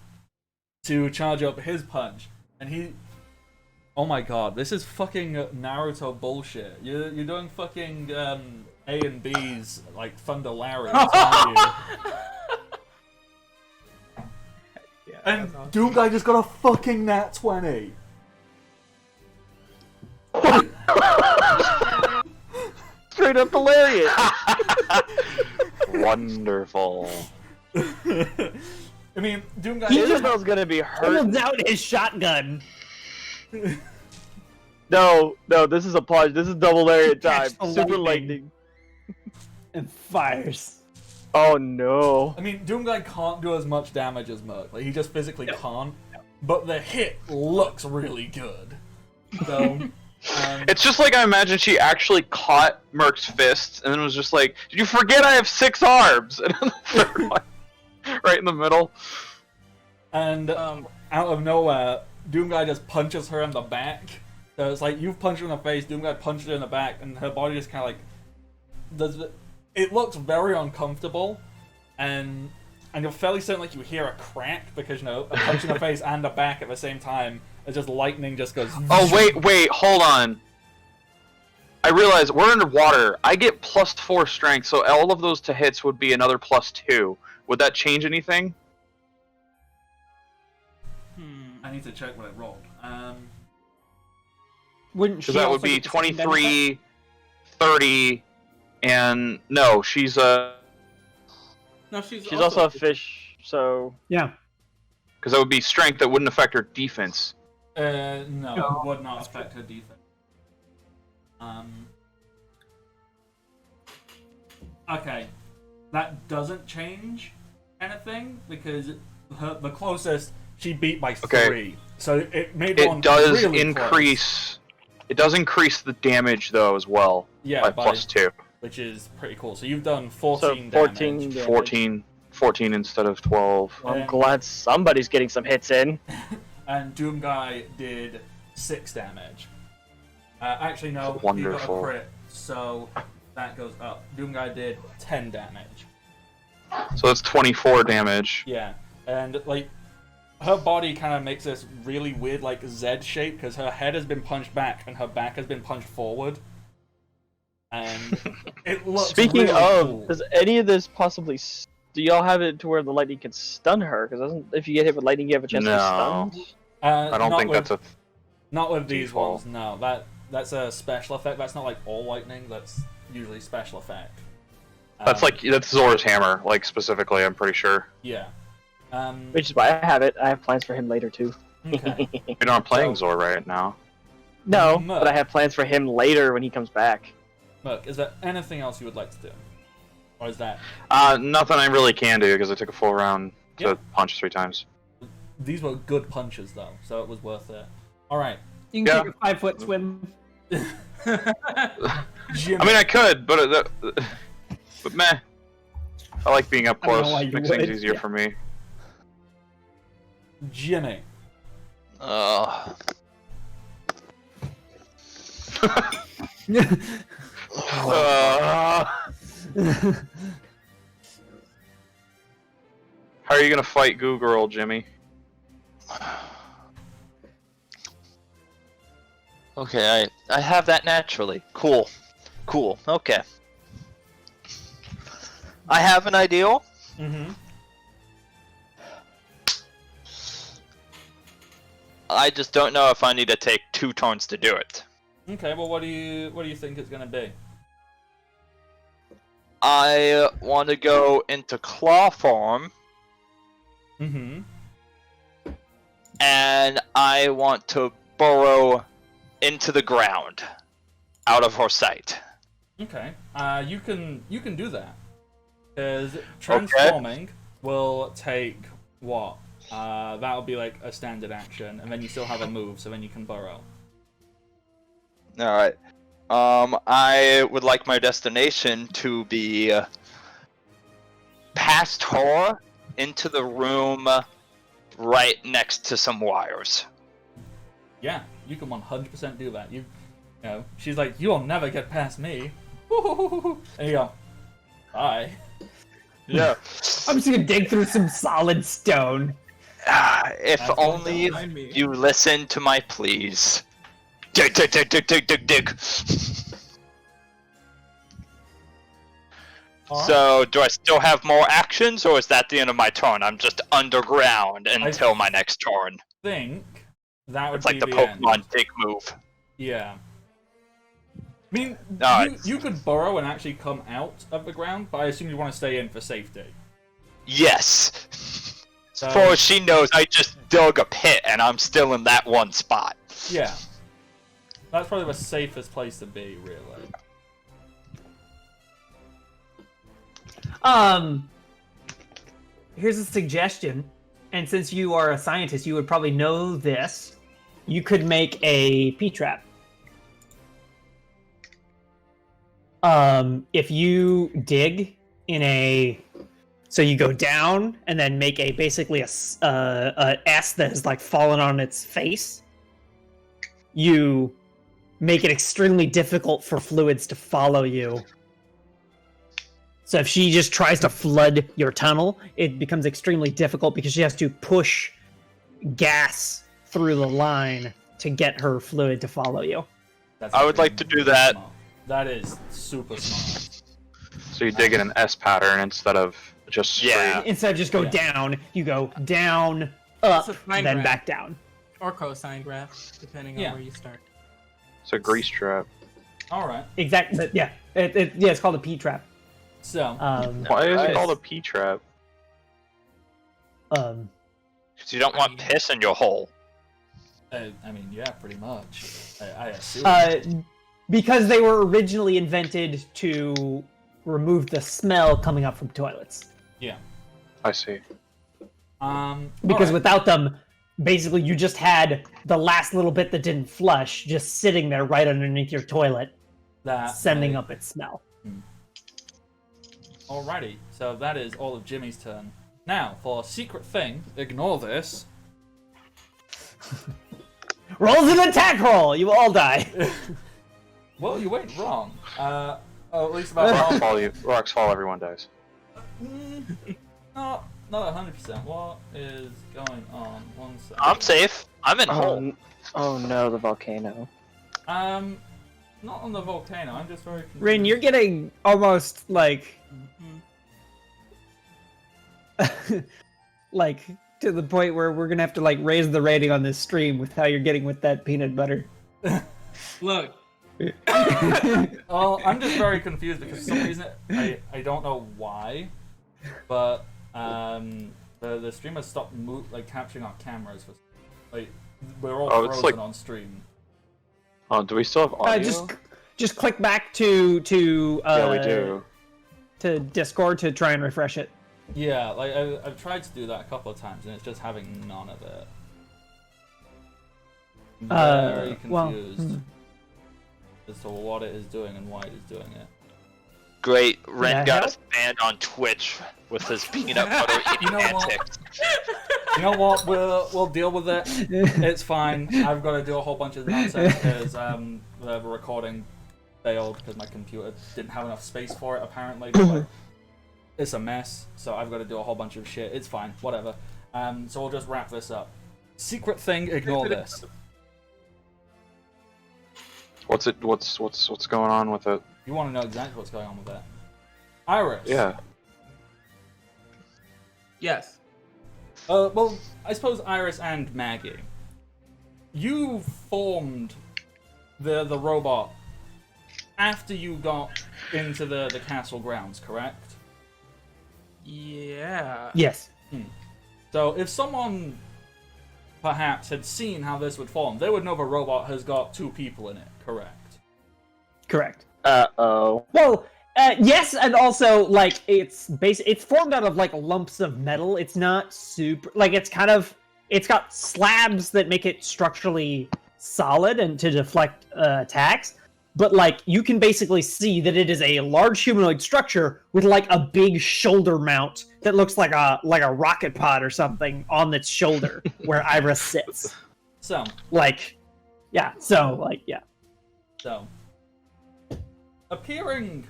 to charge up his punch. And he, oh my god, this is fucking Naruto bullshit. You're doing fucking A and B's like Thunder Larry, aren't you? Yeah, And that's awesome. Doomguy just got a fucking nat 20. straight up hilarious. Wonderful. I mean, Doomguy. Isabel's gonna be hurt. Pulls out his shotgun. No, this is a plunge. This is double lariat time. Catch the Super lightning. lightning. And fires. Oh no. I mean, Doomguy can't do as much damage as Merc. Like, he just physically can't. But the hit looks really good. So, It's just like I imagine she actually caught Merc's fists and then was just like, "Did you forget I have 6 arms?" And then the third one, right in the middle. and out of nowhere, Doomguy just punches her in the back. So it's like, you've punched her in the face, Doomguy punches her in the back, and her body just kind of like does it. It looks very uncomfortable, and you're fairly certain like you hear a crack because, you know, a punch in the face and the back at the same time. It's just lightning just goes. Oh wait, hold on. I realize we're underwater. I get +4 strength, so all of those to hits would be another +2. Would that change anything? I need to check what it rolled. Wouldn't she Because that would also be get the same benefit? 23, 30, and no, she's No, she's also a fish, so Yeah. because that would be strength that wouldn't affect her defense. No, it would not affect her defense. Okay, that doesn't change anything because the closest she beat by 3, so it made one It does really increase. close. It does increase the damage though as well. Yeah, by +2. which is pretty cool. So you've done 14 so 14 damage. damage. 14 instead of 12. I'm glad somebody's getting some hits in. And Doomguy did 6 damage. Actually, no, he Wonderful. got a crit, so that goes up. Doomguy did 10 damage. So that's 24 damage. Yeah, and like her body kind of makes this really weird like Z shape because her head has been punched back and her back has been punched forward, and it looks. Speaking really of, cool. does any of this possibly? Do y'all have it to where the lightning can stun her? Because if you get hit with lightning, you have a chance to be No. stunned. I don't think that's a. Not with these default. ones. No, that's a special effect. That's not like all lightning. That's usually special effect. That's that's Zora's hammer, like specifically. I'm pretty sure. Yeah. Which is why I have it. I have plans for him later too. Okay. You're not playing Zora right now. No, No. but I have plans for him later when he comes back. Look, is there anything else you would like to do, or is that Nothing I really can do because I took a full round to Yep. punch 3 times. these were good punches though, so it was worth it. All right. You can Yeah. take a 5-foot swim. Jimmy. I mean, I could, but meh. I like being up I don't know close. why you Makes things would. easier Yeah. for me. Jimmy. Uh, How are you gonna fight Goo Girl, Jimmy? okay, I have that naturally. Cool. Cool. Okay. I have an ideal. Mm-hmm. I just don't know if I need to take 2 turns to do it. Okay, well, what do you think it's gonna be? I want to go into claw form, Mm-hmm. and I want to burrow into the ground, out of her sight. Okay. You can do that. Because transforming will take what? That'll be like a standard action, and then you still have a move, so then you can burrow. Alright. I would like my destination to be past her into the room right next to some wires. Yeah, you can 100% do that. You know, she's like, you'll never get past me. And you go, bye. Yeah. I'm just gonna dig through some solid stone. If That's only behind me. you listen to my pleas. Dig, dig, dig, dig, dig, dig, dig. Alright. So, do I still have more actions, or is that the end of my turn? I'm just underground until my next turn. Think that would It's like be the the end. Pokemon dig move. Yeah. I mean, Alright. you could burrow and actually come out of the ground, but I assume you want to stay in for safety. Yes. So- As far as she knows, I just dug a pit and I'm still in that one spot. Yeah. That's probably the safest place to be, really. Here's a suggestion, and since you are a scientist, you would probably know this. You could make a P-trap. If you dig in a, so you go down and then make a basically a S that is like fallen on its face. You make it extremely difficult for fluids to follow you. So if she just tries to flood your tunnel, it becomes extremely difficult because she has to push gas through the line to get her fluid to follow you. That's I would like to do that. smart. That is super smart. So you dig in an S pattern instead of just straight. Yeah. Instead of just go Yeah. down, you go down, up, It's a fine then graph. back down. Or cosine graph, depending on Yeah. where you start. It's a grease trap. Alright, Exactly. But yeah, it's called a P-trap. so, Why is Nice. it called a P trap? Because you don't want piss in your hole. I mean, yeah, pretty much. I assume. Because they were originally invented to remove the smell coming up from toilets. Yeah. I see. Because alright. without them, basically you just had the last little bit that didn't flush just sitting there right underneath your toilet, That sending may- up its smell. Alrighty, so that is all of Jimmy's turn. Now, for secret thing, ignore this. Rolls an attack roll! You will all die. Well, you went wrong. At least about half. Rocks fall, everyone dies. Not 100%. What is going on? One second. I'm safe. I'm in hole. Oh no, the volcano. Not on the volcano. I'm just very confused. Rin, you're getting almost like... like, to the point where we're gonna have to, like, raise the rating on this stream with how you're getting with that peanut butter. Look, Oh, I'm just very confused because for some reason I don't know why, but the streamers stopped capturing our cameras for we're all Oh, it's frozen like- on stream. Oh, do we still have audio? Just click back to yeah, we do. to Discord to try and refresh it. Yeah, I've tried to do that a couple of times and it's just having none of it. Very well, confused as to what it is doing and why it is doing it. Great, Ren That got help? us banned on Twitch with his peanut butter eating You know what? antics. You know what? We'll deal with it. It's fine. I've got to do a whole bunch of nonsense because the recording failed because my computer didn't have enough space for it. Apparently, but it's a mess. So I've got to do a whole bunch of shit. It's fine. Whatever. So we'll just wrap this up. Secret thing. Ignore this. What's going on with it? You want to know exactly what's going on with that? Iris. Yeah. Yes. Well, I suppose Iris and Maggie. You formed the robot after you got into the castle grounds, correct? Yeah. Yes. So if someone perhaps had seen how this would form, they would know the robot has got 2 people in it, correct? Correct. Uh-oh. Well, yes, and also like it's formed out of like lumps of metal. It's not super like it's got slabs that make it structurally solid and to deflect attacks. But like you can basically see that it is a large humanoid structure with like a big shoulder mount that looks like a rocket pod or something on its shoulder where Iris sits. So, Like, yeah. So like yeah. So, appearing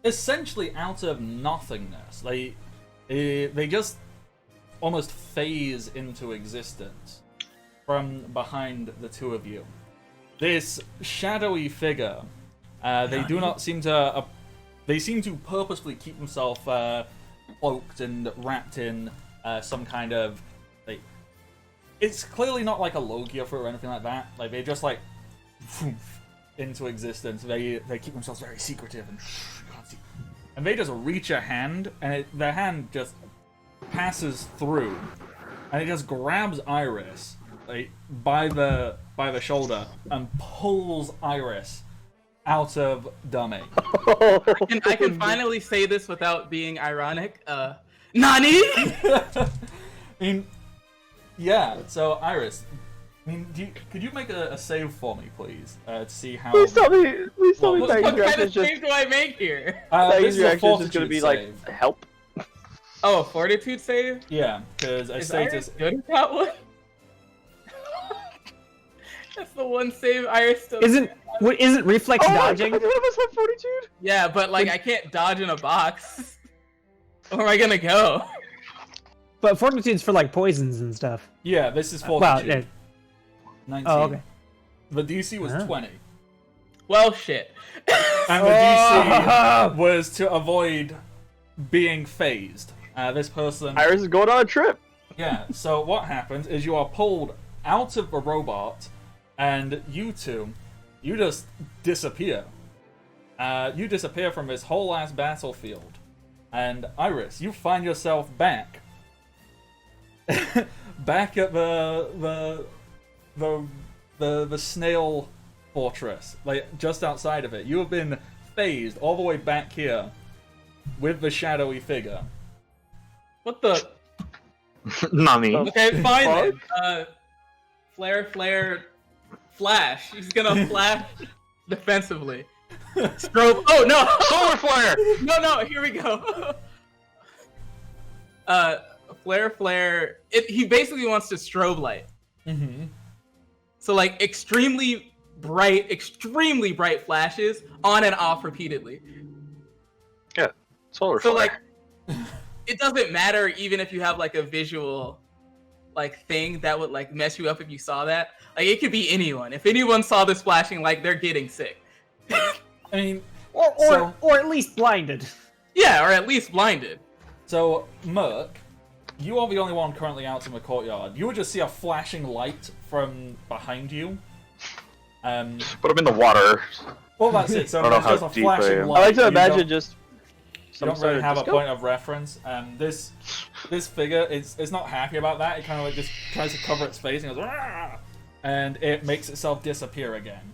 essentially out of nothingness, they just almost phase into existence from behind the 2 of you. This shadowy figure, they do not seem to. They seem to purposefully keep themselves cloaked and wrapped in some kind of. Like, it's clearly not like a Logia fruit or anything like that. Like they just like into existence. They keep themselves very secretive and you can't see. And they just reach a hand, and their hand just passes through, and it just grabs Iris like by the shoulder and pulls Iris out of Dummy. I can finally say this without being ironic. Nani? I mean, yeah. So Iris, I mean, could you make a save for me, please, to see how? Please tell me Well, Maggie's What kind reaction of is just save do I make here? This Maggie's is a reaction is just gonna fortitude be save. like help. Oh, a fortitude save? Yeah, because a Is status. Iris good at that one? That's the one save Iris does. Isn't reflex dodging? None of us have fortitude. Yeah, but like I can't dodge in a box. Where am I gonna go? But fortitude's for like poisons and stuff. Yeah, this is Well, fortitude. 19. oh okay. The DC was 20. Well, shit. And the DC was to avoid being phased. This person. Iris is going on a trip. Yeah, so what happens is you are pulled out of the robot, and you two, you just disappear. You disappear from this whole ass battlefield. And Iris, you find yourself back. Back at the snail fortress, like just outside of it. You have been phased all the way back here with the shadowy figure. What the? Nani. Okay, fine then. Flare, flash. He's gonna flash defensively. Strobe. Oh no! Solar flare. No, here we go. Flare. He basically wants to strobe light. Mm-hmm. So like extremely bright flashes on and off repeatedly. Yeah. Solar So flare. like, it doesn't matter even if you have like a visual like thing that would like mess you up if you saw that. Like it could be anyone. If anyone saw this flashing, like they're getting sick. I mean, Or at least blinded. Yeah, or at least blinded. so Merc, you are the only one currently out in the courtyard. You would just see a flashing light from behind you. Put him in the water. Well, that's it. So I don't know there's how just a deep I flashing am. light. I like to You imagine don't- just You some don't sort really of have a disco? point of reference. This figure, it's not happy about that. It kind of like just tries to cover its face and goes, "Rah!" And it makes itself disappear again.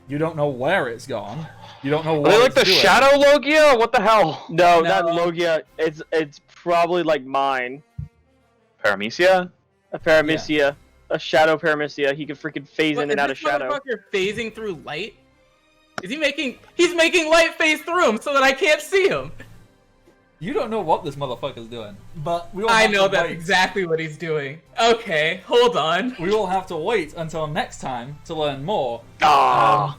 You don't know where it's gone. You don't know Are what they like it's the doing. shadow Logia? What the hell? No, No. not Logia. It's probably like mine. Paramecia? A Paramecia. A shadow Paramecia. He could freaking phase What, in and is out of this shadow. motherfucker phasing through light? Is he making? He's making light phase through him so that I can't see him. You don't know what this motherfucker's doing, but we all I have know to that's wait. exactly what he's doing. Okay, hold on. We will have to wait until next time to learn more. Ah.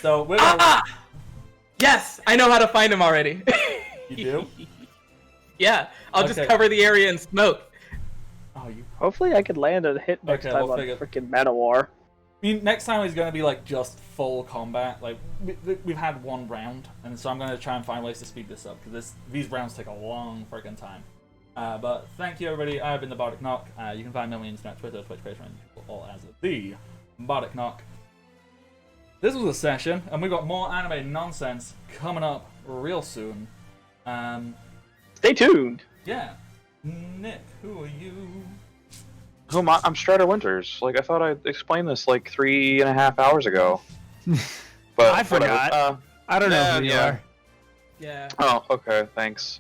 So we're gonna... Yes, I know how to find him already. You do? Yeah, I'll just Okay. cover the area in smoke. Oh, you... Hopefully, I could land a hit next Okay, time we'll on figure- freaking Meta War. I mean, next time is going to be like just full combat. Like we've had one round, and so I'm going to try and find ways to speed this up because these rounds take a long freaking time. But thank you, everybody. I've been the Bardic Knock. You can find me on the internet, Twitter, Twitch, Patreon, all as the Bardic Knock. This was a session, and we've got more anime nonsense coming up real soon. Stay tuned. Yeah. Nick, who are you? Who am I? I'm Strider Winters. Like, I thought I explained this like 3.5 hours ago. But I forgot. whatever. I don't know Yeah, who you yeah. are. Yeah. Oh, okay, thanks.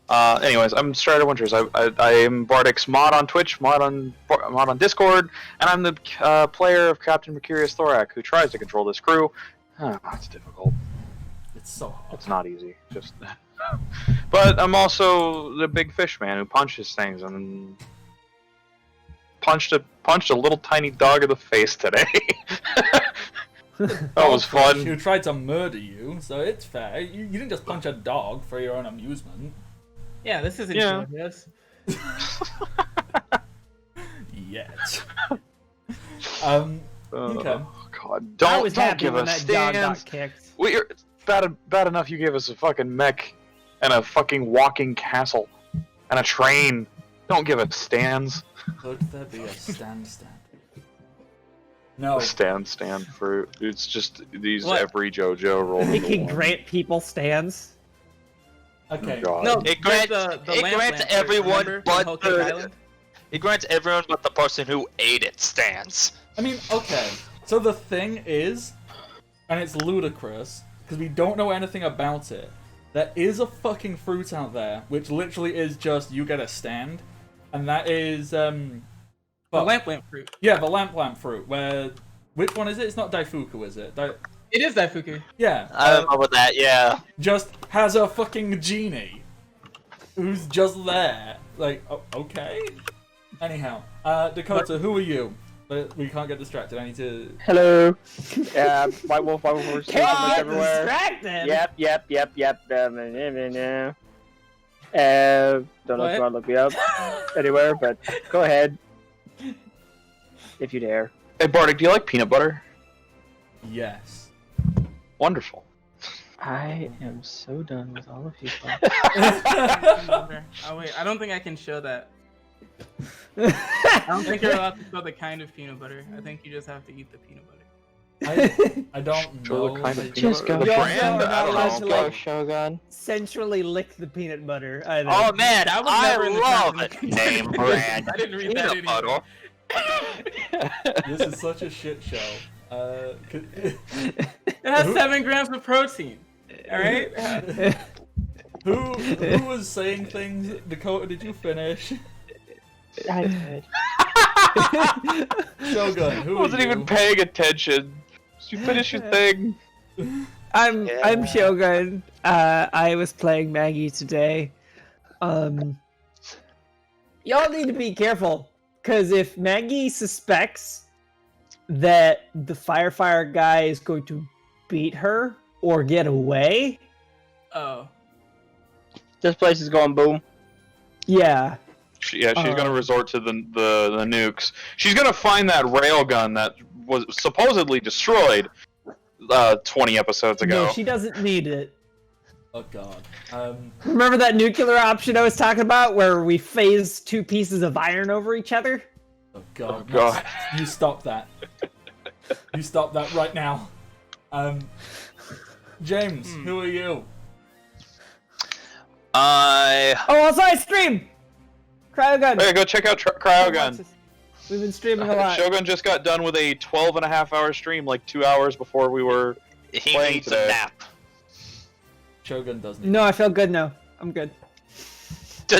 Anyways, I'm Strider Winters. I am Bardic's mod on Twitch, mod on Discord, and I'm the player of Captain Mercurius Thorak, who tries to control this crew. It's difficult. It's so hard. It's not easy. Just. But I'm also the big fish man who punches things and punched a little tiny dog in the face today. That was fun. Who tried to murder you, so it's fair. You didn't just punch a dog for your own amusement. Yeah, this isn't Yeah. yes. Yet. Oh Okay. God! I was Don't happy give when us that dog got stands. kicked. We're bad enough. You gave us a fucking mech and a fucking walking castle and a train. Don't give us stands. Could there be a stand? No. A stand for it's just these What? every JoJo roll. It can grant people stands. Okay. God. No, It there's grants, the it lamp grants lancer, everyone remember, from but Whole Cake the, Island? it grants everyone but the person who ate it stands. I mean, okay. So the thing is, and it's ludicrous, because we don't know anything about it, there is a fucking fruit out there, which literally is just, you get a stand, and that is, The fuck. lamp fruit. Yeah, the lamp fruit, where, which one is it? It's not Daifuku, is it? It is Daifuku. Yeah. I remember that, yeah. Just has a fucking genie, who's just there. Like, okay? Anyhow, Dakota, who are you? We can't get distracted, I need to... Hello. Yeah, White Wolf Horse. Can't get everywhere. distracted. Yep. Don't know if you want to look me up anywhere, but go ahead. If you dare. Hey Bardic, do you like peanut butter? Yes. Wonderful. I am so done with all of you. Oh wait, I don't think I can show that. I don't think you're allowed to show the kind of peanut butter. I think you just have to eat the peanut butter. I don't Sure, know. what kind of but- peanut Just butter? go. The You brand? also are I not allowed don't to, know. like, Shogun. centrally lick the peanut butter either. Oh man, That was never in the love terms it. and Name brand I didn't read that peanut anyway. butter. This is such a shit show. It has 7 grams of protein. All right. Who was saying things? Dakota, did you finish? I did. Shogun, who I wasn't are you? even paying attention. You finish your thing. I'm Shogun. I was playing Maggie today. Y'all need to be careful, because if Maggie suspects that the firefighter guy is going to beat her or get away, Oh. This place is going boom. yeah, She's gonna resort to the nukes. She's gonna find that railgun that was supposedly destroyed 20 episodes ago. no, she doesn't need it. Oh god. Remember that nuclear option I was talking about, where we phase 2 pieces of iron over each other? Oh god. Oh, God. You stop that. You stop that right now. James, who are you? I Oh, also I stream! Cryogun! Hey, go check out Cryogun. We've been streaming a lot. Shogun just got done with a 12.5-hour stream, like 2 hours before we were. he Playing needs today. a nap. Shogun doesn't. No, I feel good now. I'm good.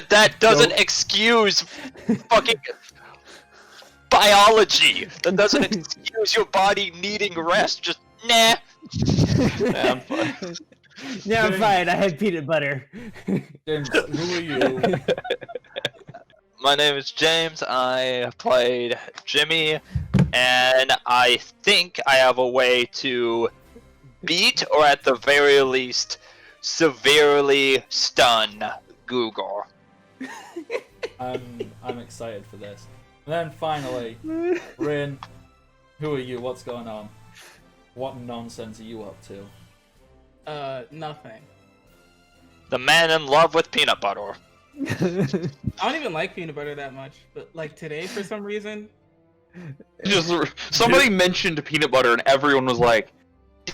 That doesn't excuse fucking biology. That doesn't excuse your body needing rest. Just nah. Yeah, I'm fine. Yeah, I'm fine. I had peanut butter. James, who are you? My name is James. I played Jimmy, and I think I have a way to beat, or at the very least, severely stun Google. I'm excited for this. And then finally, Rin, who are you? What's going on? What nonsense are you up to? Nothing. The man in love with peanut butter. I don't even like peanut butter that much, but like today, for some reason, Just somebody mentioned peanut butter, and everyone was like,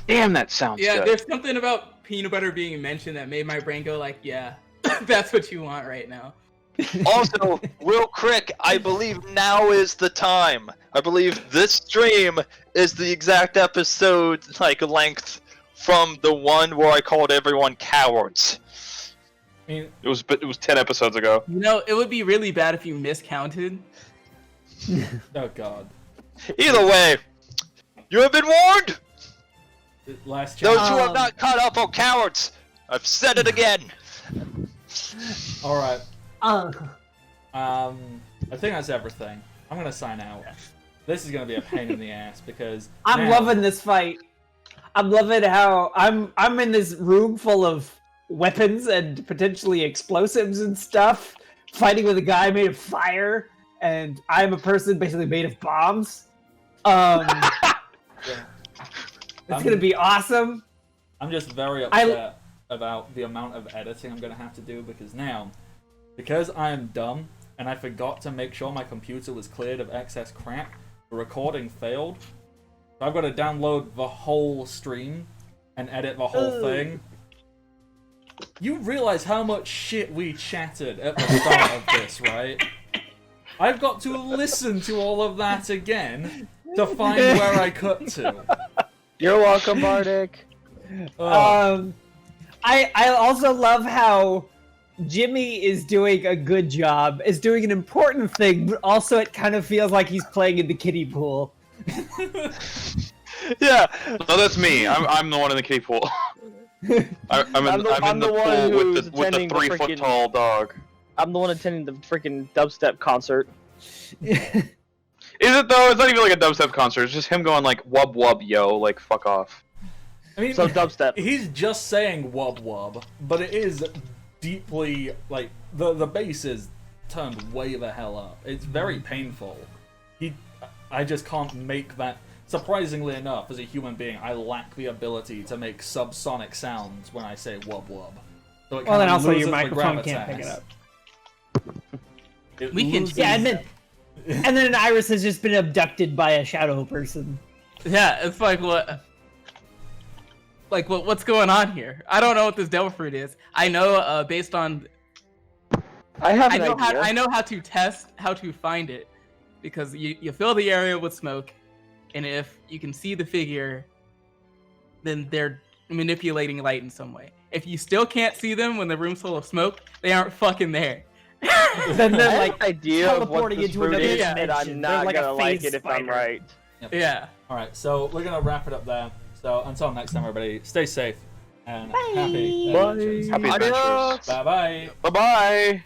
"Damn, that sounds yeah, good." there's something about peanut butter being mentioned that made my brain go like, yeah, that's what you want right now. Also, real quick, I believe now is the time. I believe this stream is the exact episode length from the one where I called everyone cowards. I mean, It was 10 episodes ago. You know, it would be really bad if you miscounted. oh god. Either way, you have been warned. Last Those chance. who have not caught up on cowards, I've said it again. All right. Uh, I think that's everything. I'm gonna sign out. This is gonna be a pain in the ass because I'm now- loving this fight. I'm loving how I'm in this room full of weapons and potentially explosives and stuff, fighting with a guy made of fire, and I'm a person basically made of bombs. It's gonna be awesome. I'm just very upset about the amount of editing I'm gonna have to do because I am dumb and I forgot to make sure my computer was cleared of excess crap. The recording failed. So I've got to download the whole stream and edit the whole thing. You realize how much shit we chatted at the start of this, right? I've got to listen to all of that again to find where I cut to. You're welcome, Bardic. I also love how Jimmy is doing a good job, is doing an important thing, but also it kind of feels like he's playing in the kiddie pool. Yeah. No, that's me. I'm the one in the kiddie pool. I'm in I'm the the one pool who's with the attending the 3 foot freaking- tall dog. I'm the one attending the freaking dubstep concert. Is it though? It's not even like a dubstep concert. It's just him going like "wub wub yo," like "fuck off." I mean, So dubstep. he's just saying wub wub, but it is deeply like the bass is turned way the hell up. It's very painful. I just can't make that. Surprisingly enough, as a human being, I lack the ability to make subsonic sounds when I say wub wub. So it Well, then kinda also loses your the microphone can't pick it gravitas. up. We can. Yeah, and then Iris has just been abducted by a shadow person. Yeah, it's like what? Like what's going on here? I don't know what this devil fruit is. I know based on I have I an know idea. I know how to test how to find it because you fill the area with smoke, and if you can see the figure, then they're manipulating light in some way. If you still can't see them when the room's full of smoke, they aren't fucking there. Then I they're have like an idea of what teleporting this into fruit another is, dimension. and I'm They're not like a gonna like phase it if I'm spider. right. Yep. Yeah. All right, so we're gonna wrap it up there. So until next time, everybody, stay safe and happy Bye. adventures. Happy adventures. Bye bye. Bye bye.